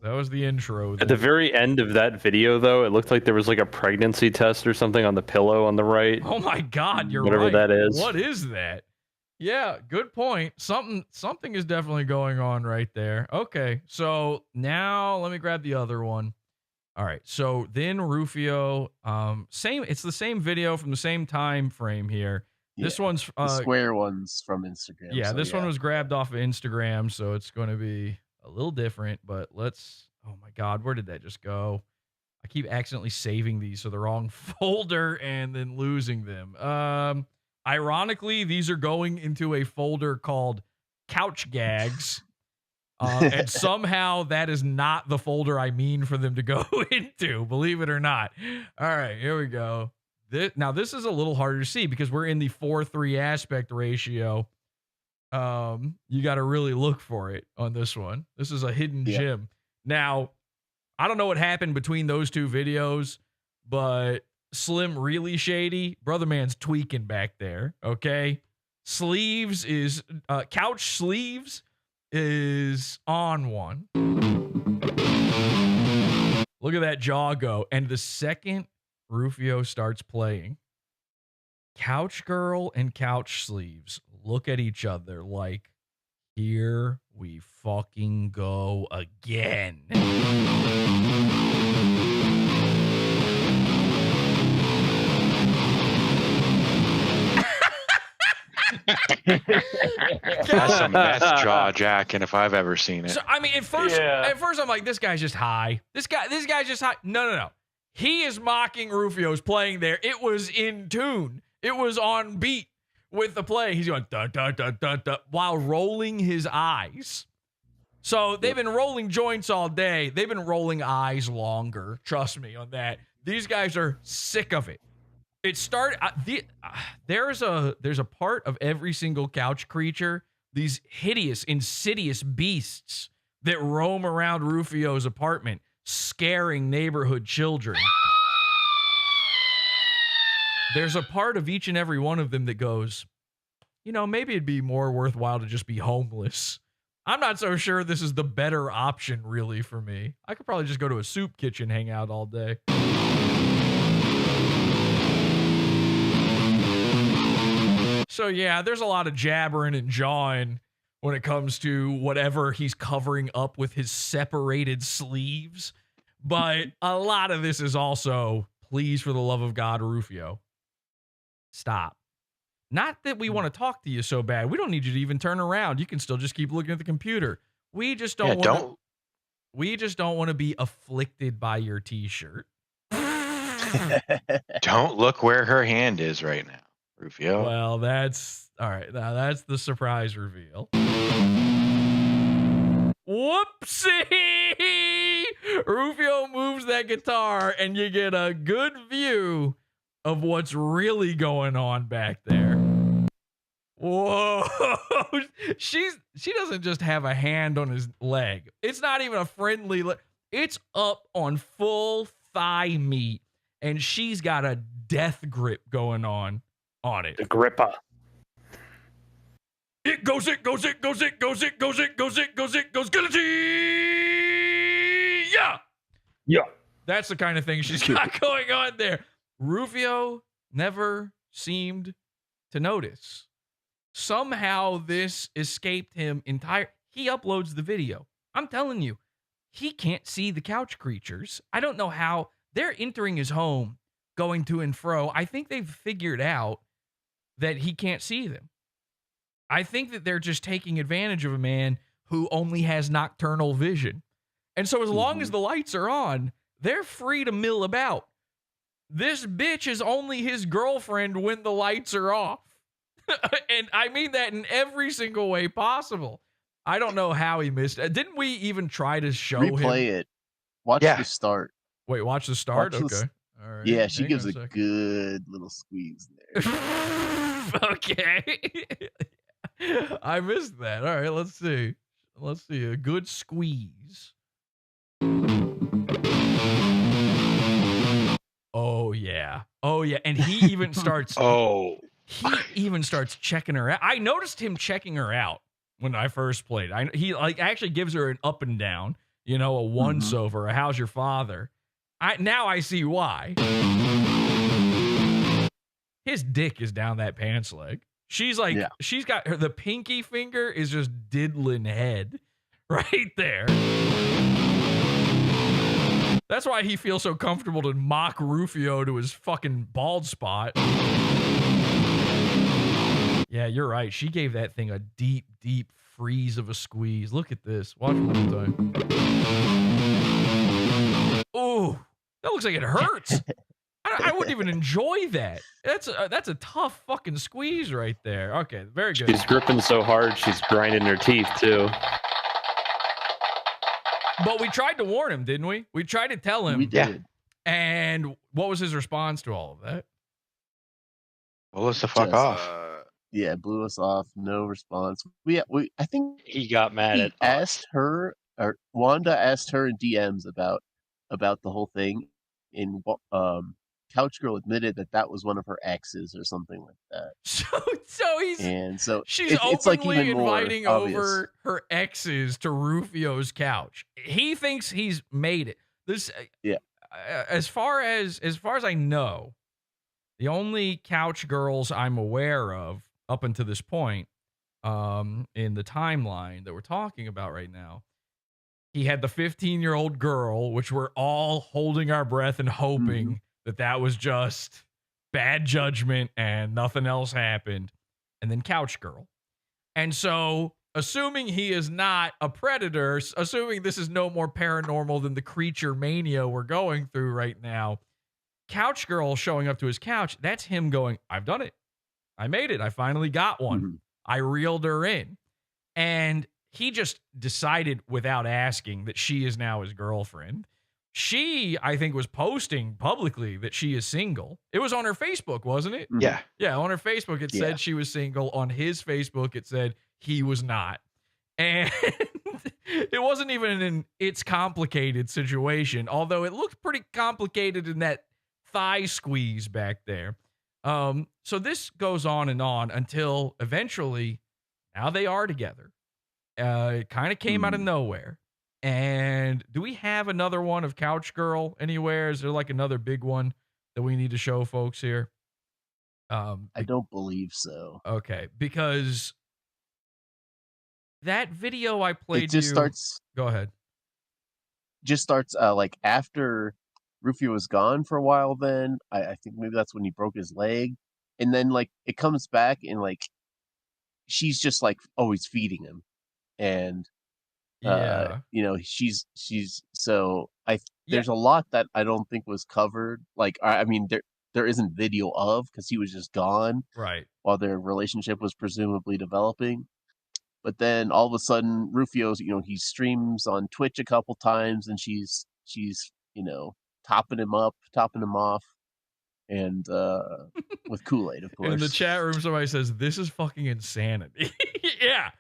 was the intro. At the very end of that video, though, it looked like there was like a pregnancy test or something on the pillow on the right. Oh my God, you're whatever right. That is. What is that? Yeah, good point. Something is definitely going on right there. Okay, so now let me grab the other one. All right, so then Rufio, it's the same video from the same time frame here. This one's the square ones from Instagram. Yeah, this one was grabbed off of Instagram, so it's going to be a little different, but oh my God, where did that just go? I keep accidentally saving these to the wrong folder and then losing them. Ironically, these are going into a folder called Couch Gags. And somehow that is not the folder I mean for them to go into, believe it or not. All right, here we go. This is a little harder to see because we're in the 4:3 aspect ratio. You got to really look for it on this one. This is a hidden gem. Now, I don't know what happened between those 2 videos, but Slim really shady. Brother man's tweaking back there. Okay. Couch sleeves is on one. Look at that jaw go. And the second Rufio starts playing, Couch Girl and Couch Sleeves look at each other like, here we fucking go again. That's some mess jaw jacking if I've ever seen it. So, I mean, at first I'm like, this guy's just high. This guy's just high. No. He is mocking Rufio's playing there. It was in tune. It was on beat with the play. He's going da da da da da while rolling his eyes. So they've been rolling joints all day. They've been rolling eyes longer. Trust me on that. These guys are sick of it. It started. There's a part of every single couch creature, these hideous, insidious beasts that roam around Rufio's apartment, scaring neighborhood children. There's a part of each and every one of them that goes, maybe it'd be more worthwhile to just be homeless I'm not so sure this is the better option, really, for me. I could probably just go to a soup kitchen, hang out all day. So, yeah, there's a lot of jabbering and jawing when it comes to whatever he's covering up with his separated sleeves. But a lot of this is also, please, for the love of God, Rufio, stop. Not that we want to talk to you so bad. We don't need you to even turn around. You can still just keep looking at the computer. We just don't want we just don't want to be afflicted by your t-shirt. Don't look where her hand is right now, Rufio. Well, that's all right. Now that's the surprise reveal. Whoopsie! Rufio moves that guitar and you get a good view of what's really going on back there. Whoa. She doesn't just have a hand on his leg. It's not even a friendly leg. It's up on full thigh meat, and she's got a death grip going on it. The gripper. It goes, skeleton! Yeah! Yeah. That's the kind of thing she's got going on there. Rufio never seemed to notice. Somehow this escaped him entire. He uploads the video. I'm telling you, he can't see the couch creatures. I don't know how they're entering his home, going to and fro. I think they've figured out that he can't see them. I think that they're just taking advantage of a man who only has nocturnal vision. And so as long as the lights are on, they're free to mill about. This bitch is only his girlfriend when the lights are off. And I mean that in every single way possible. I don't know how he missed it. Didn't we even try to show him? Replay it. Watch the start. Wait, watch the start? Watch Okay. the- All right. Yeah, she Hang gives on a second. good little squeeze there. Okay. I missed that. All right, let's see. Let's see. A good squeeze. Oh, yeah. Oh, yeah. And he even starts. He even starts checking her out. I noticed him checking her out when I first played. He like actually gives her an up and down, you know, a once over, a how's your father. Now I see why. His dick is down that pants leg. She's like, she's got her, the pinky finger is just diddling head right there. That's why he feels so comfortable to mock Rufio to his fucking bald spot. Yeah, you're right. She gave that thing a deep, deep freeze of a squeeze. Look at this. Watch one more time. Oh, that looks like it hurts. I wouldn't even enjoy that. That's a tough fucking squeeze right there. Okay, very good. She's gripping so hard, she's grinding her teeth, too. But we tried to warn him, didn't we? We tried to tell him. We did. And what was his response to all of that? Well, let's the fuck off. Yeah, blew us off. No response. I think he got mad at asked her, or Wanda asked her in DMs about the whole thing, and Couch Girl admitted that was one of her exes or something like that. So she's it's openly like even more inviting obvious. over her exes to Rufio's couch. He thinks he's made it. This, as far as I know, the only couch girls I'm aware of up until this point, in the timeline that we're talking about right now, he had the 15-year-old girl, which we're all holding our breath and hoping that was just bad judgment and nothing else happened. And then Couch Girl. And so, assuming he is not a predator, assuming this is no more paranormal than the creature mania we're going through right now, Couch Girl showing up to his couch, that's him going, I've done it. I made it. I finally got one. I reeled her in. And he just decided without asking that she is now his girlfriend. She, I think, was posting publicly that she is single. It was on her Facebook, wasn't it? Yeah. Yeah, on her Facebook, it said she was single. On his Facebook, it said he was not. And it wasn't even an it's complicated situation, although it looked pretty complicated in that thigh squeeze back there. So this goes on and on until eventually, now they are together. It kind of came out of nowhere. And do we have another one of Couch Girl anywhere? Is there like another big one that we need to show folks here? I don't believe so. Okay, because that video I played It just you. starts. Go ahead. Just starts like after Rufio was gone for a while. Then I think maybe that's when he broke his leg, and then like it comes back and like she's just like always feeding him, and you know she's so there's a lot that I don't think was covered. Like I mean there isn't video of because he was just gone right while their relationship was presumably developing. But then all of a sudden, Rufio's, you know, he streams on Twitch a couple times, and she's, you know, topping him off, and with Kool-Aid, of course. In the chat room, somebody says this is fucking insanity. Yeah,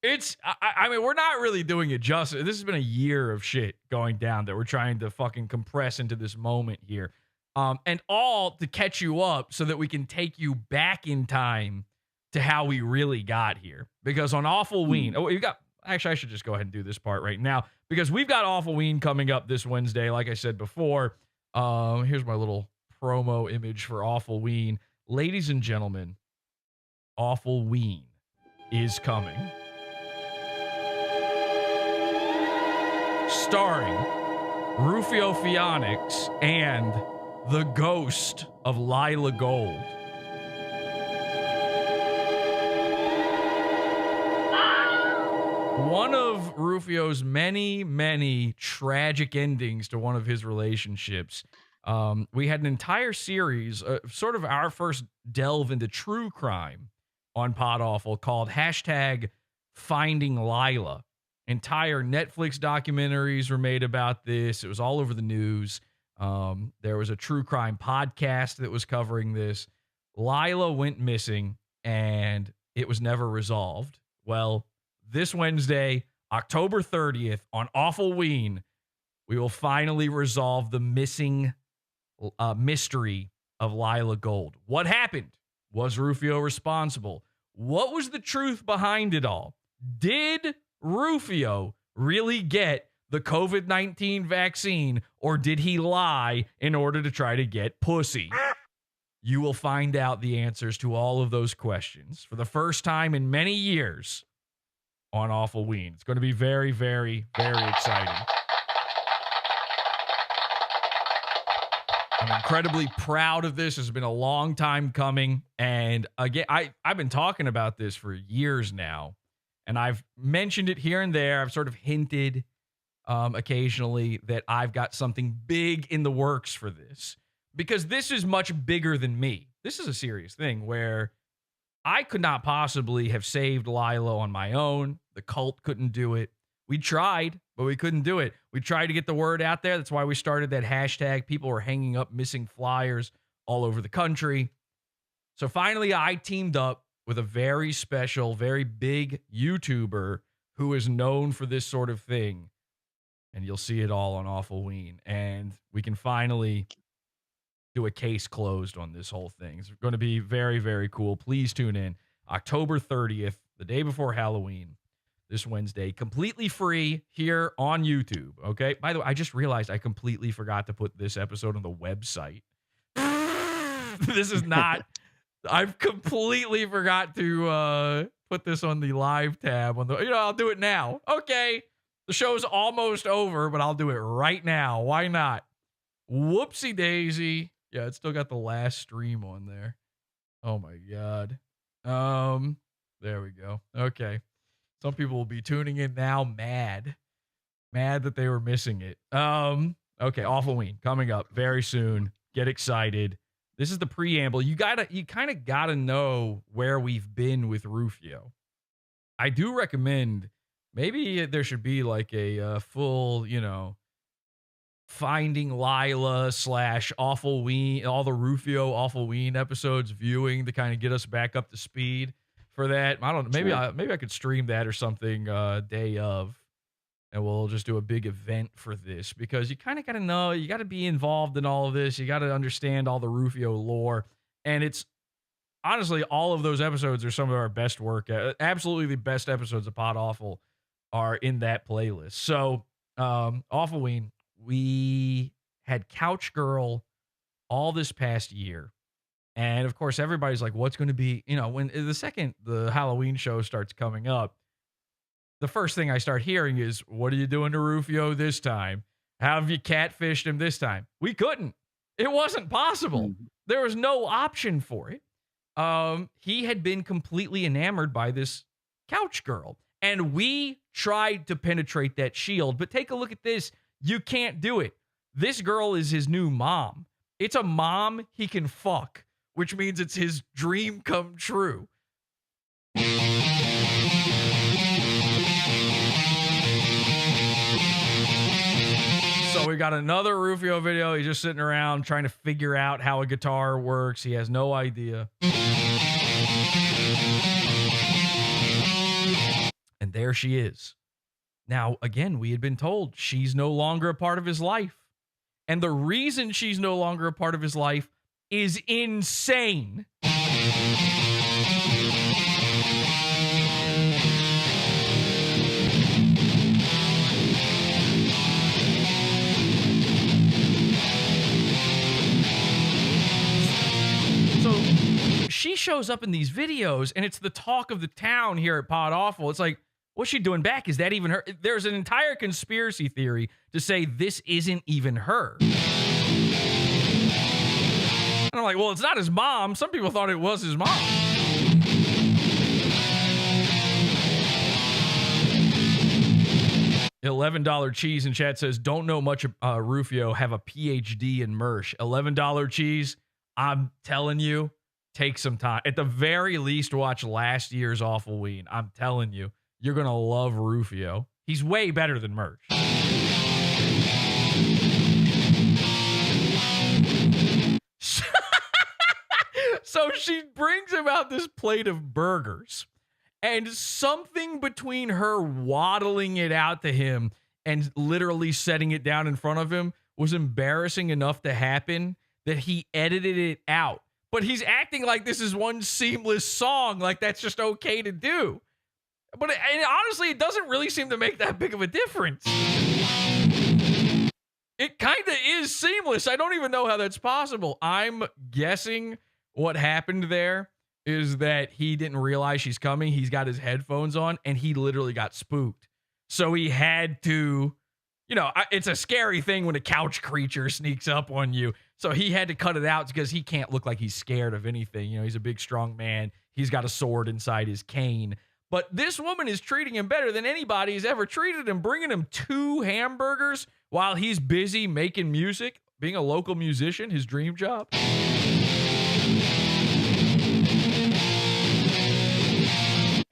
it's. I mean, we're not really doing it justice. This has been a year of shit going down that we're trying to fucking compress into this moment here, and all to catch you up so that we can take you back in time to how we really got here. Because on Awful Ween, actually, I should just go ahead and do this part right now because we've got Awful Ween coming up this Wednesday. Like I said before, here's my little promo image for Awful Ween. Ladies and gentlemen, Awful Ween is coming. Starring Rufio Phoenix and the ghost of Lila Gold. One of Rufio's many, many tragic endings to one of his relationships. We had an entire series, sort of our first delve into true crime on Podawful called #Finding Lila. Entire Netflix documentaries were made about this. It was all over the news. There was a true crime podcast that was covering this. Lila went missing and it was never resolved. Well, this Wednesday, October 30th, on Awful Ween, we will finally resolve the missing mystery of Lila Gold. What happened? Was Rufio responsible? What was the truth behind it all? Did Rufio really get the COVID-19 vaccine, or did he lie in order to try to get pussy? You will find out the answers to all of those questions for the first time in many years on Awful Ween. It's going to be very, very, very exciting. I'm incredibly proud of this. It's been a long time coming. And again, I've been talking about this for years now. And I've mentioned it here and there. I've sort of hinted occasionally that I've got something big in the works for this. Because this is much bigger than me. This is a serious thing where I could not possibly have saved Lila on my own. The cult couldn't do it. We tried, but we couldn't do it. We tried to get the word out there. That's why we started that hashtag. People were hanging up missing flyers all over the country. So finally, I teamed up with a very special, very big YouTuber who is known for this sort of thing. And you'll see it all on Awful Ween. And we can finally do a case closed on this whole thing. It's going to be very, very cool. Please tune in. October 30th, the day before Halloween, this Wednesday, completely free here on YouTube. Okay. By the way, I just realized I completely forgot to put this episode on the website. This is not, I've completely forgot to put this on the live tab on the, I'll do it now. Okay. The show's almost over, but I'll do it right now. Why not? Whoopsie daisy. Yeah, it's still got the last stream on there. Oh my God. There we go. Okay. Some people will be tuning in now mad that they were missing it. Okay, Awful Ween coming up very soon. Get excited. This is the preamble. You kind of gotta know where we've been with Rufio. I do recommend maybe there should be like a full, Finding Lila / Awful Ween, all the Rufio Awful Ween episodes viewing to kind of get us back up to speed for that. I don't know. Maybe I could stream that or something day of, and we'll just do a big event for this because you kind of got to know, you got to be involved in all of this. You got to understand all the Rufio lore. And it's honestly, all of those episodes are some of our best work. Absolutely the best episodes of Podawful are in that playlist. So, Awful Ween, we had Couch Girl all this past year. And of course, everybody's like, what's going to be, when the second the Halloween show starts coming up, the first thing I start hearing is, what are you doing to Rufio this time? How have you catfished him this time? We couldn't. It wasn't possible. There was no option for it. He had been completely enamored by this Couch Girl. And we tried to penetrate that shield. But take a look at this. You can't do it. This girl is his new mom. It's a mom he can fuck, which means it's his dream come true. So we got another Rufio video. He's just sitting around trying to figure out how a guitar works. He has no idea. And there she is. Now, again, we had been told she's no longer a part of his life. And the reason she's no longer a part of his life is insane. So she shows up in these videos, and it's the talk of the town here at Podawful. It's like, what's she doing back? Is that even her? There's an entire conspiracy theory to say this isn't even her. And I'm like, well, it's not his mom. Some people thought it was his mom. $11 cheese in chat says, don't know much Rufio, have a PhD in Mersh. $11 cheese, I'm telling you, take some time. At the very least, watch last year's Awful Ween. I'm telling you, you're going to love Rufio. He's way better than Mersh. So she brings him out this plate of burgers, and something between her waddling it out to him and literally setting it down in front of him was embarrassing enough to happen that he edited it out. But he's acting like this is one seamless song, like that's just okay to do. But honestly, it doesn't really seem to make that big of a difference. It kind of is seamless. I don't even know how that's possible. I'm guessing what happened there is that he didn't realize she's coming. He's got his headphones on, and he literally got spooked. So he had to, it's a scary thing when a couch creature sneaks up on you. So he had to cut it out because he can't look like he's scared of anything. He's a big, strong man. He's got a sword inside his cane. But this woman is treating him better than anybody has ever treated him, bringing him 2 hamburgers while he's busy making music, being a local musician, his dream job.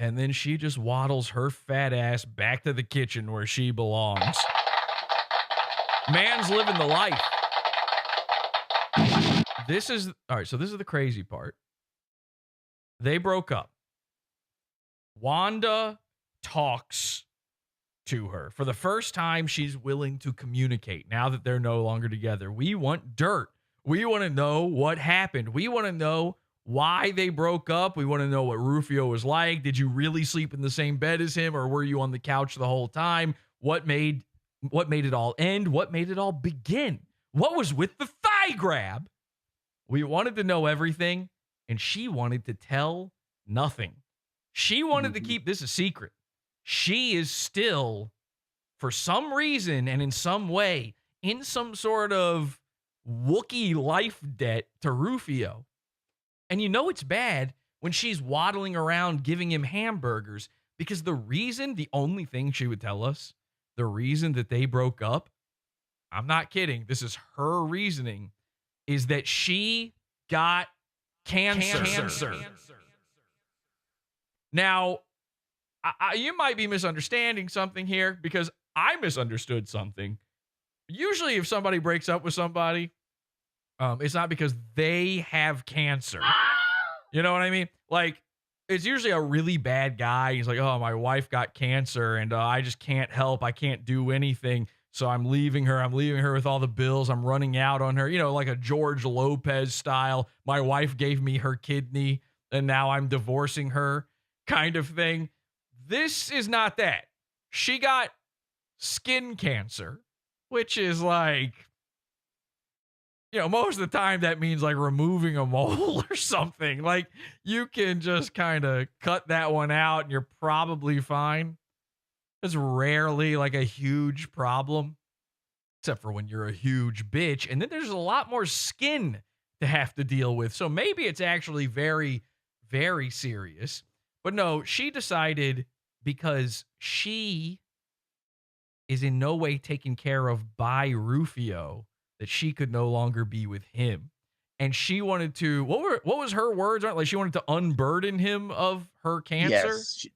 And then she just waddles her fat ass back to the kitchen where she belongs. Man's living the life. All right, so this is the crazy part. They broke up. Wanda talks to her. For the first time, she's willing to communicate now that they're no longer together. We want dirt. We want to know what happened. We want to know why they broke up. We want to know what Rufio was like. Did you really sleep in the same bed as him, or were you on the couch the whole time? What made it all end? What made it all begin? What was with the thigh grab? We wanted to know everything, and she wanted to tell nothing. She wanted to keep this a secret. She is still, for some reason and in some way, in some sort of Wookiee life debt to Rufio. And it's bad when she's waddling around giving him hamburgers, because the only thing she would tell us, the reason that they broke up, I'm not kidding, this is her reasoning, is that she got cancer. Now, you might be misunderstanding something here, because I misunderstood something. Usually if somebody breaks up with somebody, it's not because they have cancer. You know what I mean? Like, it's usually a really bad guy. He's like, oh, my wife got cancer, and I just can't help. I can't do anything. So I'm leaving her. I'm leaving her with all the bills. I'm running out on her, like a George Lopez style. My wife gave me her kidney, and now I'm divorcing her kind of thing. This is not that. she got skin cancer, which is like, most of the time that means like removing a mole or something. Like you can just kind of cut that one out and you're probably fine. It's rarely like a huge problem, except for when you're a huge bitch. And then there's a lot more skin to have to deal with. So maybe it's actually very, very serious. But no, she decided because she is in no way taken care of by Rufio that she could no longer be with him. And she wanted to, what was her words? Like she wanted to unburden him of her cancer? Yes.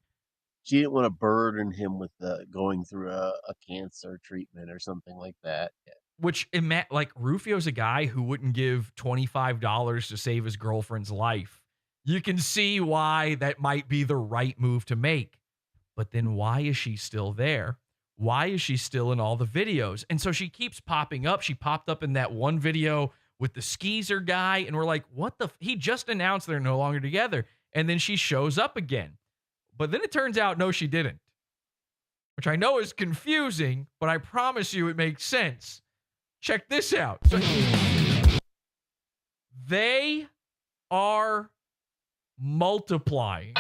She didn't want to burden him with going through a cancer treatment or something like that. Yeah. Which, like, Rufio's a guy who wouldn't give $25 to save his girlfriend's life. You can see why that might be the right move to make. But then why is she still there? Why is she still in all the videos? And so she keeps popping up. She popped up in that one video with the skeezer guy. And we're like, what the? He just announced they're no longer together. And then she shows up again. But then it turns out, no, she didn't. Which I know is confusing, but I promise you it makes sense. Check this out. So, they are multiplying.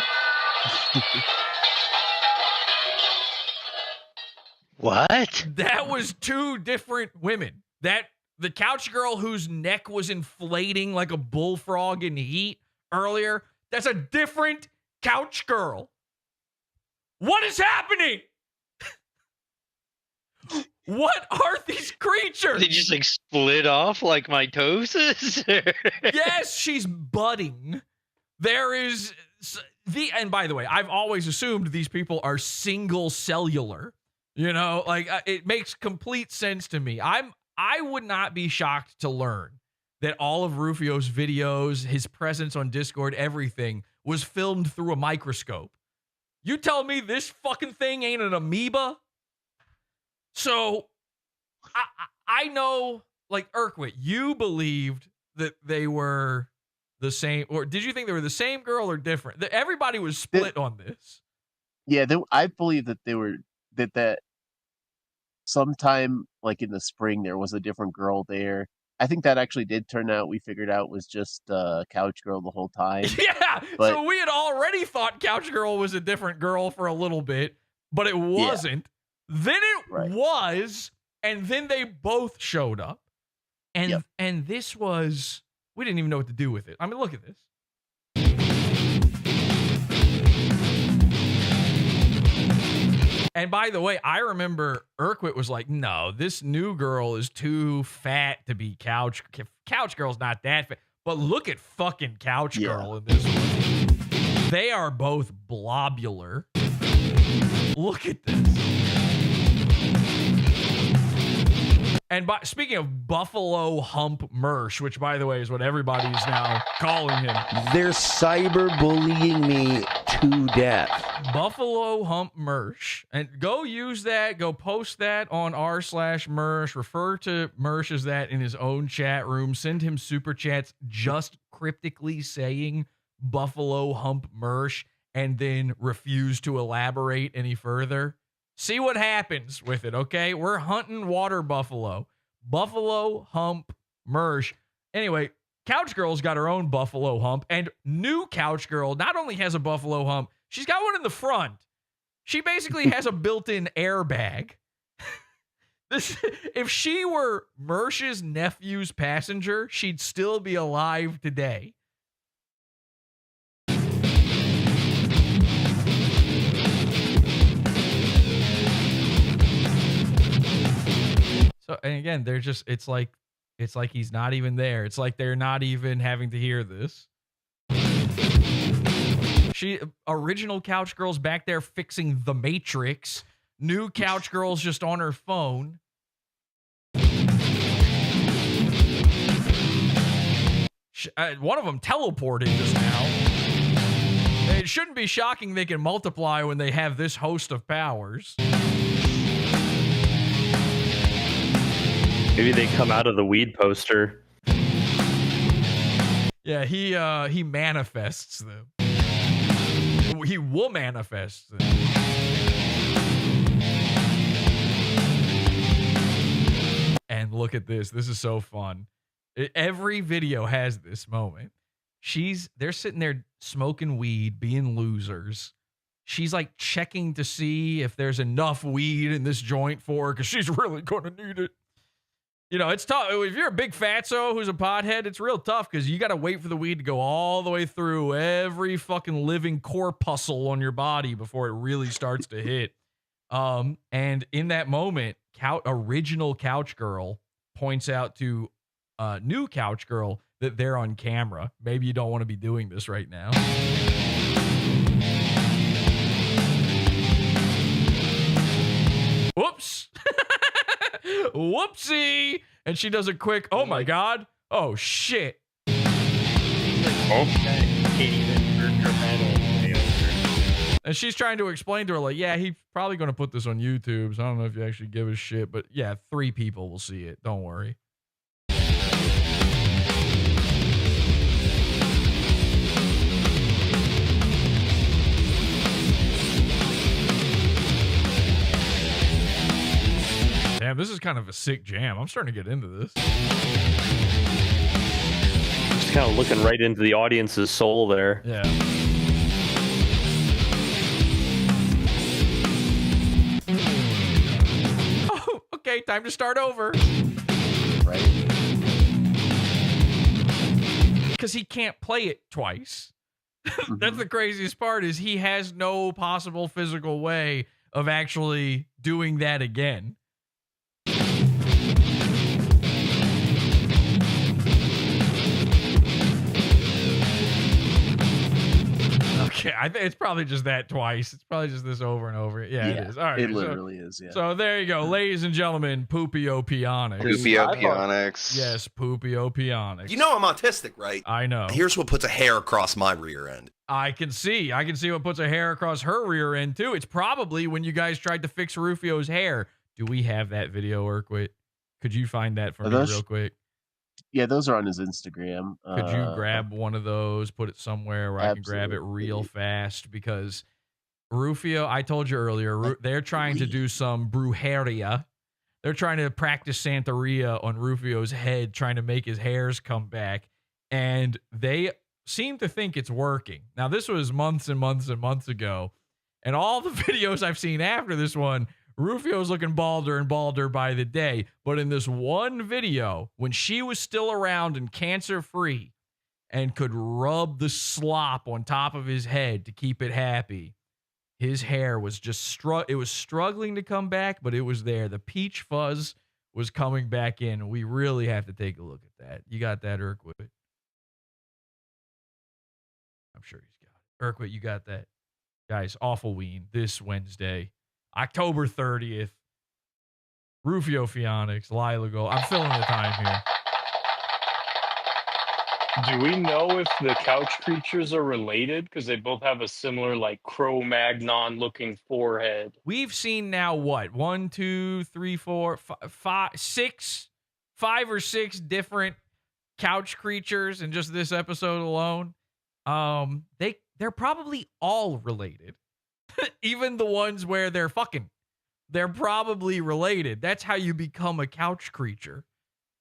What? That was two different women. That the couch girl whose neck was inflating like a bullfrog in heat earlier, that's a different couch girl. What is happening? What are these creatures? They just like split off like mitosis? Yes, she's budding. There is and by the way, I've always assumed these people are single cellular. Like it makes complete sense to me. I would not be shocked to learn that all of Rufio's videos, his presence on Discord, everything was filmed through a microscope. You tell me this fucking thing ain't an amoeba? So, I know, like, Urquit, you believed that they were the same, or did you think they were the same girl or different? Everybody was split on this. Yeah, I believe that they were, that sometime, like in the spring, there was a different girl there. I think that actually did turn out, we figured out, was just Couch Girl the whole time. Yeah, but, so we had already thought Couch Girl was a different girl for a little bit, but it wasn't. Yeah. Then it was, and then they both showed up. And and this was, we didn't even know what to do with it. I mean, look at this. And by the way, I remember Urquit was like, no, this new girl is too fat to be Couch Girl's not that fat. But look at fucking Couch Girl in this one. They are both blobular. Look at this. And speaking of Buffalo Hump Mersh, which, by the way, is what everybody's now calling him. They're cyberbullying me to death. Buffalo Hump Mersh. And go use that. Go post that on r/Mersh. Refer to Mersh as that in his own chat room. Send him super chats just cryptically saying Buffalo Hump Mersh and then refuse to elaborate any further. See what happens with it, okay? We're hunting water buffalo. Buffalo Hump Mersh. Anyway, Couch Girl's got her own buffalo hump, and new Couch Girl not only has a buffalo hump, she's got one in the front. She basically has a built-in airbag. If she were Mersh's nephew's passenger, she'd still be alive today. So, and again, they're just, it's like he's not even there. It's like they're not even having to hear this. Original Couch Girl's back there fixing the Matrix. New Couch Girl's just on her phone. One of them teleported just now. It shouldn't be shocking they can multiply when they have this host of powers. Maybe they come out of the weed poster. Yeah, he manifests them. He will manifest them. man, look at this. This is so fun. Every video has this moment. They're sitting there smoking weed, being losers. She's like checking to see if there's enough weed in this joint for her because she's really going to need it. You know, it's tough. If you're a big fatso who's a pothead, it's real tough because you got to wait for the weed to go all the way through every fucking living corpuscle on your body before it really starts to hit. And in that moment, original couch girl points out to new couch girl that they're on camera. Maybe you don't want to be doing this right now. Whoops. Whoopsie. And she does a quick, oh my God. Oh shit. And she's trying to explain to her, like, yeah, he's probably going to put this on YouTube, so I don't know if you actually give a shit. But yeah, 3 people will see it. Don't worry. Damn, this is kind of a sick jam. I'm starting to get into this. Just kind of looking right into the audience's soul there. Yeah. Oh, okay, time to start over. Right. Because he can't play it twice. That's the craziest part, is he has no possible physical way of actually doing that again. Okay, I think it's probably just that twice. It's probably just this over and over. Yeah, it is. All right, it literally is. Yeah. So there you go, ladies and gentlemen, Poopiopionics. Poopiopionics. Yes, Poopiopionics. You know I'm autistic, right? I know. Here's what puts a hair across my rear end. I can see what puts a hair across her rear end too. It's probably when you guys tried to fix Rufio's hair. Do we have that video, Urquit? Could you find that for me real quick? Yeah, those are on his Instagram. Could you grab one of those, put it somewhere where I can grab it real fast? Because Rufio, I told you earlier, they're trying to do some brujeria. They're trying to practice Santeria on Rufio's head, trying to make his hairs come back. And they seem to think it's working. Now, this was months and months and months ago. And all the videos I've seen after this one, Rufio's looking balder and balder by the day. But in this one video, when she was still around and cancer-free and could rub the slop on top of his head to keep it happy, his hair was just it was struggling to come back, but it was there. The peach fuzz was coming back in. We really have to take a look at that. You got that, Urquit? I'm sure he's got it. Urquit, you got that? Guys, Awful Ween this Wednesday, October 30th. Rufio Phoenix, Lila Gold. I'm filling the time here. Do we know if the couch creatures are related? Because they both have a similar, like, Cro-Magnon looking forehead. We've seen now what? 1, 2, 3, 4, 5, 6, 5 or 6 different couch creatures in just this episode alone. They're probably all related. Even the ones where they're fucking. They're probably related. That's how you become a couch creature.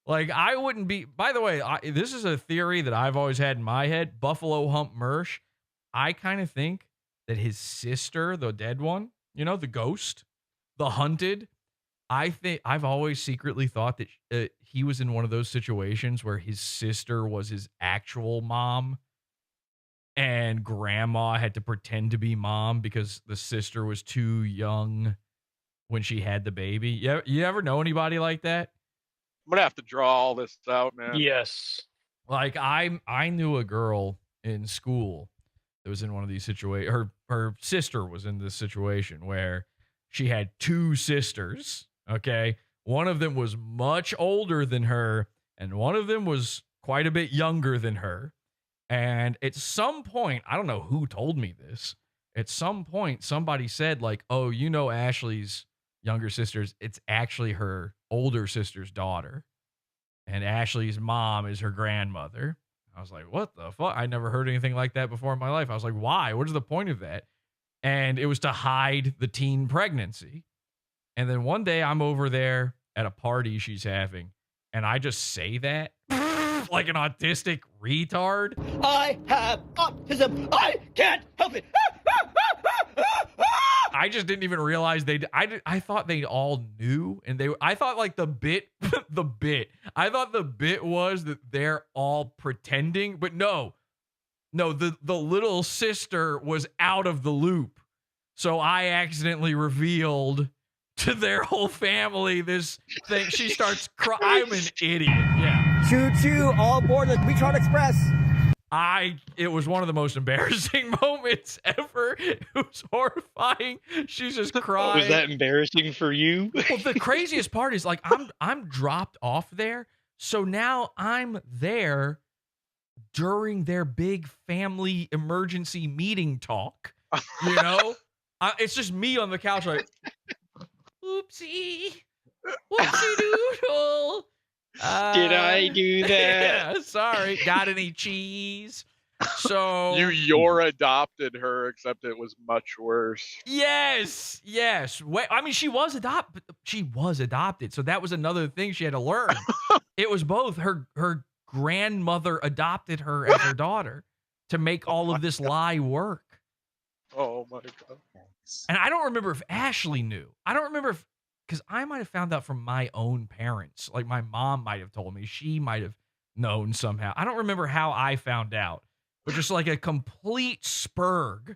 Like, I wouldn't be... By the way, this is a theory that I've always had in my head. Buffalo Hump Mersh. I kind of think that his sister, the dead one, you know, the ghost, the hunted, I've always secretly thought that he was in one of those situations where his sister was his actual mom and grandma had to pretend to be mom because the sister was too young when she had the baby. You ever know anybody like that? I'm gonna have to draw all this out, man. Yes. Like, I knew a girl in school that was in one of these situations. Her sister was in this situation where she had 2 sisters. Okay, one of them was much older than her, and one of them was quite a bit younger than her. And at some point, I don't know who told me this. At some point, somebody said, like, oh, you know, Ashley's younger sisters, it's actually her older sister's daughter. And Ashley's mom is her grandmother. I was like, what the fuck? I never heard anything like that before in my life. I was like, why? What is the point of that? And it was to hide the teen pregnancy. And then one day I'm over there at a party she's having, and I just say that like an autistic retard. I have autism. I can't help it. I just didn't even realize I thought they all knew, and I thought like the bit I thought the bit was that they're all pretending, but no, the little sister was out of the loop. So I accidentally revealed to their whole family this thing. She starts crying. I'm an idiot. Yeah. Choo choo, all aboard the Retard Express. It was one of the most embarrassing moments ever. It was horrifying. She's just crying. Was that embarrassing for you? Well, the craziest part is like I'm dropped off there. So now I'm there during their big family emergency meeting talk. You know? It's just me on the couch like, oopsie. Whoopsie doodle. Did I do that? Yeah, sorry. Got any cheese? So you're adopted her, except it was much worse. Yes. Wait, I mean, she was adopted. So that was another thing she had to learn. It was both her grandmother adopted her as her daughter to make all of this lie work. Oh my God. And I don't remember if Ashley knew. I don't remember because I might have found out from my own parents. Like my mom might have told me. She might have known somehow. I don't remember how I found out, but just like a complete spurg.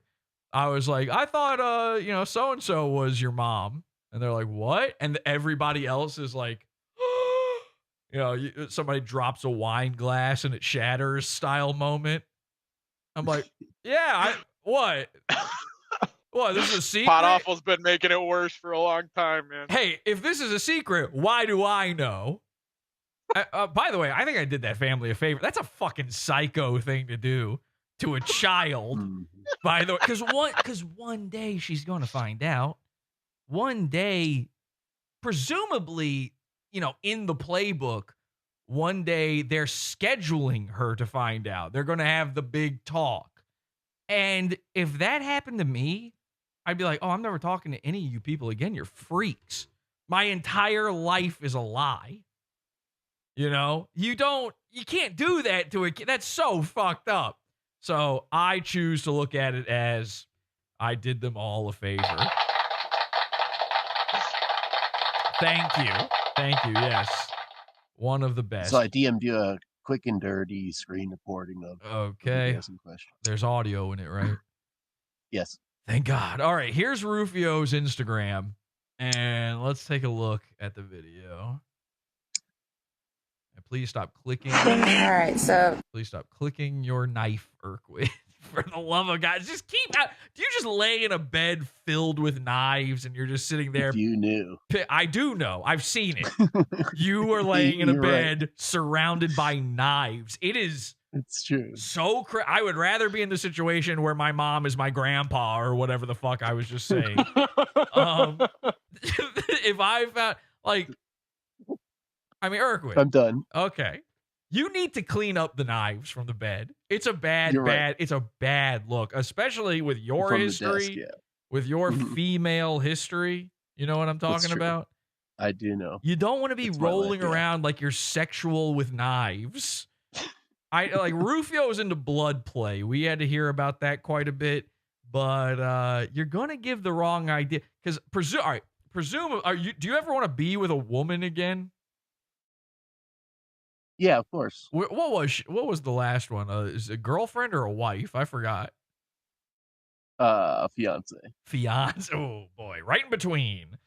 I was like, I thought, so-and-so was your mom. And they're like, what? And everybody else is like, somebody drops a wine glass and it shatters style moment. I'm like, yeah, what? What, this is a secret? Podawful's been making it worse for a long time, man. Hey, if this is a secret, why do I know? By the way, I think I did that family a favor. That's a fucking psycho thing to do to a child. By the way, because one day she's going to find out. One day, presumably, in the playbook, one day they're scheduling her to find out. They're going to have the big talk. And if that happened to me, I'd be like, oh, I'm never talking to any of you people again. You're freaks. My entire life is a lie. You can't do that to a kid. That's so fucked up. So I choose to look at it as I did them all a favor. Thank you. Yes. One of the best. So I DM'd you a quick and dirty screen recording of okay. There's audio in it, right? Yes. Thank God. All right, here's Rufio's Instagram, and let's take a look at the video. And please stop clicking. All right, so please stop clicking your knife, Urquid. For the love of God, just keep out. Do you just lay in a bed filled with knives and you're just sitting there? If you knew. I do know. I've seen it. You are laying in a bed surrounded by knives. It's true. So I would rather be in the situation where my mom is my grandpa or whatever the fuck I was just saying. If I found Urquid. I'm done. Okay. You need to clean up the knives from the bed. It's a bad look, especially with your from history, the desk, yeah. With your female history. You know what I'm talking about? I do know. You don't want to be rolling around like you're sexual with knives. Rufio's into blood play. We had to hear about that quite a bit, but you're gonna give the wrong idea because do you ever want to be with a woman again? Yeah, of course. What was the last one? Is it a girlfriend or a wife? I forgot. Fiance. Oh boy, right in between.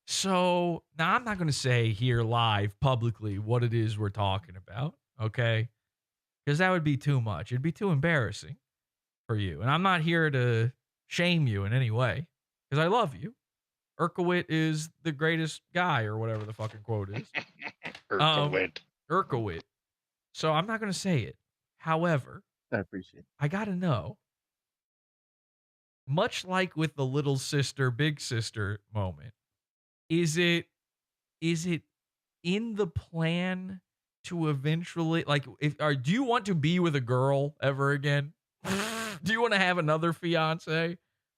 So now I'm not going to say here live publicly what it is we're talking about, okay? Because that would be too much. It'd be too embarrassing for you, and I'm not here to shame you in any way because I love you. Urquid is the greatest guy, or whatever the fucking quote is. Urquid. So I'm not going to say it. However, I appreciate it. I got to know, much like with the little sister, big sister moment, is it in the plan to eventually, do you want to be with a girl ever again? Do you want to have another fiance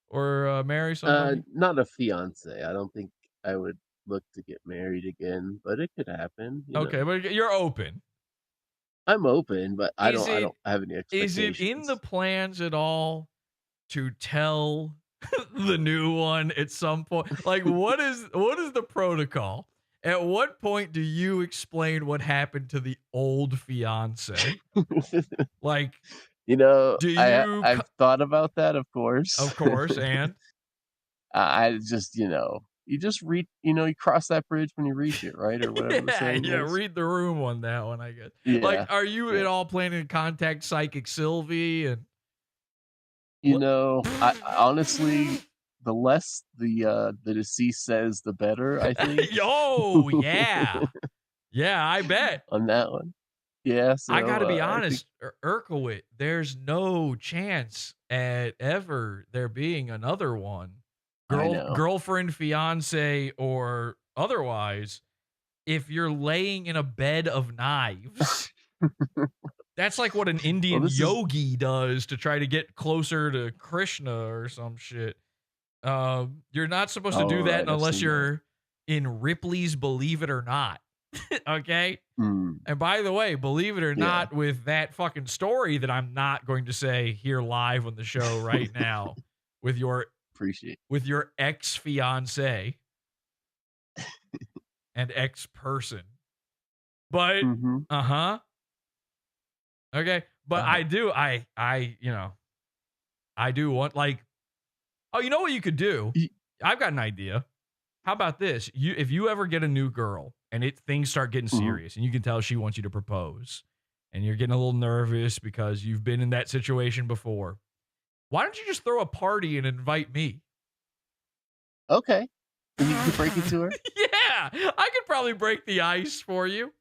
or marry somebody? Not a fiance. I don't think I would look to get married again, but it could happen. Okay, but you're open. I'm open, but I Is don't have any Is expectations. it in the plans at all to tell the new one at some point? Like, what is the protocol? At what point do you explain what happened to the old fiance? Like, do you? I've thought about that, of course. Of course, and I just, you just read, you cross that bridge when you reach it, right, or whatever the saying is. Read the room on that one, I guess. Yeah, like, are you at all planning to contact Psychic Sylvie? And I honestly, the less the deceased says, the better, I think. Oh yeah, yeah, I bet on that one. Yeah, so, I got to be honest, Urkowitz, there's no chance at ever there being another one. Girlfriend, fiance, or otherwise, if you're laying in a bed of knives, that's like what an Indian yogi does to try to get closer to Krishna or some shit. You're not supposed to do that unless you're in Ripley's Believe It or Not. Okay? And by the way, believe it or not, with that fucking story that I'm not going to say here live on the show right now, with your ex-fiance and ex-person. But okay, but I do want, like, oh, you know what you could do? I've got an idea. How about this? If you ever get a new girl and things start getting serious and you can tell she wants you to propose and you're getting a little nervous because you've been in that situation before, why don't you just throw a party and invite me? Okay. And you can break it to her? Yeah, I could probably break the ice for you.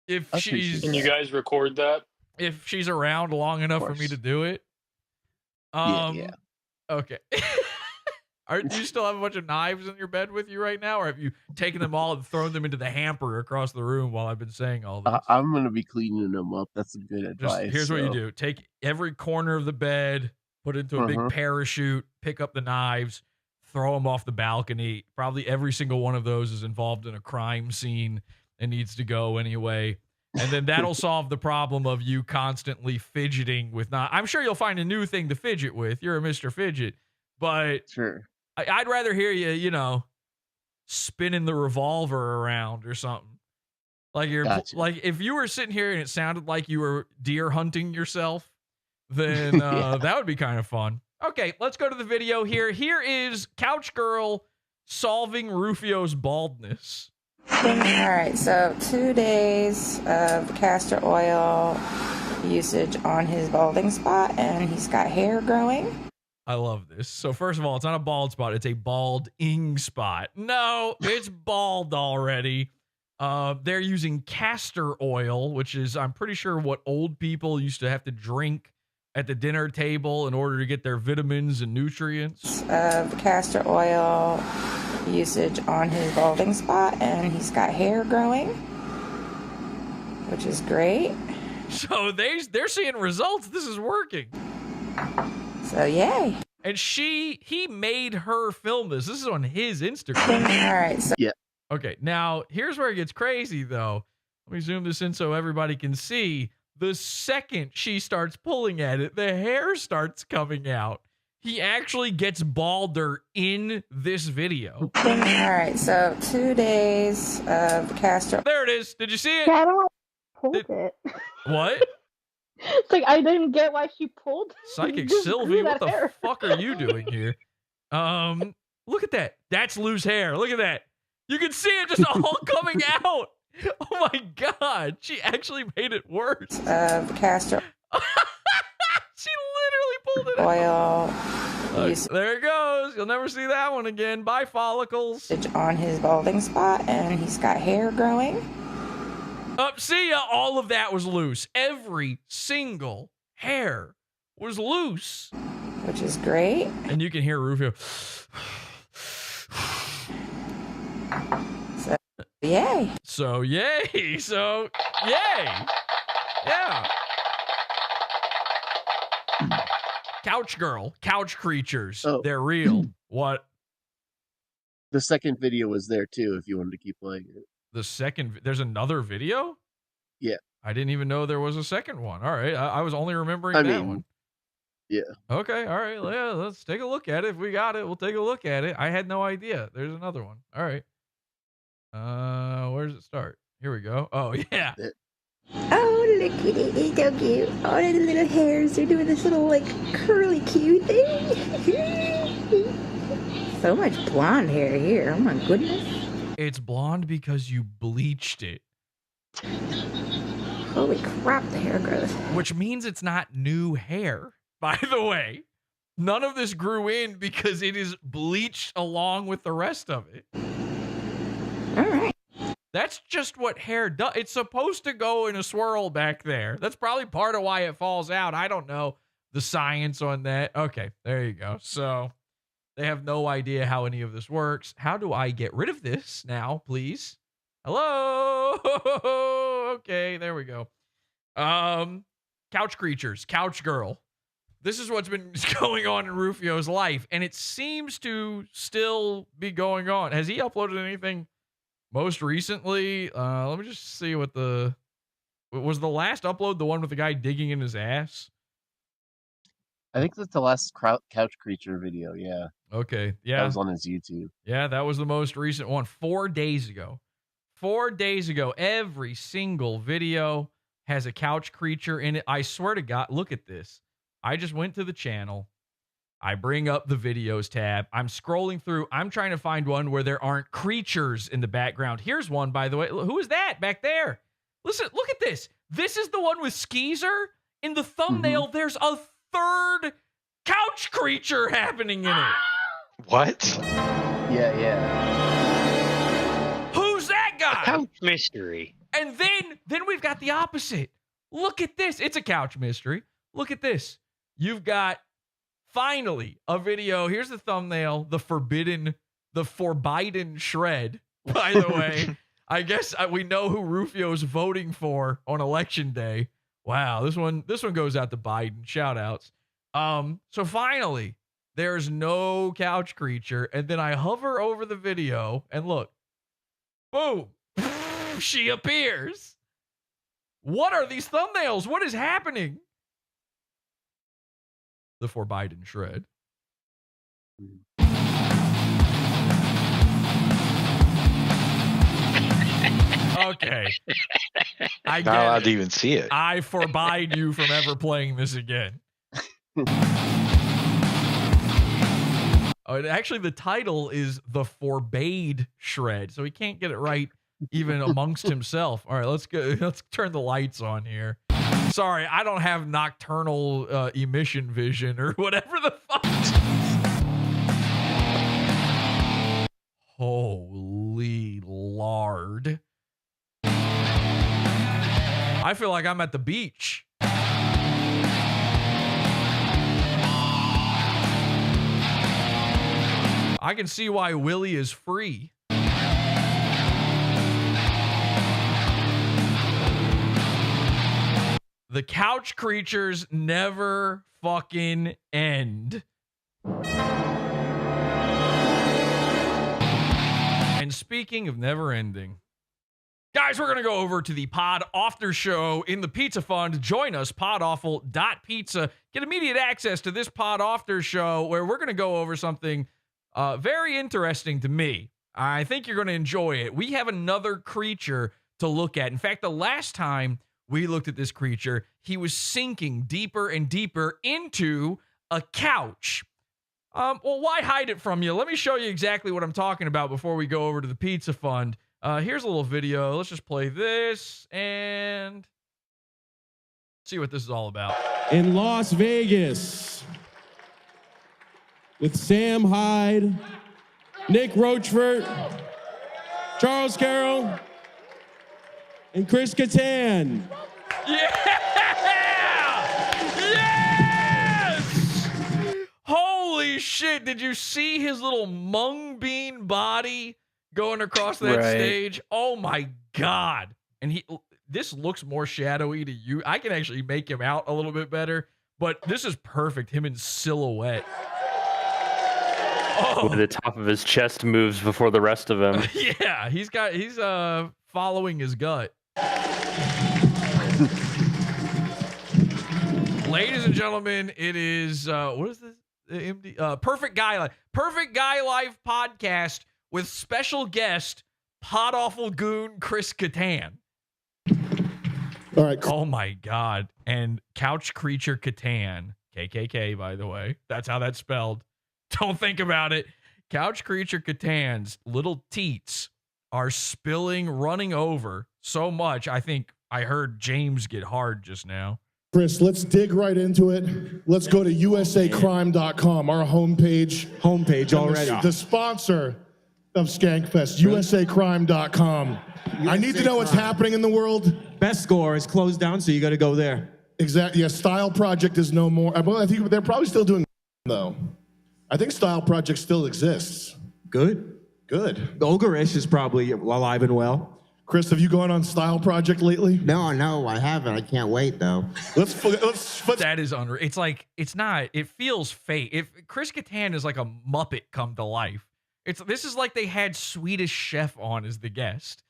If she's... Can you guys record that? If she's around long enough for me to do it. Yeah. Okay. Do you still have a bunch of knives in your bed with you right now, or have you taken them all and thrown them into the hamper across the room while I've been saying all this? I'm going to be cleaning them up. That's some good advice. Here's what you do. Take every corner of the bed, put it into a big parachute, pick up the knives, throw them off the balcony. Probably every single one of those is involved in a crime scene and needs to go anyway. And then that'll solve the problem of you constantly fidgeting with I'm sure you'll find a new thing to fidget with. You're a Mr. Fidget. But sure. I'd rather hear you, spinning the revolver around or something. Like like if you were sitting here and it sounded like you were deer hunting yourself, then that would be kind of fun. Okay, let's go to the video here. Here is Couch Girl solving Rufio's baldness. All right, so 2 days of castor oil usage on his balding spot, and he's got hair growing. I love this. So first of all, it's not a bald spot. It's a balding spot. No, it's bald already. They're using castor oil, which is, I'm pretty sure, what old people used to have to drink at the dinner table in order to get their vitamins and nutrients. Of castor oil usage on his balding spot, and he's got hair growing, which is great. So they're seeing results. This is working. So yay. And he made her film this. This is on his Instagram. All right. So yeah. Okay, now here's where it gets crazy though. Let me zoom this in so everybody can see. The second she starts pulling at it, the hair starts coming out. He actually gets balder in this video. All right, so 2 days of castor. There it is. Did you see it? Yeah, I don't hold it. What? It's like I didn't get why she pulled. Psychic Sylvie, what the fuck are you doing here? Look at that. That's loose hair. Look at that. You can see it just all coming out. Oh my god. She actually made it worse. Of castor. She literally pulled it oil. There it goes. You'll never see that one again. Bye, follicles. On his balding spot, and he's got hair growing. See ya. All of that was loose. Every single hair was loose. Which is great. And you can hear Rufio. So, yay. So, yay. So, yay. Yeah. Couch girl, couch creatures. They're real. What? The second video was there too. If you wanted to keep playing it. There's another video? Yeah. I didn't even know there was a second one. All right. I was only remembering that one. Yeah. Okay. All right. Yeah, let's take a look at it. If we got it, we'll take a look at it. I had no idea. There's another one. All right. Where does it start? Here we go. Oh, yeah. Oh, look at it. It's so cute. All the little hairs are doing this little, like, curly cute thing. So much blonde hair here. Oh, my goodness. It's blonde because you bleached it. Holy crap, the hair growth. Which means it's not new hair, by the way. None of this grew in because it is bleached along with the rest of it. All right. That's just what hair does. It's supposed to go in a swirl back there. That's probably part of why it falls out. I don't know the science on that. Okay, there you go. So they have no idea how any of this works. How do I get rid of this now, please? Hello? Okay, there we go. Couch creatures, couch girl. This is what's been going on in Rufio's life, and it seems to still be going on. Has he uploaded anything most recently? Let me just see what was the last upload, the one with the guy digging in his ass? I think that's the last couch creature video. Yeah. Okay. Yeah. That was on his YouTube. Yeah, that was the most recent one. 4 days ago. 4 days ago, every single video has a couch creature in it. I swear to God, look at this. I just went to the channel. I bring up the videos tab. I'm scrolling through. I'm trying to find one where there aren't creatures in the background. Here's one, by the way. Who is that back there? Listen, look at this. This is the one with Skeezer. In the thumbnail, there's a third couch creature happening in it. What? Yeah. Who's that guy? Couch mystery. And then we've got the opposite. Look at this. It's a couch mystery. Look at this. You've got finally a video. Here's the thumbnail. The forbidden shred. By the way, I guess we know who Rufio's voting for on election day. Wow, this one goes out to Biden. Shout outs. So finally, there's no couch creature, and then I hover over the video and look. Boom. She appears. What are these thumbnails? What is happening? The for Biden shred. Okay. I Not get allowed it. to even see it. I forbid you from ever playing this again. Oh, and actually, the title is the forbade shred, so he can't get it right even amongst himself. All right, let's go. Let's turn the lights on here. Sorry, I don't have nocturnal emission vision or whatever the fuck. Holy lard. I feel like I'm at the beach. I can see why Willie is free. The couch creatures never fucking end. And speaking of never ending, guys, we're going to go over to the Pod After Show in the Pizza Fund. Join us, podawful.pizza. Get immediate access to this Pod After Show where we're going to go over something very interesting to me. I think you're going to enjoy it. We have another creature to look at. In fact, the last time we looked at this creature, he was sinking deeper and deeper into a couch. Well, why hide it from you? Let me show you exactly what I'm talking about before we go over to the Pizza Fund. Here's a little video. Let's just play this and see what this is all about. In Las Vegas, with Sam Hyde, Nick Rochford, Charles Carroll, and Chris Kattan. Yeah! Yes! Holy shit, did you see his little mung bean body going across that stage? Oh my God. And this looks more shadowy to you. I can actually make him out a little bit better, but this is perfect. Him in silhouette. When the top of his chest moves before the rest of him. Yeah, he's following his gut. Ladies and gentlemen, it is what is this? Perfect Guy Life. Perfect Guy Life podcast with special guest Podawful Goon Chris Kattan. All right. Oh my God. And Couch Creature Kattan. KKK, by the way. That's how that's spelled. Don't think about it. Couch Creature Kattan's little teats are running over so much. I think I heard James get hard just now. Chris, let's dig right into it. Let's go to usacrime.com, our homepage already. The sponsor of Skankfest, usacrime.com. I need to know what's happening in the world. Best Score is closed down, so you got to go there. Exactly. Yeah, Style Project is no more. I think they're probably still doing though. I think Style Project still exists. Good. Ogreish is probably alive and well. Chris, have you gone on Style Project lately? No, I haven't. I can't wait though. That is unreal. It's like it's not. It feels fake. If Chris Kattan is like a Muppet come to life, this is like they had Swedish Chef on as the guest.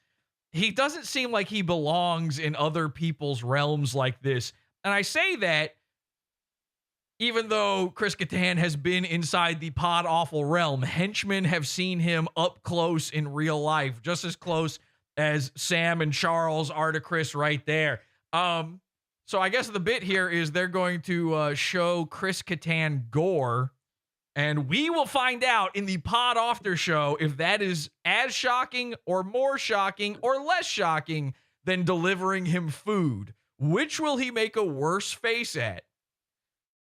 He doesn't seem like he belongs in other people's realms like this. And I say that even though Chris Kattan has been inside the Podawful realm, henchmen have seen him up close in real life, just as close as Sam and Charles are to Chris right there. So I guess the bit here is they're going to show Chris Kattan gore, and we will find out in the Pod After Show if that is as shocking or more shocking or less shocking than delivering him food. Which will he make a worse face at?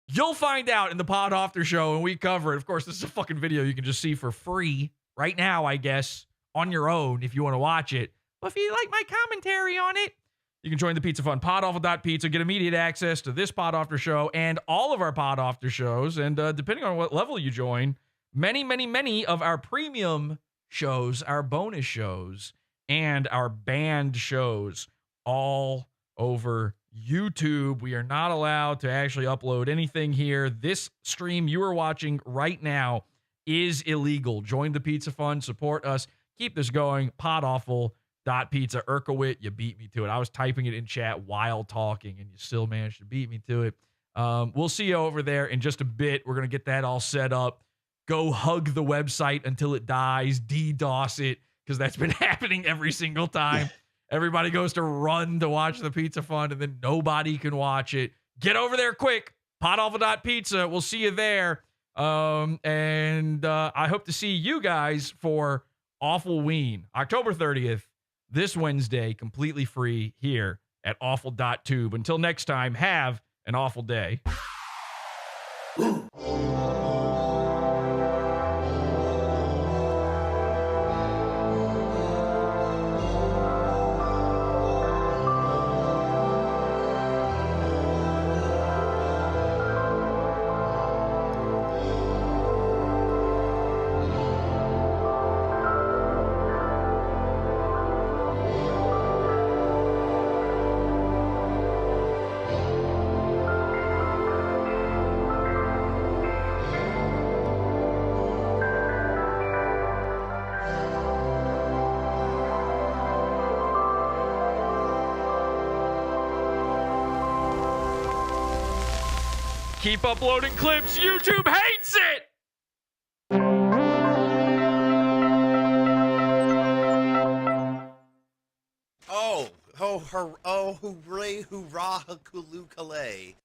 You'll find out in the Pod After Show, and we cover it. Of course, this is a fucking video you can just see for free right now, I guess, on your own if you want to watch it. But if you like my commentary on it, you can join the Pizza Fund, podawful.pizza, get immediate access to this Pod After Show and all of our Pod After Shows. And depending on what level you join, many of our premium shows, our bonus shows, and our banned shows all over YouTube. We are not allowed to actually upload anything here. This stream you are watching right now is illegal. Join the Pizza Fund, support us, keep this going. Podawful.pizza. Urkowit, you beat me to it. I was typing it in chat while talking, and you still managed to beat me to it. We'll see you over there in just a bit. We're going to get that all set up. Go hug the website until it dies. DDoS it, because that's been happening every single time. Everybody goes to run to watch the Pizza Fund, and then nobody can watch it. Get over there quick. Podawful.pizza. We'll see you there. And I hope to see you guys for Awful Ween, October 30th, this Wednesday, completely free here at awful.tube. Until next time, have an awful day. Keep uploading clips. YouTube hates it. Oh, hooray, hoorah, hakulu, kalay.